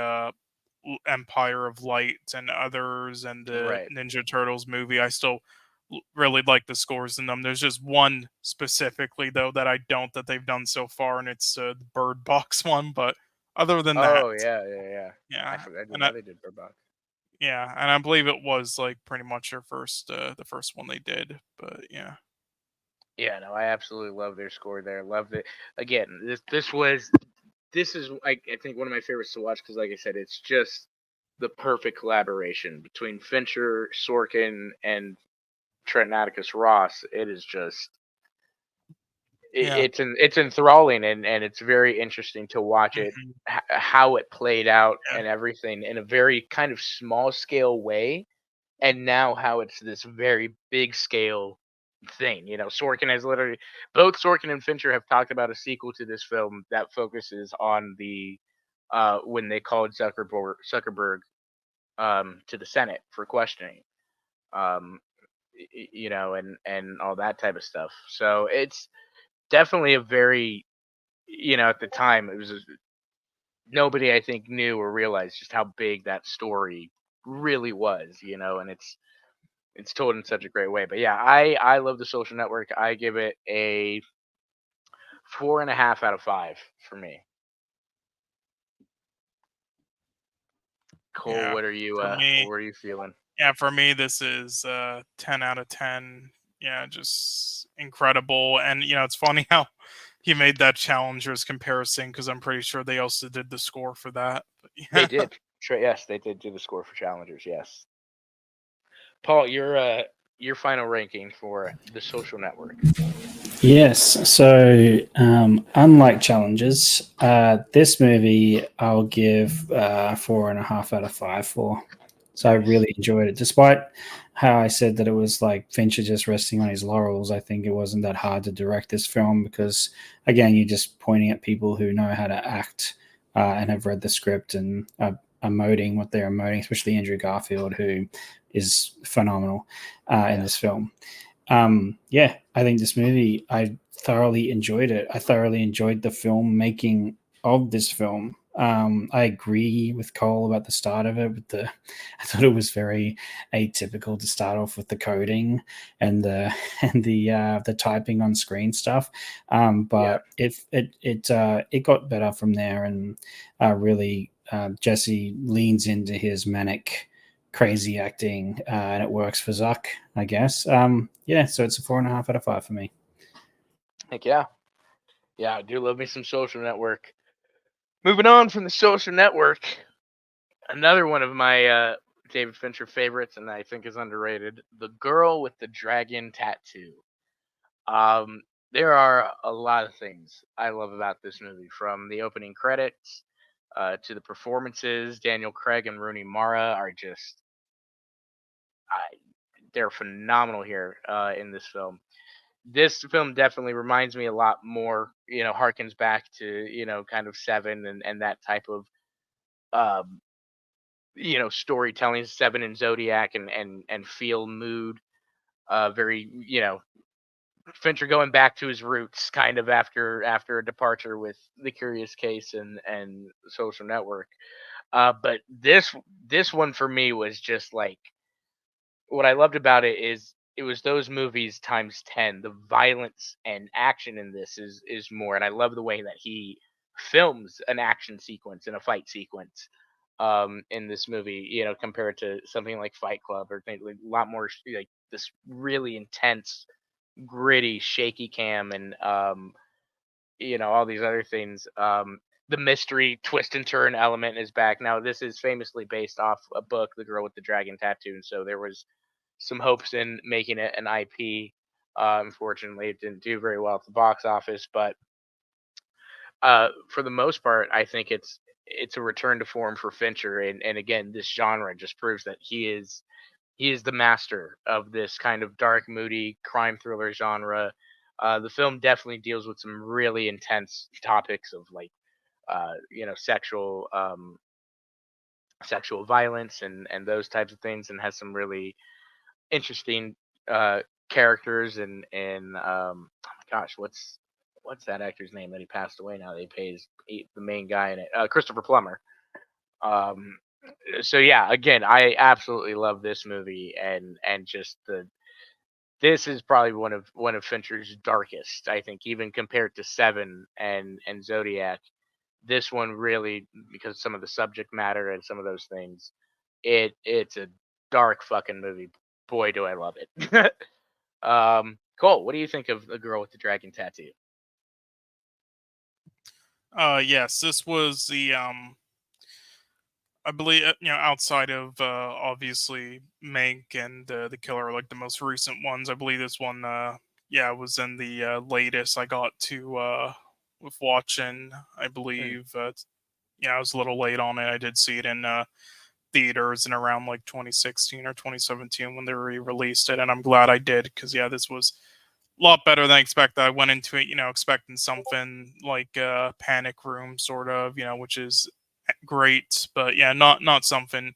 Empire of Light and others and the Right. Ninja Turtles movie. I still really like the scores in them. There's just one specifically though that I don't that they've done so far, and it's the Bird Box one. But other than that, Oh yeah. I yeah, forgot. I didn't and I, know they did Bird Box. yeah, and I believe it was like pretty much their first the first one they did. But yeah, Yeah, no, I absolutely love their score there. Loved it. Again, this is I think one of my favorites to watch because, like I said, it's just the perfect collaboration between Fincher, Sorkin, and Trent Atticus Ross. It is just yeah, it's enthralling and it's very interesting to watch it mhm, how it played out yeah, and everything in a very kind of small scale way, and now how it's this very big scale thing. Sorkin has literally both Sorkin and Fincher have talked about a sequel to this film that focuses on the when they called Zuckerberg to the Senate for questioning, um, and all that type of stuff. So it's definitely a very, at the time it was nobody I think knew or realized just how big that story really was, and it's told in such a great way. But yeah, I love The Social Network. I give it a 4.5 out of 5 for me. Cole, yeah. For what me, are you feeling? yeah, for me, this is 10 out of 10. Yeah, just incredible. And it's funny how he made that challengers comparison because I'm pretty sure they also did the score for that. But They yeah, did. Yes, they did do the score for Challengers. Yes. Paul, your final ranking for The Social Network. Yes. So, unlike Challenges, this movie I'll give 4.5 out of 5 for. So I Nice. really enjoyed it, despite how I said that it was like Fincher just resting on his laurels. I think it wasn't that hard to direct this film because, again, you're just pointing at people who know how to act and have read the script and are emoting what they're emoting, especially Andrew Garfield, who is phenomenal in Yeah. this film. Yeah, I think this movie, I thoroughly enjoyed it. I thoroughly enjoyed the filmmaking of this film. I agree with Cole about the start of it. With I thought it was very atypical to start off with the coding and the the typing on screen stuff. Yeah. But it got better from there, and really Jesse leans into his manic crazy acting, and it works for Zuck, I guess. Yeah, so it's a 4.5 out of 5 for me. Heck yeah. Yeah, I do love me some Social Network. Moving on from The Social Network, another one of my David Fincher favorites, and I think is underrated, The Girl with the Dragon Tattoo. Um, there are a lot of things I love about this movie, from the opening credits to the performances. Daniel Craig and Rooney Mara are just, I, they're phenomenal here in this film. This film definitely reminds me a lot more, harkens back to, kind of Seven and that type of, um, storytelling, Seven and Zodiac and feel mood. Very, Fincher going back to his roots, kind of after a departure with The Curious Case and Social Network. But this one for me was just like, what I loved about it is it was those movies times 10. The violence and action in this is more, and I love the way that he films an action sequence and a fight sequence in this movie, compared to something like Fight Club or like a lot more like this really intense, gritty, shaky cam and all these other things. The mystery twist and turn element is back. Now this is famously based off a book, The Girl with the Dragon Tattoo, and so there was some hopes in making it an IP. Unfortunately, it didn't do very well at the box office, but for the most part, I think it's a return to form for Fincher, and again, this genre just proves that he is the master of this kind of dark, moody crime thriller genre. The film definitely deals with some really intense topics of like sexual violence and those types of things, and has some really interesting uh characters and oh my gosh, what's that actor's name that he passed away now that he pays the main guy in it, Christopher Plummer. um so yeah, again, I absolutely love this movie and just this is probably one of Fincher's darkest. I think even compared to Seven and Zodiac, this one really, because some of the subject matter and some of those things, it's a dark fucking movie. Boy, do I love it. Cole, what do you think of The Girl with the Dragon Tattoo? Yes, this was the I believe outside of obviously Mank and the Killer, like the most recent ones. I believe this one, was in the latest I got to with watching. I Mm. believe, I was a little late on it. I did see it in theaters in around like 2016 or 2017 when they re-released it, and I'm glad I did because this was a lot better than I expected. I went into it, expecting something like Panic Room, sort of, which is great, but not something,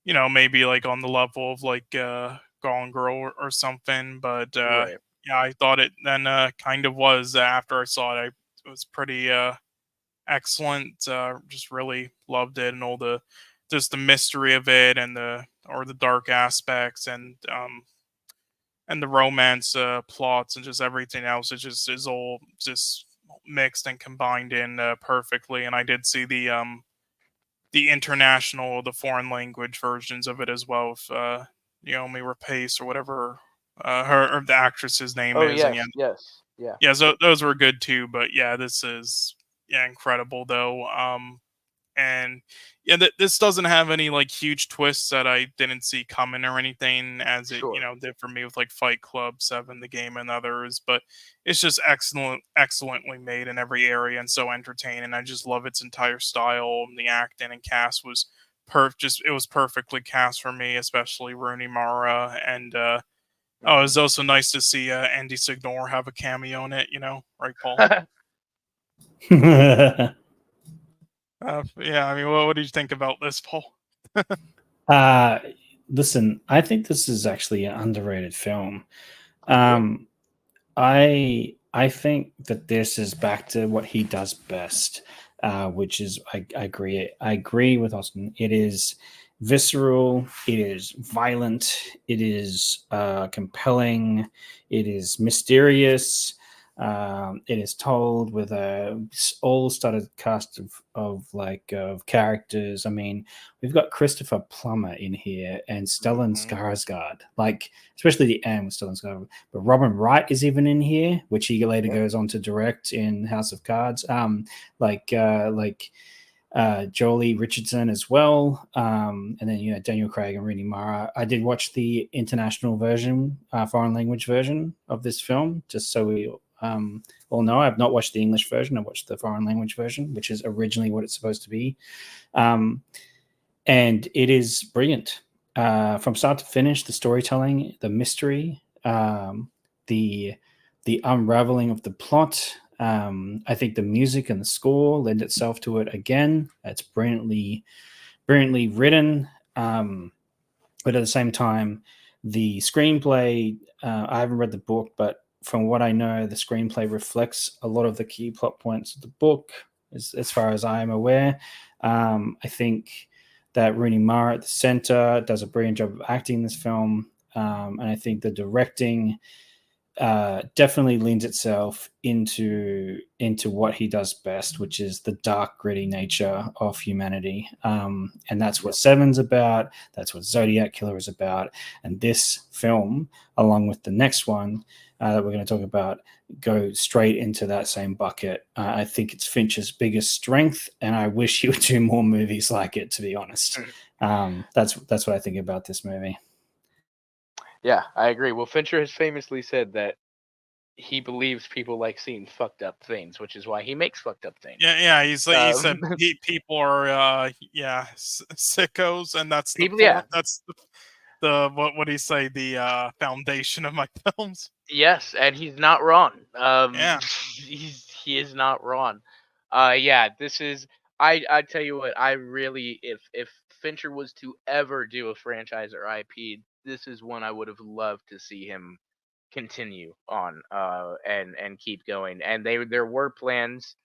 maybe like on the level of like Gone Girl or something. But Right. I thought it then kind of was after I saw it. It was pretty excellent. Just really loved it, and all the just the mystery of it, and the dark aspects, and the romance plots, and just everything else. It just is all just mixed and combined in perfectly. And I did see the international, the foreign language versions of it as well, with Naomi Rapace or whatever her or the actress's name Oh is. And yes, yes, yeah. so those were good too. But this is incredible though. And this doesn't have any like huge twists that I didn't see coming or anything, as it Sure. did for me with like Fight Club, Seven, The Game, and others. But it's just excellently made in every area and so entertaining. I just love its entire style. The acting and cast was just it was perfectly cast for me, especially Rooney Mara. And it Mhm. was also nice to see Andy Signor have a cameo in it. Right, Paul? I mean, what did you think about this, Paul? uh, Listen, I think this is actually an underrated film. Really? I think that this is back to what he does best, which is I agree. I agree with Austin. It is visceral. It is violent. It is compelling. It is mysterious. It is told with a all-started cast of characters. I mean, we've got Christopher Plummer in here and Stellan Mhm. Skarsgård, like especially the end with Stellan Skarsgård. But Robin Wright is even in here, which he later Yeah. goes on to direct in House of Cards. Jolie Richardson as well, and then Daniel Craig and Rooney Mara. I did watch the international version, foreign language version of this film, just so we all know. I've not watched the English version. I watched the foreign language version, which is originally what it's supposed to be, and it is brilliant from start to finish. The storytelling, the mystery, the unraveling of the plot. I think the music and the score lend itself to it again. It's brilliantly written, but at the same time, the screenplay. I haven't read the book, but from what I know, the screenplay reflects a lot of the key plot points of the book, as far as I am aware. I think that Rooney Mara at the center does a brilliant job of acting in this film, and I think the directing definitely leans itself into what he does best, which is the dark, gritty nature of humanity. And that's what Yep. Seven's about. That's what Zodiac Killer is about. And this film, along with the next one that we're going to talk about, go straight into that same bucket. I think it's Fincher's biggest strength, and I wish he would do more movies like it. To be honest, that's what I think about this movie. Yeah, I agree. Well, Fincher has famously said that he believes people like seeing fucked up things, which is why he makes fucked up things. He said Um, people are sickos, and that's the people, yeah, that's the what would he say, the foundation of my films. yes, and he's not wrong. Yeah. He is not wrong. Yeah, this is. I tell you what, I really, if Fincher was to ever do a franchise or IP, this is one I would have loved to see him continue on, and keep going. And there were plans,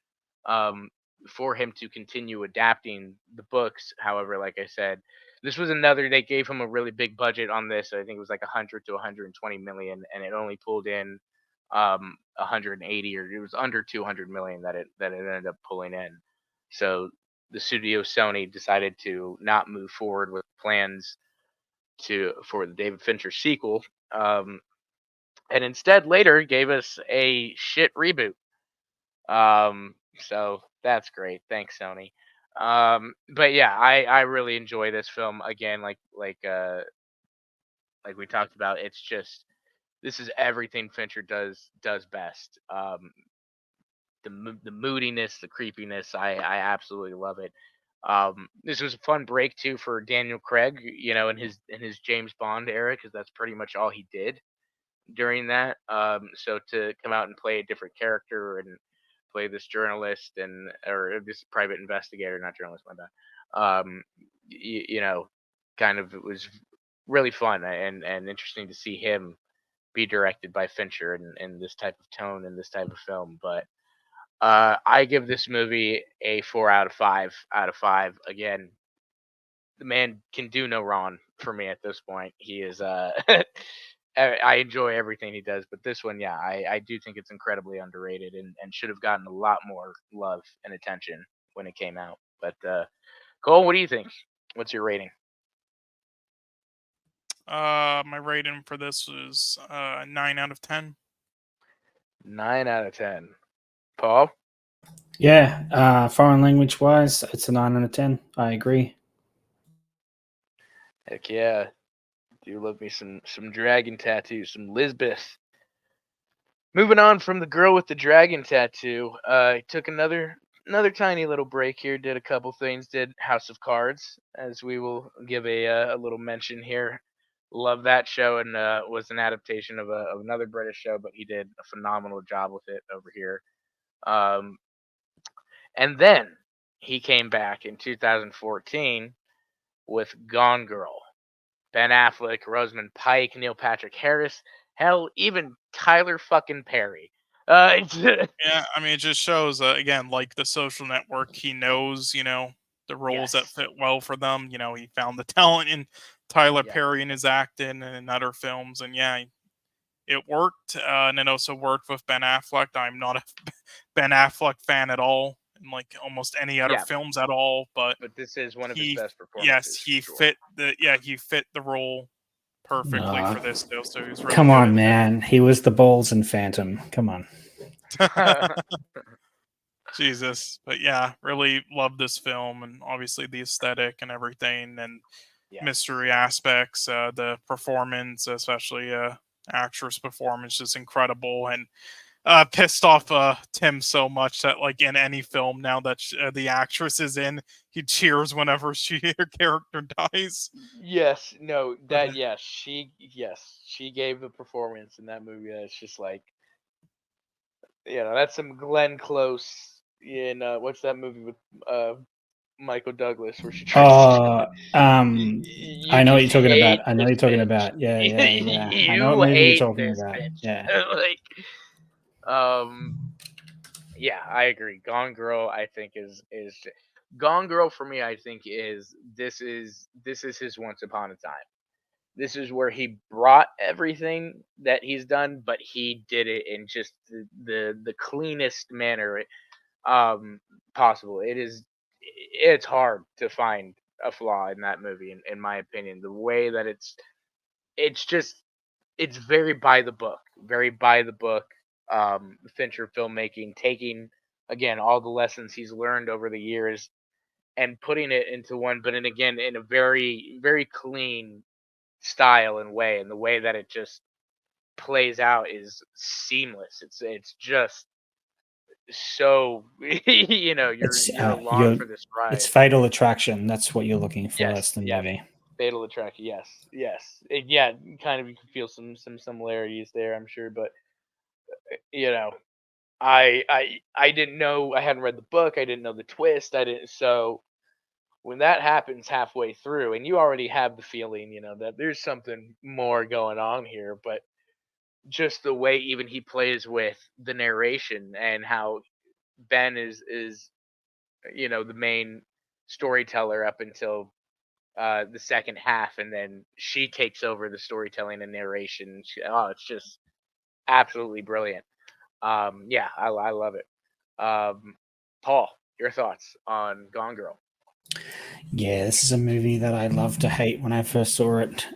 um, for him to continue adapting the books. However, like I said, This was another. They gave him a really big budget on this. I think it was like 100 to 120 million, and it only pulled in 180, or it was under 200 million that it ended up pulling in. So the studio Sony decided to not move forward with plans for the David Fincher sequel, and instead later gave us a shit reboot. So that's great. Thanks, Sony. But yeah, I really enjoy this film. Again, like we talked about, it's just, this is everything Fincher does best. The moodiness, the creepiness, I absolutely love it. This was a fun break too for Daniel Craig, in his James Bond era, because that's pretty much all he did during that. So to come out and play a different character and play this journalist, or this private investigator, not journalist, my bad. Kind of, it was really fun and interesting to see him be directed by Fincher in this type of tone and this type of film. But I give this movie a 4 out of 5 out of 5. Again, the man can do no wrong for me at this point. He is I enjoy everything he does, but this one, yeah, I do think it's incredibly underrated and should have gotten a lot more love and attention when it came out. But Cole, what do you think? What's your rating? My rating for this was 9 out of 10. 9 out of 10. Paul? Yeah, foreign language wise, it's a 9 out of 10. I agree. Heck yeah. Do love me some dragon tattoo, some Lisbeth. Moving on from the girl with the dragon tattoo, took another tiny little break here. Did a couple things. Did House of Cards, as we will give a little mention here. Love that show, and was an adaptation of another British show, but he did a phenomenal job with it over here. And then he came back in 2014 with Gone Girl. Ben Affleck, Rosamund Pike, Neil Patrick Harris, hell, even Tyler fucking Perry. Yeah, I mean, it just shows, again, like The Social Network, he knows, the roles that Yes. fit well for them. He found the talent in Tyler Yeah. Perry in his acting and in other films, and yeah, it worked. And it also worked with Ben Affleck. I'm not a Ben Affleck fan at all, in like almost any other Yeah. films at all, but But this is one of his he, best yes, performances. he for fit the role perfectly for this though, so he was really Come on, good. man. He was the balls in Phantom. Come on. sure. Jesus, but yeah, really love this film, and obviously the aesthetic and everything, and Yes. mystery aspects, the performance, especially actress performance, is incredible, and pissed off Tim so much that like in any film now that the actress is in, he cheers whenever her character dies. Yes. No. But, She gave the performance in that movie. That's just like, that's some Glenn Close in what's that movie with Michael Douglas where she tries to. You I know what you're just talking about. hate I know what this you're talking bitch. about. Yeah. I know what You movie you're hate talking this about. Yeah. bitch. Um, yeah, I agree. Gone Girl, I think is Gone Girl for me. I think this is his Once Upon a Time. This is where he brought everything that he's done, but he did it in just the cleanest manner um possible. It's hard to find a flaw in that movie, in my opinion. The way that it's just it's very by the book, very by the book. Fincher filmmaking, taking again all the lessons he's learned over the years and putting it into one, but again in a very very clean style and way, and the way that it just plays out is seamless. It's just so It's you're along for this it's ride. Fatal Attraction. That's what you're looking for. Yes, That's the yeah, movie. Fatal Attraction. Yes. Yeah, kind of you can feel some similarities there, I'm sure, but you know, I didn't know. I hadn't read the book. I didn't know the twist. I didn't. So when that happens halfway through, and you already have the feeling, that there's something more going on here, but just the way even he plays with the narration and how Ben is the main storyteller up until the second half, and then she takes over the storytelling and narration. It's just absolutely brilliant. Yeah, I love it. Paul, your thoughts on Gone Girl? Yeah, this is a movie that I loved to hate when I first saw it.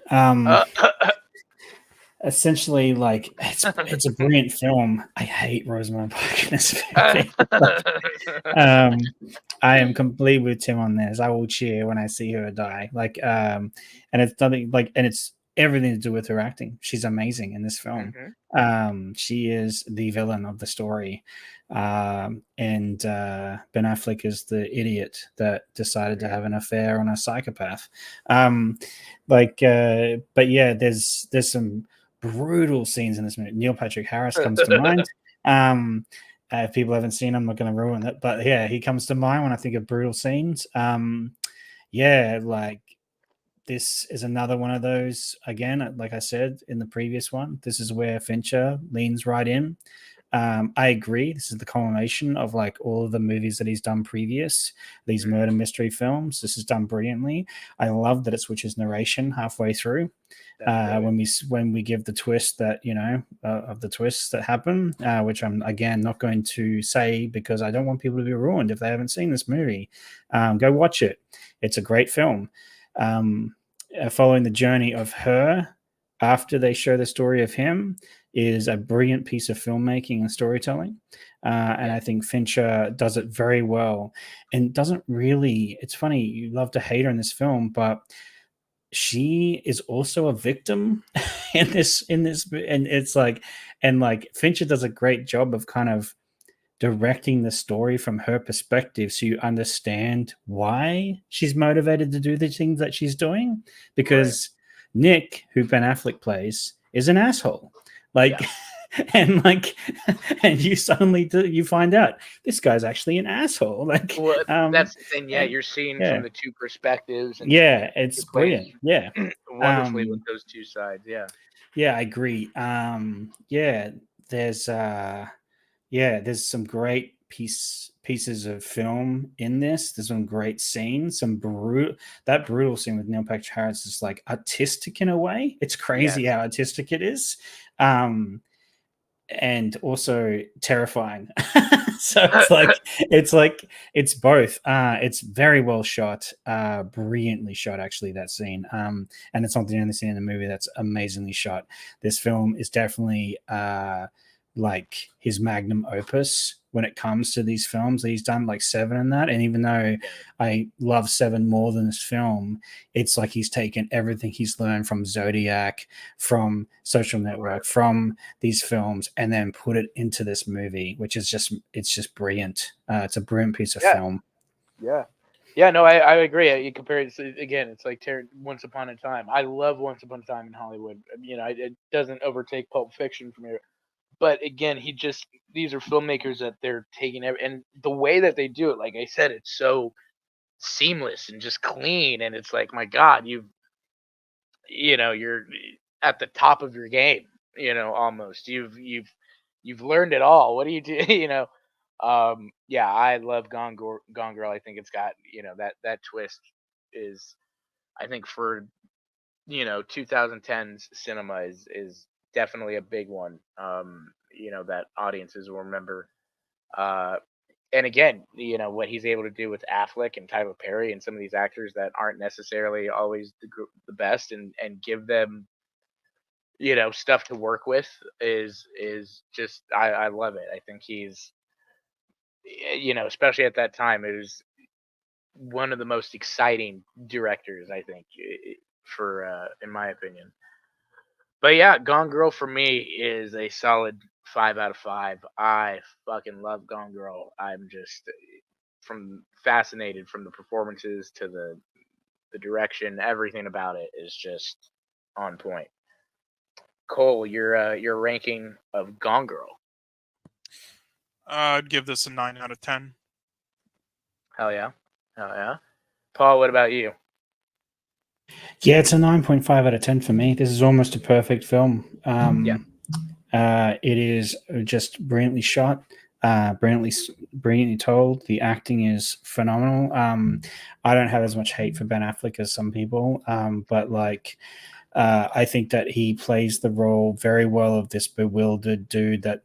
Essentially, like it's a brilliant film. I hate Rosamund Pike in this movie. I am completely with Tim on this. I will cheer when I see her die. And it's nothing like, and it's everything to do with her acting. She's amazing in this film. She is the villain of the story, and Ben Affleck is the idiot that decided to have an affair on a psychopath. But yeah, there's some brutal scenes in this movie. Neil Patrick Harris comes to mind. If people haven't seen him, I'm not going to ruin it. But yeah, he comes to mind when I think of brutal scenes. Yeah, like this is another one of those. Again, like I said in the previous one, this is where Fincher leans right in. I agree. This is the culmination of like all of the movies that he's done previous, these murder mystery films. This is done brilliantly. I love that it switches narration halfway through. When we give the twist that of the twists that happen, which I'm again not going to say because I don't want people to be ruined if they haven't seen this movie. Go watch it. It's a great film. Following the journey of her after they show the story of him is a brilliant piece of filmmaking and storytelling. And I think Fincher does it very well and doesn't really, it's funny, you love to hate her in this film, but she is also a victim in this, and it's like, and like Fincher does a great job of kind of directing the story from her perspective so you understand why she's motivated to do the things that she's doing, because Nick, who Ben Affleck plays, is an asshole. And you suddenly you find out this guy's actually an asshole. That's the thing. Yeah, you're seeing from the two perspectives. And it's brilliant. Yeah, wonderfully with those two sides. Yeah, I agree. There's some great pieces of film in this. There's some great scenes. That brutal scene with Neil Patrick Harris is like artistic in a way. It's crazy how artistic it is, and also terrifying. So it's both. It's very well shot, brilliantly shot. Actually, that scene, and it's not the only scene in the movie that's amazingly shot. This film is definitely like his magnum opus when it comes to these films. He's done like 7 in that, and even though I love 7 more than this film, it's like he's taken everything he's learned from Zodiac, from Social Network, from these films, and then put it into this movie, which is just brilliant. It's a brilliant piece of film. No, I agree. You compare it again, it's like Once Upon a Time. I love Once Upon a Time in Hollywood. It doesn't overtake Pulp Fiction from here. But again, these are filmmakers that they're taking and the way that they do it, like I said, it's so seamless and just clean. And it's like, my God, you're at the top of your game, almost. You've learned it all. What do you do? I love Gone Girl. I think it's got, that twist is, I think for 2010s cinema is definitely a big one, that audiences will remember. And again, what he's able to do with Affleck and Tyler Perry and some of these actors that aren't necessarily always the best, and give them, stuff to work with is just, I love it. I think he's, especially at that time, it was one of the most exciting directors, I think, for in my opinion. But yeah, Gone Girl for me is a solid 5 out of 5. I fucking love Gone Girl. I'm just fascinated from the performances to the direction. Everything about it is just on point. Cole, your ranking of Gone Girl? I'd give this a 9 out of 10. Hell yeah. Paul, what about you? Yeah, it's a 9.5 out of 10 for me. This is almost a perfect film. It is just brilliantly shot. brilliantly told. The acting is phenomenal. I don't have as much hate for Ben Affleck as some people, but like I think that he plays the role very well of this bewildered dude that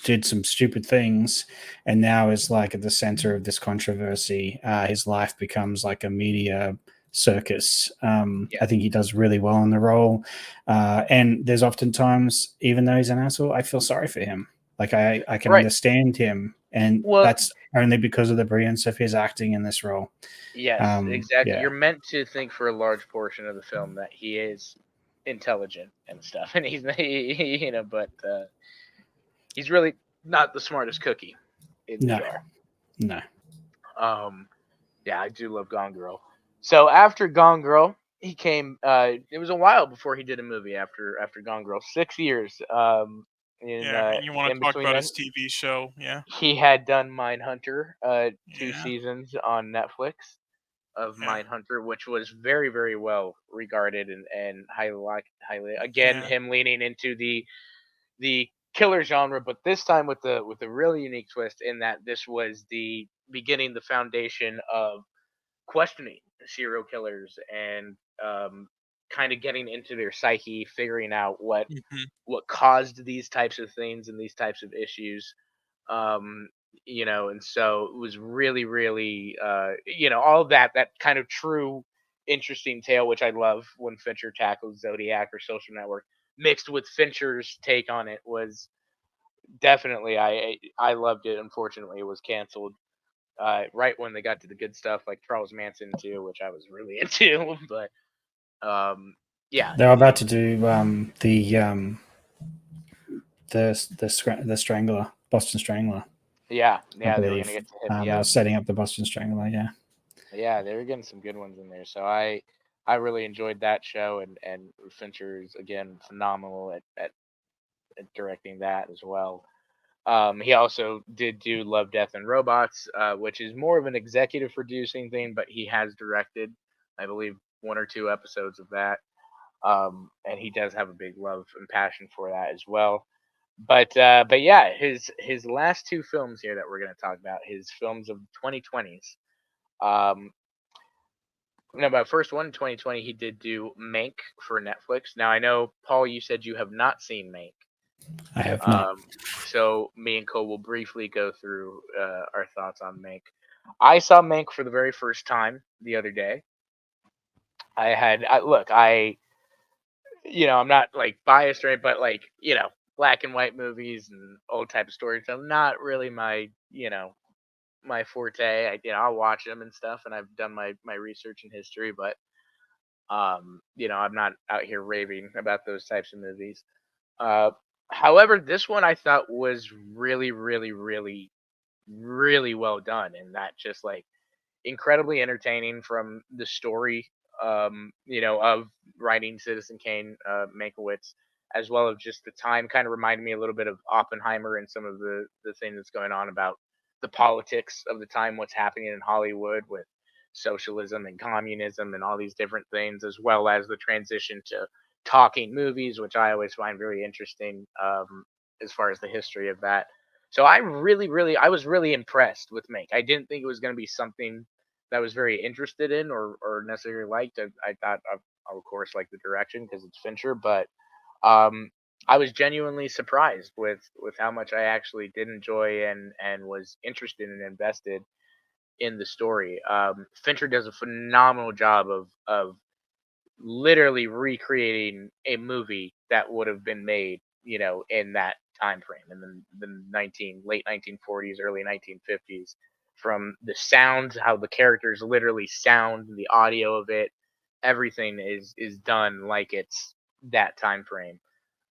did some stupid things and now is like at the center of this controversy. His life becomes like a media circus. I think he does really well in the role, and there's oftentimes, even though he's an asshole, I feel sorry for him. Like I can understand him, and that's only because of the brilliance of his acting in this role. Yes, exactly. Yeah. You're meant to think for a large portion of the film that he is intelligent and stuff, and he's but he's really not the smartest cookie in the jar. No. Yeah, I do love Gone Girl. So after Gone Girl, he came. It was a while before he did a movie after Gone Girl. 6 years. And you want In to talk between about then, his TV show? Yeah. he had done Mindhunter, 2 Yeah. seasons on Netflix of Mindhunter, which was very, very well regarded and highly. Again, him leaning into the killer genre, but this time with a really unique twist in that this was the beginning, the foundation of questioning serial killers and kind of getting into their psyche, figuring out what caused these types of things and these types of issues. Um, and so it was really, really, all of that kind of true, interesting tale, which I love when Fincher tackles Zodiac or Social Network, mixed with Fincher's take on it, was definitely, I loved it. Unfortunately, it was canceled right when they got to the good stuff, like Charles Manson too, which I was really into. But yeah, they're about to do the Strangler, Boston Strangler. Yeah, I they were believe gonna get to hit me they up. were setting up the Boston Strangler. Yeah. Yeah, they were getting some good ones in there. So I really enjoyed that show, and Fincher is again phenomenal at directing that as well. He also did do Love, Death, and Robots, which is more of an executive producing thing, but he has directed, I believe, 1 or 2 episodes of that. And he does have a big love and passion for that as well. But yeah, his last 2 films here that we're going to talk about, his films of 2020s. No, but first one in 2020, he did do Mank for Netflix. Now I know, Paul, you said you have not seen Mank. I have not. So me and Cole will briefly go through our thoughts on Mank. I saw Mank for the very first time the other day. I'm not like biased, right? But like, black and white movies and old type of stories, so not really my forte. I'll watch them and stuff, and I've done my research and history, but I'm not out here raving about those types of movies. Uh, However, this one I thought was really, really, really, really well done, and that just like incredibly entertaining from the story, of writing Citizen Kane, Mankiewicz, as well as just the time. Kind of reminded me a little bit of Oppenheimer and some of the things that's going on about the politics of the time, what's happening in Hollywood with socialism and communism and all these different things, as well as the transition to talking movies, which I always find very interesting, as far as the history of that. So I was really impressed with Mank. I didn't think it was going to be something that I was very interested in or necessarily liked. I thought, of course, like the direction because it's Fincher, but um, I was genuinely surprised with how much I actually did enjoy and was interested and invested in the story. Fincher does a phenomenal job of literally recreating a movie that would have been made, in that time frame in the late 1940s, early 1950s. From the sounds, how the characters literally sound, the audio of it, everything is done like it's that time frame.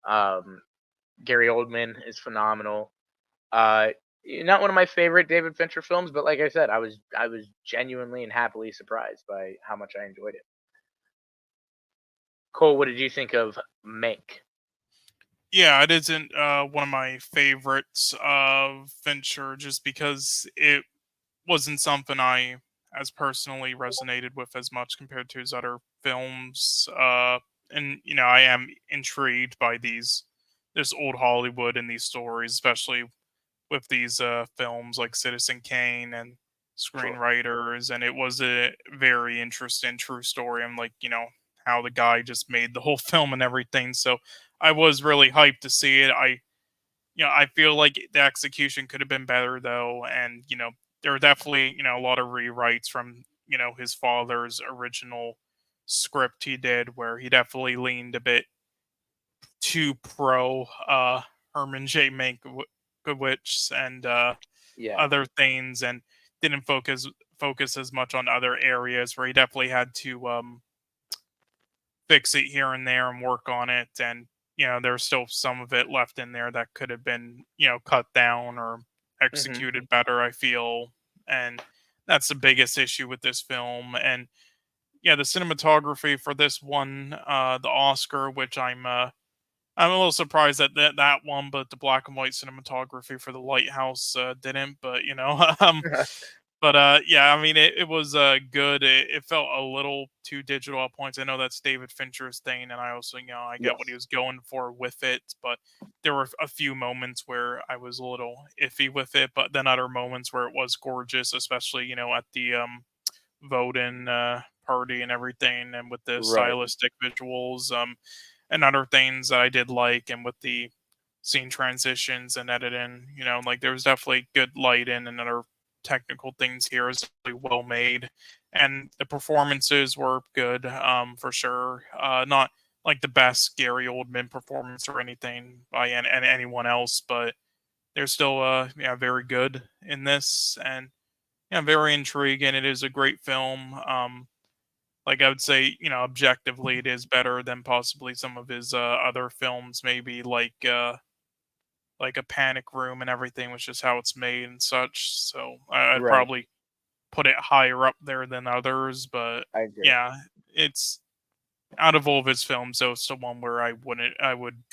Um, Gary Oldman is phenomenal. Uh, Not one of my favorite David Fincher films, but like I said, I was genuinely and happily surprised by how much I enjoyed it. Cole, what did you think of Mank? Yeah, it isn't one of my favorites of Fincher just because it wasn't something I as personally resonated with as much compared to his other films. And I am intrigued by these this old Hollywood and these stories, especially with these films like Citizen Kane and Sure. screenwriters. And it was a very interesting true story. I'm like, how the guy just made the whole film and everything. So I was really hyped to see it. I feel like the execution could have been better though, and there are definitely a lot of rewrites from his father's original script he did, where he definitely leaned a bit too pro Herman J. Mankiewicz and Yeah. other things, and didn't focus as much on other areas where he definitely had to fix it here and there and work on it. And there's still some of it left in there that could have been cut down or Hmm. executed better, I feel. And that's the biggest issue with this film. And yeah, the cinematography for this one, the Oscar, which I'm a little surprised that that one, but the black and white cinematography for the Lighthouse didn't. But yeah, I mean, it was good. It felt a little too digital at points. I know that's David Fincher's thing, and I also, I get what he Yes. was going for with it. But there were a few moments where I was a little iffy with it, but then other moments where it was gorgeous, especially at the voting party and everything, and with the Right. stylistic visuals, and other things that I did like, and with the scene transitions and editing. Like there was definitely good lighting and other technical things here is really well made, and the performances were good, for sure. Not like the best Gary Oldman performance or anything by anyone else, but they're still yeah, very good in this. And yeah, very intriguing. It is a great film. Like I would say, objectively, it is better than possibly some of his other films, maybe like a Panic Room and everything, which is how it's made and such. So I'd Right. probably put it higher up there than others. But I agree. yeah, it's out of all of his films, though, it's the one where I would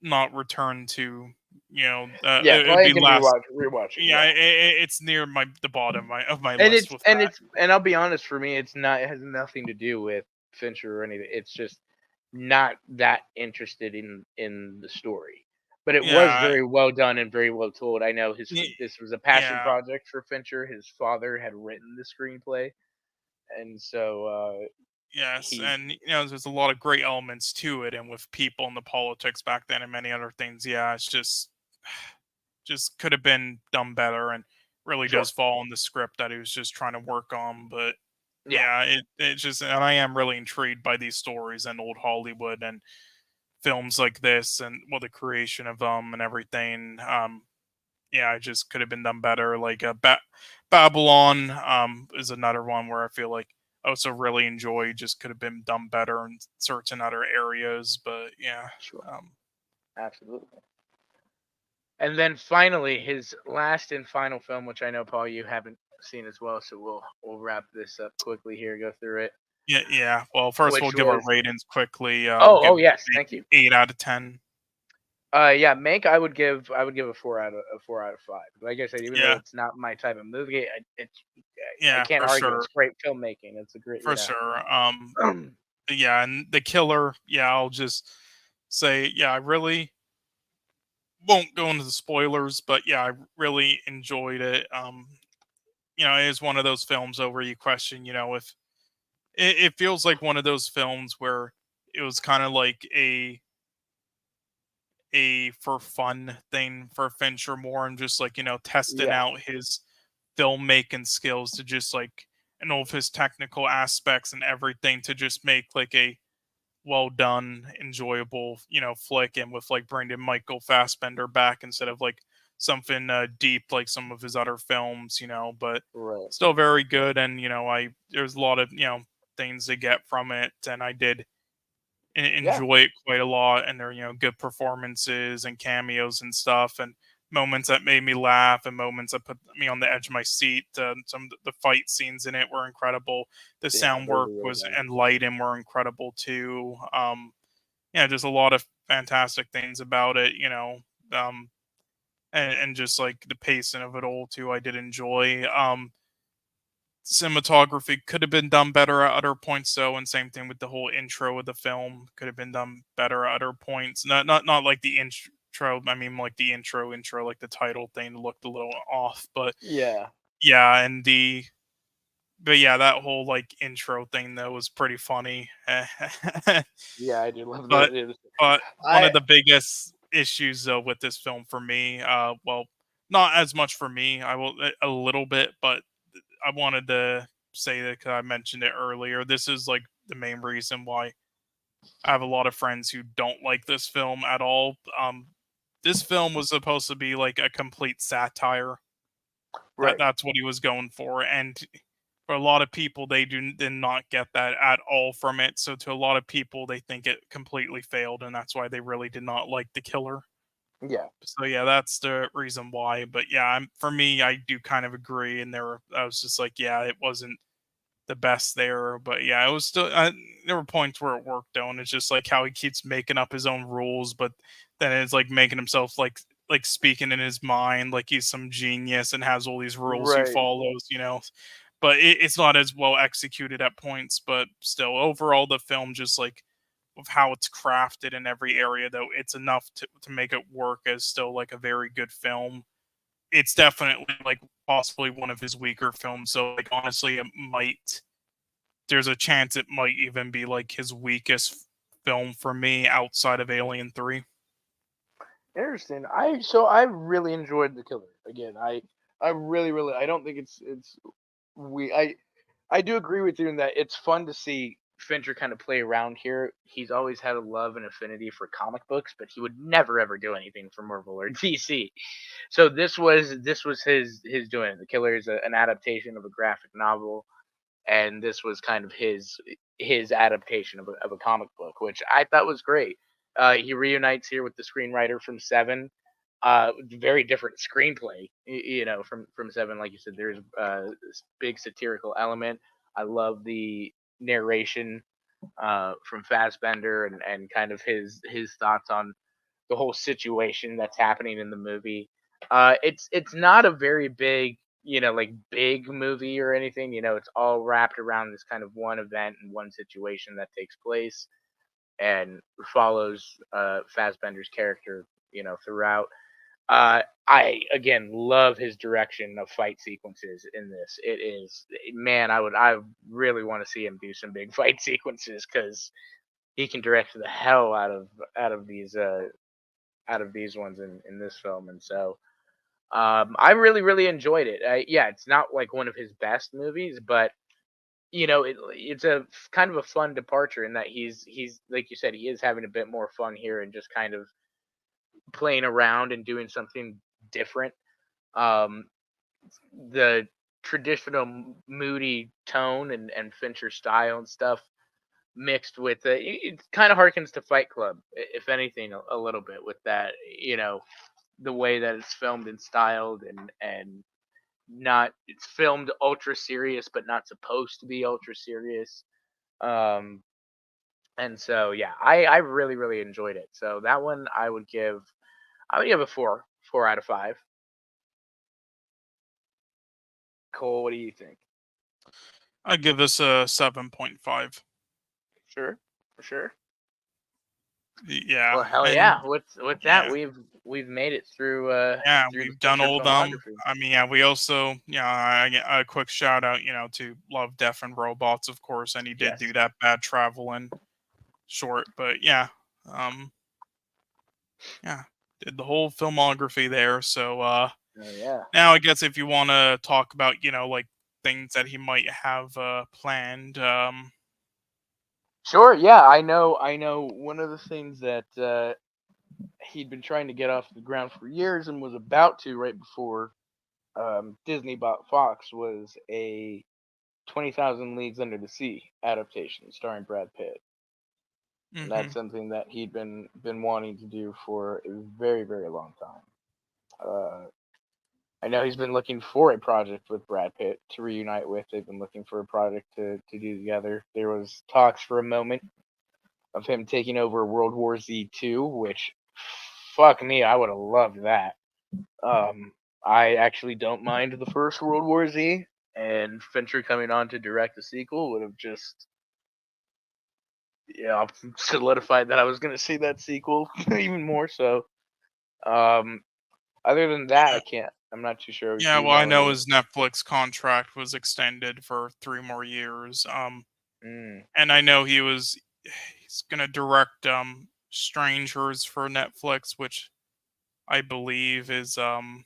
not return to. Yeah, It would probably be can last. rewatch it. Yeah, Yeah. it's near the bottom of my And list with that. I'll be honest, for me, it has nothing to do with Fincher or anything. It's just not that interested in the story. But it was Yeah, very well done and very well told. I know y- this was a passion yeah. project for Fincher. His father had written the screenplay, and so Yes, he and there's a lot of great elements to it, and with people and the politics back then, and many other things. Yeah, it's just could have been done better, and really sure. does fall on the script that he was just trying to work on. But Yeah. yeah, it just, and I am really intrigued by these stories and old Hollywood and films like this, and well, the creation of them and everything. Yeah, it just could have been done better. Like Babylon is another one where I feel like I also really enjoy, just could have been done better in certain other areas. But yeah, Sure. um, Absolutely. And then finally, his last and final film, which I know Paul you haven't seen as well, so we'll wrap this up quickly here, go through it. yeah. Well, first we'll Which give our was ratings quickly. We'll oh give yes, thank you. 8 out of 10. Yeah, Mank, I would give a 4 out of 5. Like I said, even though Yeah, it's not my type of movie, I yeah, can't for argue. sure, It's great filmmaking. It's a great, for you know. sure. Yeah, and the killer. Yeah, I'll just say, yeah, I really won't go into the spoilers, but yeah, I really enjoyed it. It is one of those films over you question, if it feels like one of those films where it was kind of like a for fun thing for Fincher more, and just like, testing Yeah, out his filmmaking skills to just like, and all of his technical aspects and everything to just make like a well done, enjoyable, flick, and with like Brendan Michael Fassbender back instead of like something deep like some of his other films, but right. still very good. And I there's a lot of things to get from it, and I did Yeah, enjoy it quite a lot. And there are good performances and cameos and stuff, and moments that made me laugh, and moments that put me on the edge of my seat. Some of the fight scenes in it were incredible. The yeah, sound those work are really was done. and lighting were incredible too. Yeah, just a lot of fantastic things about it. Um, and just like the pacing of it all too, I did enjoy. cinematography could have been done better at other points though, and same thing with the whole intro of the film could have been done better at other points. Not like the intro. I mean, like the intro, like the title thing looked a little off, but Yeah. yeah, and but yeah, that whole like intro thing though was pretty funny. Yeah, I do love but the. but one I of the biggest issues though with this film for me, well, not as much for me. I will a little bit, but I wanted to say that because I mentioned it earlier. This is like the main reason why I have a lot of friends who don't like this film at all. This film was supposed to be like a complete satire. right. That's what he was going for, and for a lot of people, they did not get that at all from it. So to a lot of people, they think it completely failed, and that's why they really did not like the killer. Yeah. So yeah, that's the reason why. But yeah, for me, I do kind of agree. And I was just like, yeah, it wasn't the best there, but yeah, it was still. There were points where it worked though, and it's just like how he keeps making up his own rules, but then it's like making himself like speaking in his mind, like he's some genius and has all these rules he Right. follows, you know. But it's not as well executed at points, but still, overall, the film just like of how it's crafted in every area, though, it's enough to make it work as still like a very good film. It's definitely like possibly one of his weaker films. So like honestly, it might there's a chance it might even be like his weakest film for me outside of Alien 3. Interesting. I really enjoyed the killer. Again, I really I don't think it's we I do agree with you in that it's fun to see Fincher kind of play around here. He's always had a love and affinity for comic books, but he would never ever do anything for Marvel or DC. So this was his doing. The Killer is an adaptation of a graphic novel, and this was kind of his adaptation of a comic book, which I thought was great. He reunites here with the screenwriter from Seven. Very different screenplay, from Seven. Like you said, there's this big satirical element. I love the narration from Fassbender and kind of his thoughts on the whole situation that's happening in the movie. It's not a very big, like big movie or anything. It's all wrapped around this kind of one event and one situation that takes place and follows Fassbender's character, throughout. I again love his direction of fight sequences in this. It is, man, I really want to see him do some big fight sequences because he can direct the hell out of these ones in this film, and so I really enjoyed it. Yeah, it's not like one of his best movies, but it's a kind of a fun departure in that he's like you said, he is having a bit more fun here and just kind of playing around and doing something different. Um, the traditional moody tone and Fincher style and stuff mixed with it kind of harkens to Fight Club, if anything, a little bit with that, the way that it's filmed and styled and not it's filmed ultra serious but not supposed to be ultra serious. Um, and so yeah, I really enjoyed it. So that one I would give a four out of five. Cole, what do you think? I give this a 7.5. Sure, for sure. Yeah, Well, hell and yeah. With that, yeah, we've made it yeah, through the we've done Fincher all of them. filmography. I mean, yeah, we also, yeah, a quick shout out, to Love, Death, and Robots, of course, and he did Yes. do that Bad Travelin' short, but yeah, um, yeah, did the whole filmography there. So Oh yeah. now I guess if you want to talk about, like things that he might have planned, Sure. Yeah, I know. One of the things that he'd been trying to get off the ground for years and was about to right before Disney bought Fox was a 20,000 Leagues Under the Sea adaptation starring Brad Pitt. And that's mhm. something that he'd been wanting to do for a very long time. I know he's been looking for a project with Brad Pitt to reunite with. They've been looking for a project to do together. There was talks for a moment of him taking over World War Z 2, which fuck me, I would have loved that. Um, I actually don't mind the first World War Z, and Fincher coming on to direct the sequel would have just solidified that I was going to see that sequel even more so. Other than that, Yeah. I can't. I'm not too sure if Yeah, you well, I know know any. his Netflix contract was extended for 3 more years. And I know he's gonna direct Strangers for Netflix, which I believe is I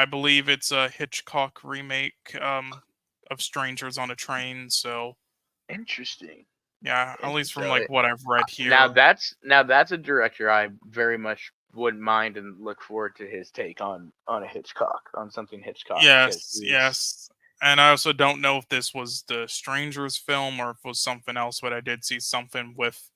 believe it's a Hitchcock remake of Strangers on a Train. So Interesting. yeah, at least from So like what I've read now here. that's a director I very much wouldn't mind and look forward to his take on a Hitchcock, on something Hitchcock, because Yes, he's yes. And I also don't know if this was the Strangers film or if it was something else, but I did see something with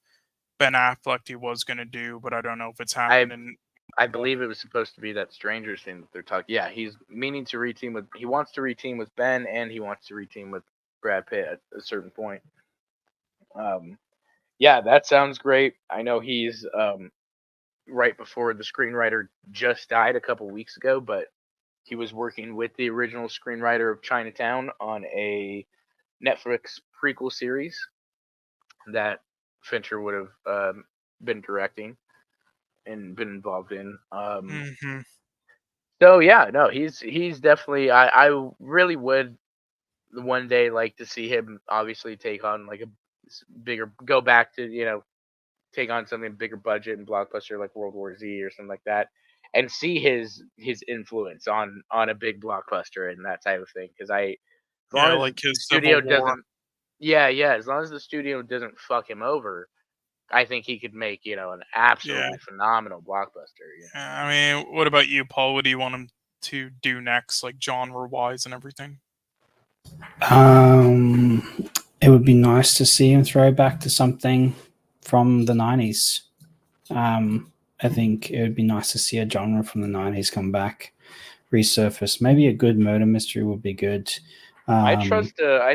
Ben Affleck he was gonna do, but I don't know if it's I happening. I believe it was supposed to be that Strangers thing that they're talking. Yeah, he's meaning to reteam with. He wants to reteam with Ben, and he wants to reteam with Brad Pitt at a certain point. Um, yeah, that sounds great. I know he's right before the screenwriter just died a couple weeks ago, but he was working with the original screenwriter of Chinatown on a Netflix prequel series that Fincher would have been directing and been involved in. Hmm. So yeah, no, he's definitely. I really would one day like to see him obviously take on like a bigger, go back to take on something bigger budget and blockbuster like World War Z or something like that, and see his influence on a big blockbuster and that type of thing. Because as long Yeah, as like the his Civil studio War. doesn't, yeah, as long as the studio doesn't fuck him over, I think he could make an Yeah. absolutely phenomenal blockbuster. I mean, what about you, Paul? What do you want him to do next, like genre wise and everything? Um, it would be nice to see him throw back to something from the 90s. I think it would be nice to see a genre from the 90s come back, resurface. Maybe a good murder mystery would be good. I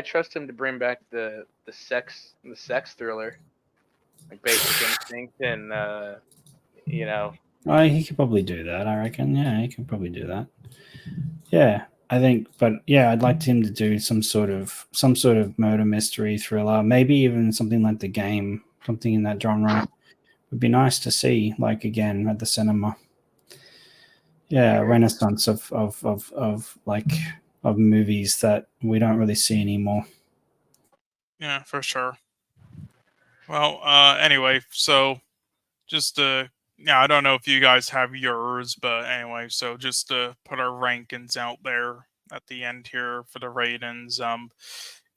trust him to bring back the sex thriller, like Basic Instinct, and He could probably do that, I reckon. Yeah, he could probably do that. Yeah, I think, but yeah, I'd like him to do some sort of murder mystery thriller, maybe even something like The Game, something in that genre. Would be nice to see, like again at the cinema. Yeah, a sure. renaissance of movies that we don't really see anymore. Yeah, for sure. Well, anyway, so just yeah, I don't know if you guys have yours, but anyway, so just to put our rankings out there at the end here for the ratings.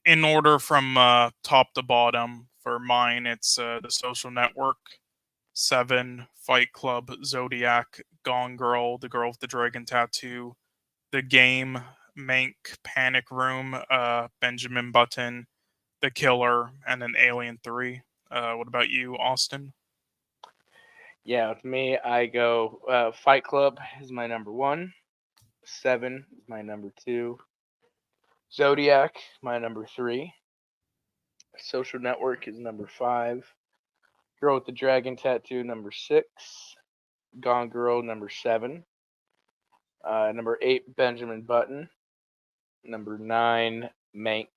In order from top to bottom, for mine, it's The Social Network, 7, Fight Club, Zodiac, Gone Girl, The Girl with the Dragon Tattoo, The Game, Mank, Panic Room, Benjamin Button, The Killer, and then Alien 3. What about you, Austin? Yeah, with me, I go Fight Club is my number one. 7 is my number two. Zodiac, my number three. Social Network is number 5. Girl with the Dragon Tattoo, number 6. Gone Girl, number 7. Number 8, Benjamin Button. Number 9, Mank.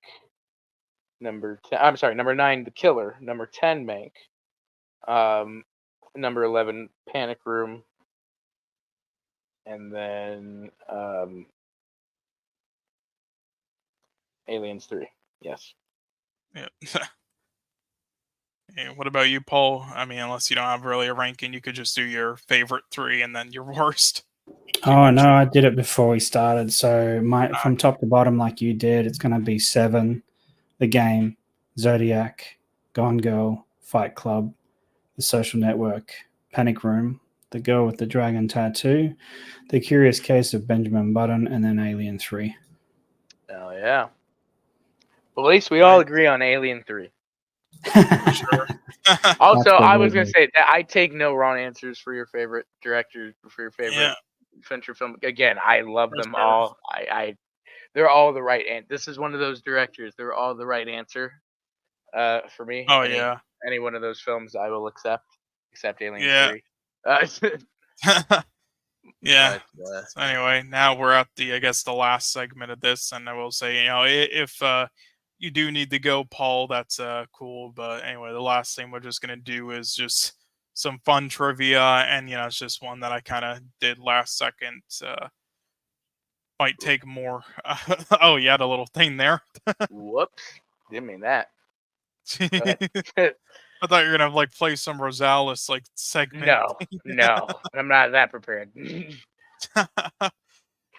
Number 9, The Killer. Number 10, Mank. Um, number 11, Panic Room. And then Aliens 3. Yes. Yeah. What about you, Paul? I mean, unless you don't have really a ranking, you could just do your favorite 3 and then your worst. Too Oh much. no, I did it before we started. So my Uh, from top to bottom, like you did, it's gonna be 7, The Game, Zodiac, Gone Girl, Fight Club, The Social Network, Panic Room, The Girl with the Dragon Tattoo, The Curious Case of Benjamin Button, and then Alien 3. Oh yeah. Well, at least we all nice, agree on Alien 3. for sure. Also, I was gonna Absolutely. say that I take no wrong answers for your favorite director, for your Yeah, favorite Fincher film. Again, I love for them sure. all. They're all the right. This is one of those directors. They're all the right answer. For me, Oh any yeah, any one of those films, I will accept, except Aliens yeah. 3. Uh, Yeah. But, So anyway, now we're at the last segment of this, and I will say, if you do need to go, Paul, that's cool. But anyway, the last thing we're just gonna do is just some fun trivia, and it's just one that I kind of did last second. Might take more. Oh, you had a little thing there. whoops, didn't mean that. I thought you were gonna play some Rosales segment. No, I'm not that prepared.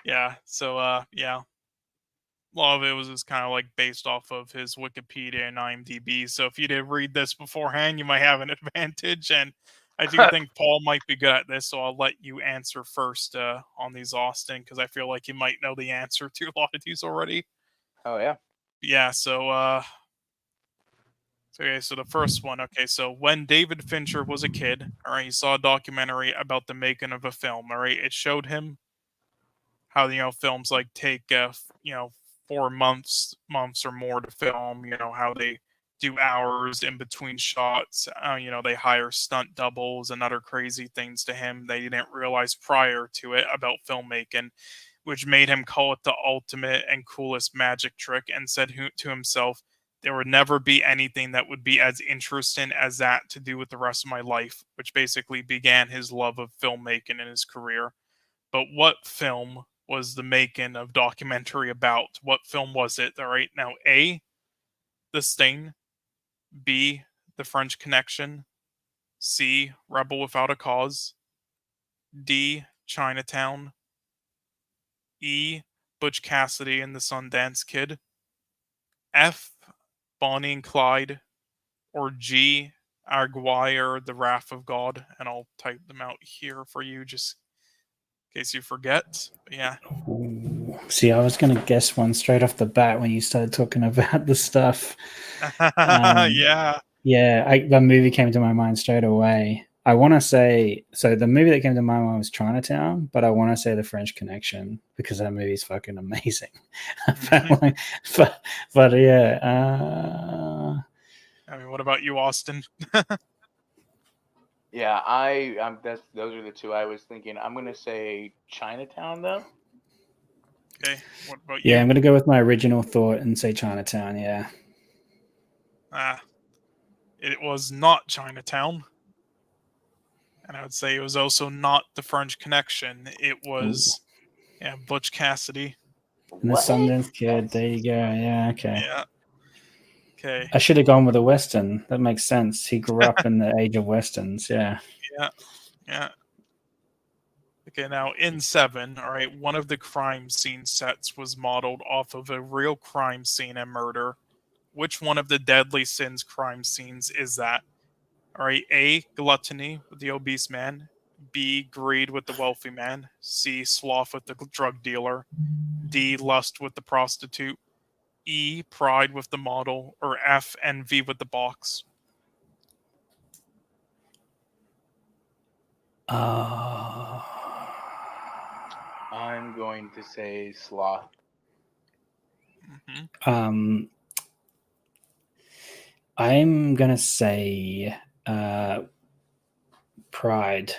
Yeah. So yeah. A lot of it was just kind of based off of his Wikipedia and IMDb. So if you did read this beforehand, you might have an advantage. And I do think Paul might be good at this, so I'll let you answer first on these, Austin, because I feel like you might know the answer to a lot of these already. Oh yeah. Yeah. So okay, so the first one. Okay, so when David Fincher was a kid, all right, he saw a documentary about the making of a film. All right, it showed him how films take 4 months or more to film. How they do hours in between shots. They hire stunt doubles and other crazy things to him they didn't realize prior to it about filmmaking, which made him call it the ultimate and coolest magic trick, and said to himself, there would never be anything that would be as interesting as that to do with the rest of my life, which basically began his love of filmmaking in his career. But what film was the making of documentary about? What film was it? All right, now A, The Sting, B, The French Connection, C, Rebel Without a Cause, D, Chinatown, E, Butch Cassidy and the Sundance Kid, F, Bonnie and Clyde, or G, Aguirre, The Wrath of God. And I'll type them out here for you just in case you forget. But yeah. Ooh. See, I was going to guess one straight off the bat when you started talking about the stuff. Yeah. Yeah, the movie came to my mind straight away. I want to say, so the movie that came to my mind was Chinatown, but I want to say The French Connection because that movie's fucking amazing. but yeah. I mean, what about you, Austin? Yeah, those are the two I was thinking. I'm gonna say Chinatown though. Okay, what about you? Yeah, I'm gonna go with my original thought and say Chinatown. Yeah. It was not Chinatown. And I would say it was also not The French Connection. It was Butch Cassidy. And the Sundance Kid. There you go. Yeah, okay. Yeah. Okay. I should have gone with a Western. That makes sense. He grew up in the age of Westerns. Yeah. Yeah. Okay, now in 7, all right, one of the crime scene sets was modeled off of a real crime scene and murder. Which one of the Deadly Sins crime scenes is that? All right, A, gluttony with the obese man. B, greed with the wealthy man. C, sloth with the drug dealer. D, lust with the prostitute. E, pride with the model. Or F, envy with the box. I'm going to say sloth. Mm-hmm. I'm gonna say pride.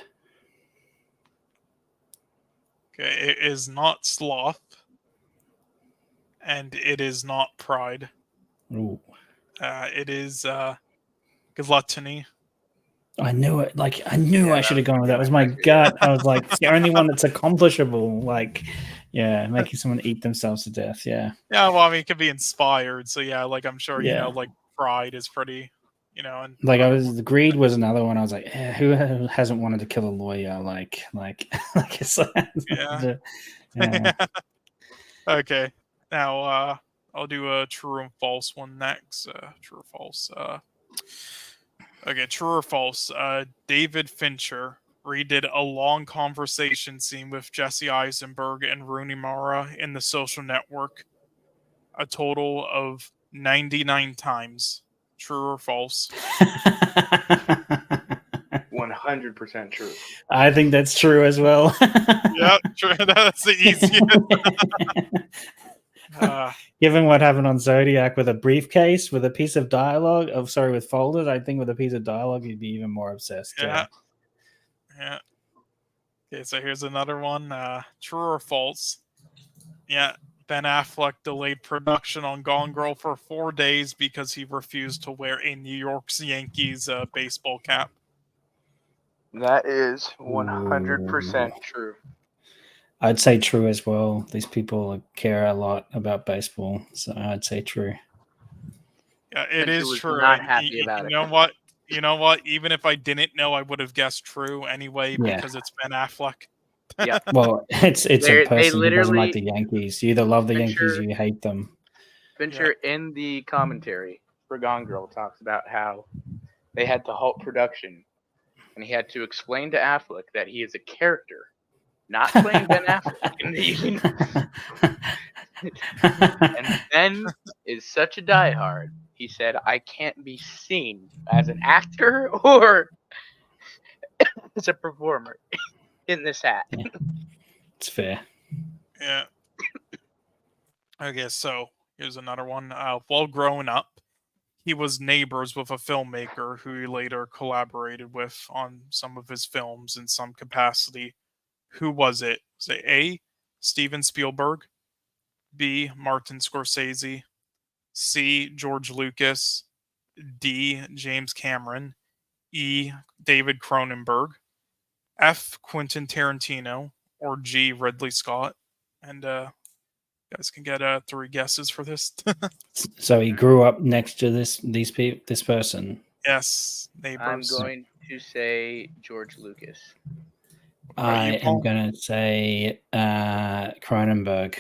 Okay, it is not sloth, and it is not pride. Ooh. It is gluttony. I knew it. I knew I should have gone with that. It was my gut. I was like, it's the only one that's accomplishable. Making someone eat themselves to death. Yeah. Yeah, well, I mean, it could be inspired. So yeah, I'm sure Yeah. pride is pretty, and the greed was another one. I was like, who hasn't wanted to kill a lawyer? It's yeah. Okay, now I'll do a true and false one next. True or false? Okay, true or false? David Fincher redid a long conversation scene with Jesse Eisenberg and Rooney Mara in The Social Network a total of 99 times. True or false? 100% true. I think that's true as well. Yeah, true. That's the easiest. Given what happened on Zodiac with a briefcase, with a piece of dialogue, with folders, I think with a piece of dialogue, you'd be even more obsessed. Yeah. Okay, so here's another one. True or false? Yeah, Ben Affleck delayed production on Gone Girl for 4 days because he refused to wear a New York's Yankees baseball cap. That is Ooh. 100% true. I'd say true as well. These people care a lot about baseball, so I'd say true. Yeah, it Fincher is was true. not And happy about you it. know what? You know what? Even if I didn't know, I would have guessed true anyway Yeah. because it's Ben Affleck. Yep. Well, it's a They person who doesn't like literally the Yankees. You either love the Yankees or Fincher you hate them. Fincher in the commentary for Gone Girl talks about how they had to halt production and he had to explain to Affleck that he is a character, not playing Ben Affleck in the and Ben is such a diehard. He said, "I can't be seen as an actor or as a performer in this hat." Yeah, it's fair. Yeah. Okay, so here's another one. While growing up, he was neighbors with a filmmaker who he later collaborated with on some of his films in some capacity. Who was it? Was it A. Steven Spielberg, B. Martin Scorsese, C. George Lucas, D. James Cameron, E. David Cronenberg, F. Quentin Tarantino, or G. Ridley Scott? And you guys can get 3 guesses for this. So he grew up next to this person. Yes, I'm neighbors. going to say George Lucas. What about I you, am Paul? going to say Cronenberg.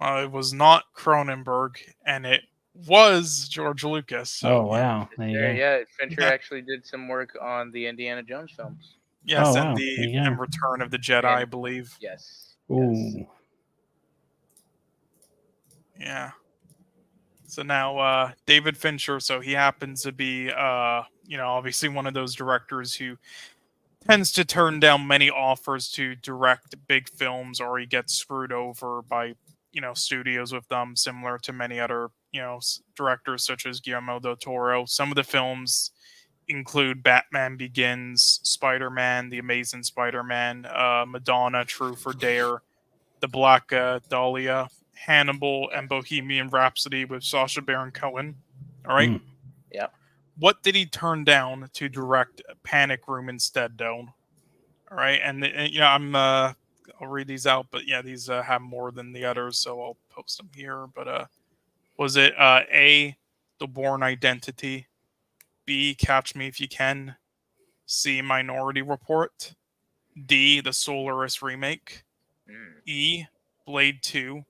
It was not Cronenberg, and it was George Lucas. So Oh wow, there you go. Yeah, Fincher Yeah. actually did some work on the Indiana Jones films. Yes, Oh, and wow. the There you go. and Return of the Jedi, I And- believe. Yes. Ooh. Yeah. So now David Fincher, so he happens to be obviously one of those directors who tends to turn down many offers to direct big films, or he gets screwed over by studios with them, similar to many other directors such as Guillermo del Toro. Some of the films include Batman Begins, Spider-Man, The Amazing Spider-Man, Madonna, True for Dare, The Black Dahlia, Hannibal, and Bohemian Rhapsody with Sacha Baron Cohen. All right. Mm. Yep. What did he turn down to direct Panic Room instead, Doan? All right, and I'll read these out, but yeah, these have more than the others, so I'll post them here. But was it A, The Bourne Identity, B, Catch Me If You Can, C, Minority Report, D, the Solaris remake, E, Blade 2,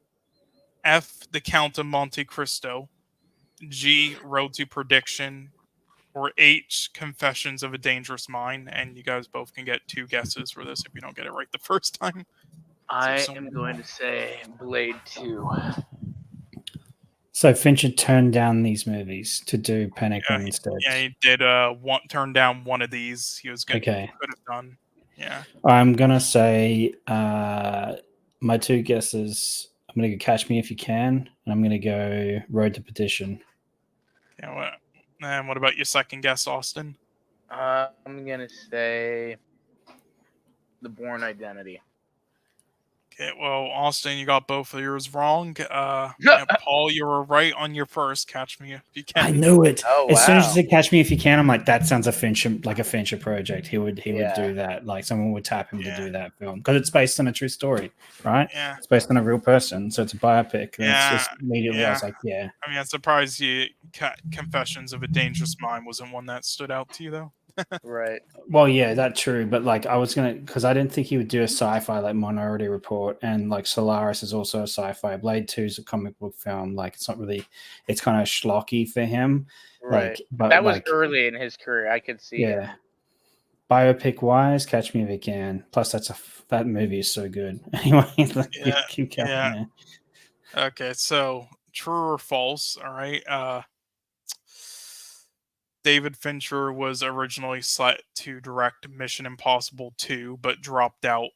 F, The Count of Monte Cristo, G, Road to Perdition, or H, Confessions of a Dangerous Mind. And you guys both can get 2 guesses for this if you don't get it right the first time. I am going to say Blade 2. So Fincher turned down these movies to do Panic Room instead. Yeah, he did turn down one of these. He was good. Okay. Could have done. Yeah. I'm gonna say my 2 guesses. I'm gonna go Catch Me If You Can, and I'm gonna go Road to Perdition. Yeah. And what about your second guess, Austin? I'm going to say The Bourne Identity. Okay, well, Austin, you got both of yours wrong. Paul, you were right on your first. Catch Me If You Can. I knew it. Oh, as soon as wow. you said "Catch Me If You Can," I'm like, that sounds a Fincher project. He would Yeah. do that. Like someone would tap him to do that film because it's based on a true story, right? Yeah. It's based on a real person, so it's a biopic. And Yeah, it's just immediately I was like, yeah. I mean, I'm surprised Confessions of a Dangerous Mind wasn't one that stood out to you, though. Right. Well, yeah, that's true. But like, I was gonna because I didn't think he would do a sci-fi like Minority Report, and like Solaris is also a sci-fi. Blade 2 is a comic book film. Like, it's not really, it's kind of schlocky for him. Right. Like, but that was like, early in his career. I could see it. Biopic wise, Catch Me If You Can. Plus, that movie is so good. Anyway, keep going. Yeah. Okay, so true or false? All right. David Fincher was originally set to direct Mission Impossible 2, but dropped out.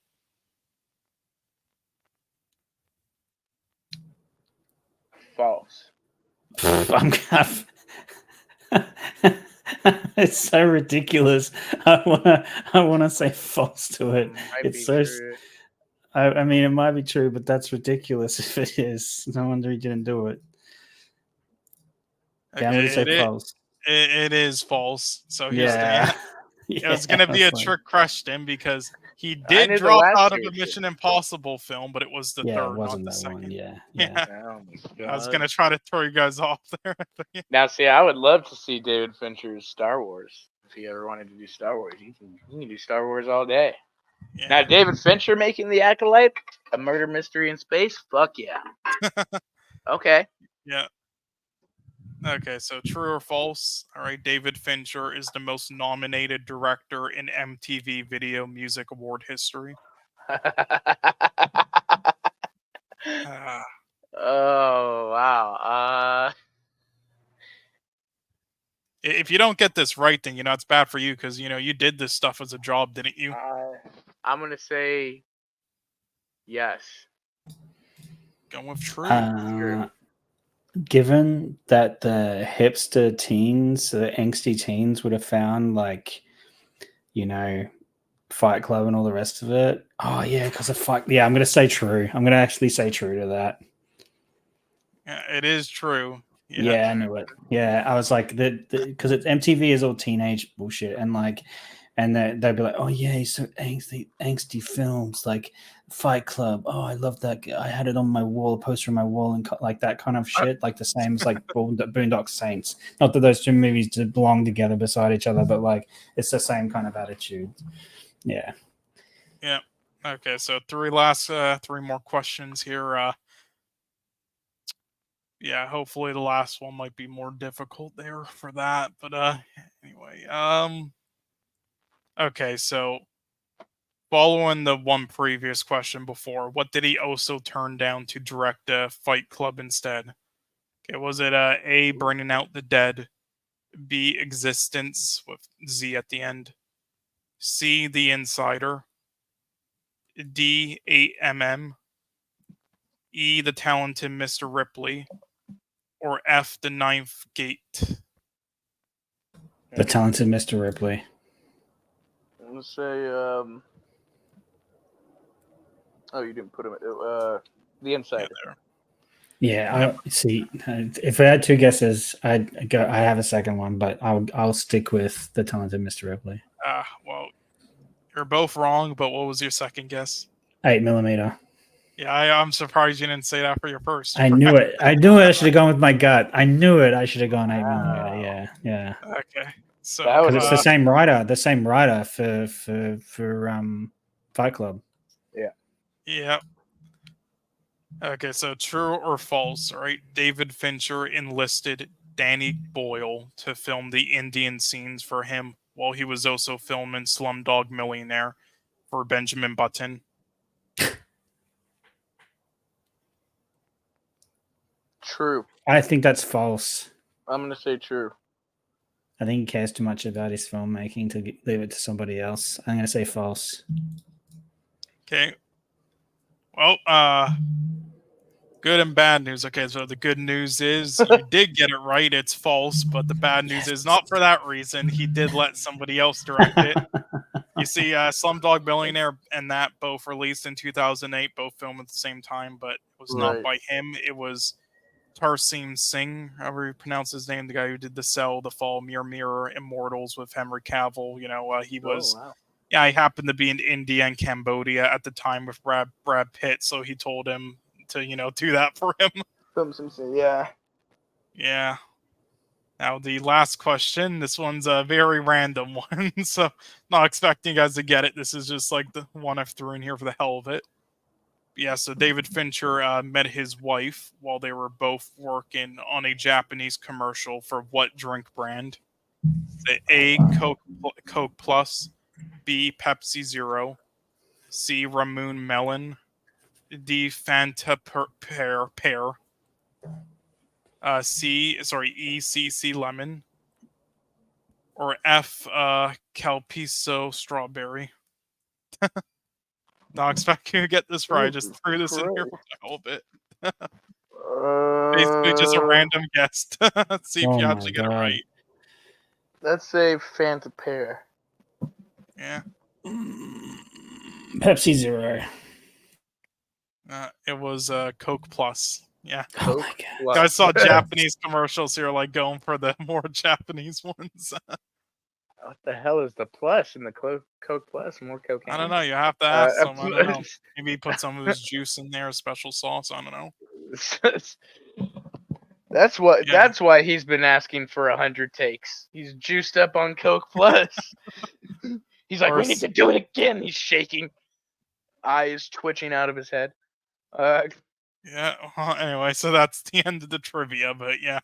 False. I'm it's so ridiculous. I wanna say false to it. Might It's be so. true. I mean, it might be true, but that's ridiculous if it is. No wonder he didn't do it. Yeah, I'm gonna say Okay, false. it is false. So here's the Yeah. It was going to I be a was like, trick question because he I did knew the drop last out of two a were Mission true. Impossible film, but it was the yeah, it third, not wasn't the that one. second. Yeah, Yeah, yeah. Oh my I was god. going to try to throw you guys off there. Now, see, I would love to see David Fincher's Star Wars. If he ever wanted to do Star Wars, he can do Star Wars all day. Yeah. Now, David Fincher making The Acolyte, a murder mystery in space? Fuck yeah. Okay. Yeah. Okay, so true or false? All right, David Fincher is the most nominated director in MTV Video Music Award history. Uh, Oh, wow. if you don't get this right, then it's bad for you because you did this stuff as a job, didn't you? I'm going to say yes. Going with true. Given that the hipster teens, the angsty teens would have found Fight Club and all the rest of it. Oh yeah, because of Fight. Yeah, I'm gonna say true. I'm gonna actually say true to that. Yeah, it is true. Yeah, I knew it. Yeah, I was like, because it's MTV is all teenage bullshit, and they'd be like, oh yeah, he's so angsty films like Fight Club. Oh, I love that. I had it on my wall, a poster on my wall, and like that kind of shit, like the same as like Boondock Saints. Not that those two movies belong together beside each other, but like it's the same kind of attitude. Yeah. Yeah. Okay, so three more questions here. Yeah, hopefully the last one might be more difficult there for that. But anyway, okay, so following the one previous question before, what did he also turn down to direct Fight Club instead? Okay, was it A, Burning Out the Dead, B, Existence with Z at the end, C, The Insider, D, 8mm, E, The Talented Mr. Ripley, or F, The Ninth Gate? The Talented Mr. Ripley. I'm going to say, oh, you didn't put him, The Insider. Yeah, I see. If I had two guesses, I'd go. I have a second one, but I'll stick with The Talented Mr. Ripley. Well, you're both wrong. But what was your second guess? 8mm. Yeah, I'm surprised you didn't say that for your first. I knew it. I knew it. I should have gone with my gut. I knew it. I should have gone 8mm. Yeah. Okay, so because it's the same writer. The same writer for Fight Club. Yeah. Okay, so true or false? All right, David Fincher enlisted Danny Boyle to film the Indian scenes for him while he was also filming Slumdog Millionaire for Benjamin Button. True. I think that's false. I'm going to say true. I think he cares too much about his filmmaking to leave it to somebody else. I'm going to say false. Okay. Well, good and bad news. Okay, so the good news is you did get it right. It's false, but the bad news is not for that reason. He did let somebody else direct it. You see, Slumdog Millionaire and that both released in 2008, both filmed at the same time, but it was not by him. It was Tarsim Singh, however you pronounce his name, the guy who did The Cell, The Fall, Mirror Mirror, Immortals with Henry Cavill. He was... Yeah, he happened to be in India and Cambodia at the time with Brad Pitt, so he told him to, do that for him. Yeah. Yeah. Now, the last question. This one's a very random one, so not expecting you guys to get it. This is just like the one I threw in here for the hell of it. Yeah, so David Fincher met his wife while they were both working on a Japanese commercial for what drink brand? The A, Coke Plus, B, Pepsi Zero, C, Ramoon Melon, D, Fanta Pear, E, CC Lemon, or F, Calpiso Strawberry. Not expecting to get this right. I just threw this in here for a little bit. Basically, just a random guess. See if you actually get it right. Let's say Fanta Pear. Yeah. Pepsi Zero. It was Coke Plus. Yeah. Oh my god. I saw Japanese commercials here, like going for the more Japanese ones. What the hell is the plus in the Coke Plus? More cocaine? I don't know. You have to ask them. I don't know. Maybe put some of his juice in there, special sauce. I don't know. That's what. Yeah. That's why he's been asking for 100 takes. He's juiced up on Coke Plus. He's like, we need to do it again. He's shaking, eyes twitching out of his head. Yeah. Anyway, so that's the end of the trivia. But yeah.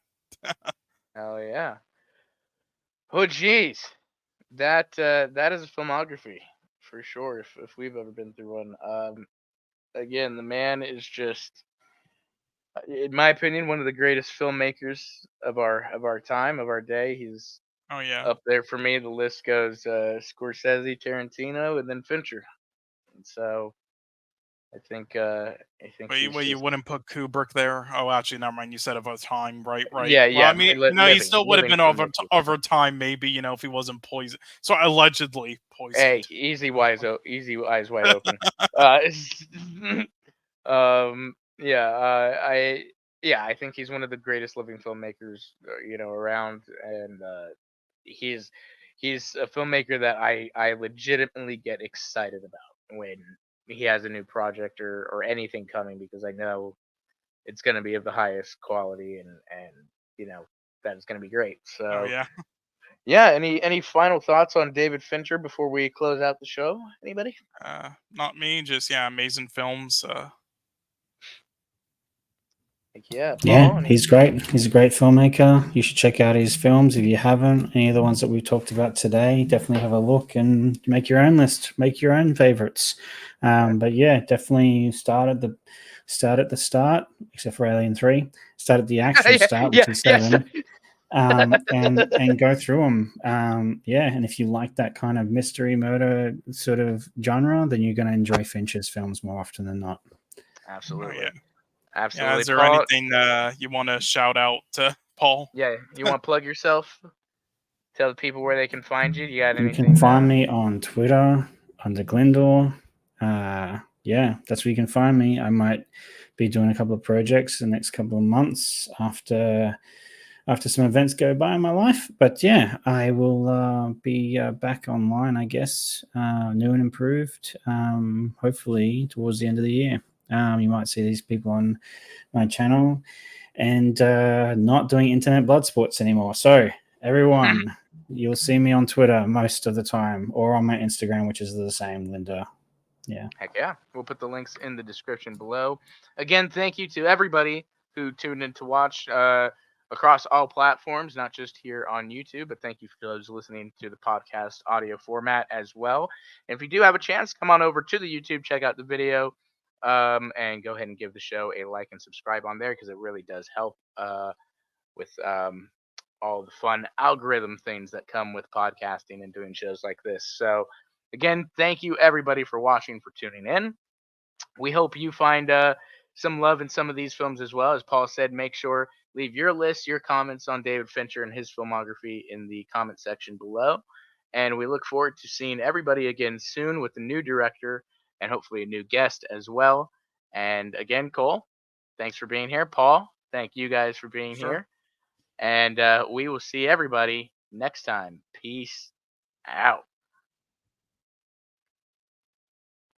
Hell yeah. Oh geez, that is a filmography for sure. If we've ever been through one. Again, the man is just, in my opinion, one of the greatest filmmakers of our time, of our day. He's up there for me. The list goes Scorsese, Tarantino, and then Fincher. And so I think Wait, you wouldn't put Kubrick there? Oh, actually, never mind. You said of a time, right? Yeah, Well, I mean, he still would have been filmmaker. over time, maybe, if he wasn't poisoned. So allegedly poisoned. Hey, easy eyes wide open. I think he's one of the greatest living filmmakers, around, and he's a filmmaker that I legitimately get excited about when he has a new project or anything coming, because I know it's going to be of the highest quality, and that it's going to be great. So yeah, any final thoughts on David Fincher before we close out the show? Anybody? Not me, just amazing films. Yeah, Paul, yeah, he's great. He's a great filmmaker. You should check out his films if you haven't. Any of the ones that we've talked about today, definitely have a look and make your own list. Make your own favorites. But yeah, definitely start at the start, except for Alien 3. Start at the actual start, which is 7. And go through them. And if you like that kind of mystery murder sort of genre, then you're going to enjoy Fincher's films more often than not. Absolutely. Absolutely. Is there Paul, anything you want to shout out to, Paul? Yeah, you want to plug yourself? Tell the people where they can find you. You got anything? You can find me on Twitter under Glyndor. That's where you can find me. I might be doing a couple of projects the next couple of months after some events go by in my life. But yeah, I will be back online, I guess, new and improved, hopefully towards the end of the year. You might see these people on my channel, and not doing internet blood sports anymore. So everyone, you'll see me on Twitter most of the time, or on my Instagram, which is the same, Linda. Yeah. Heck yeah. We'll put the links in the description below. Again, thank you to everybody who tuned in to watch across all platforms, not just here on YouTube, but thank you for those listening to the podcast audio format as well. And if you do have a chance, come on over to the YouTube, check out the video, and go ahead and give the show a like and subscribe on there, because it really does help with all the fun algorithm things that come with podcasting and doing shows like this. So again, thank you everybody for watching, for tuning in. We hope you find some love in some of these films as well. As Paul said, make sure leave your list, your comments on David Fincher and his filmography in the comment section below. And we look forward to seeing everybody again soon with a new director and hopefully a new guest as well. And again, Cole, thanks for being here. Paul, thank you guys for being here. And we will see everybody next time. Peace out.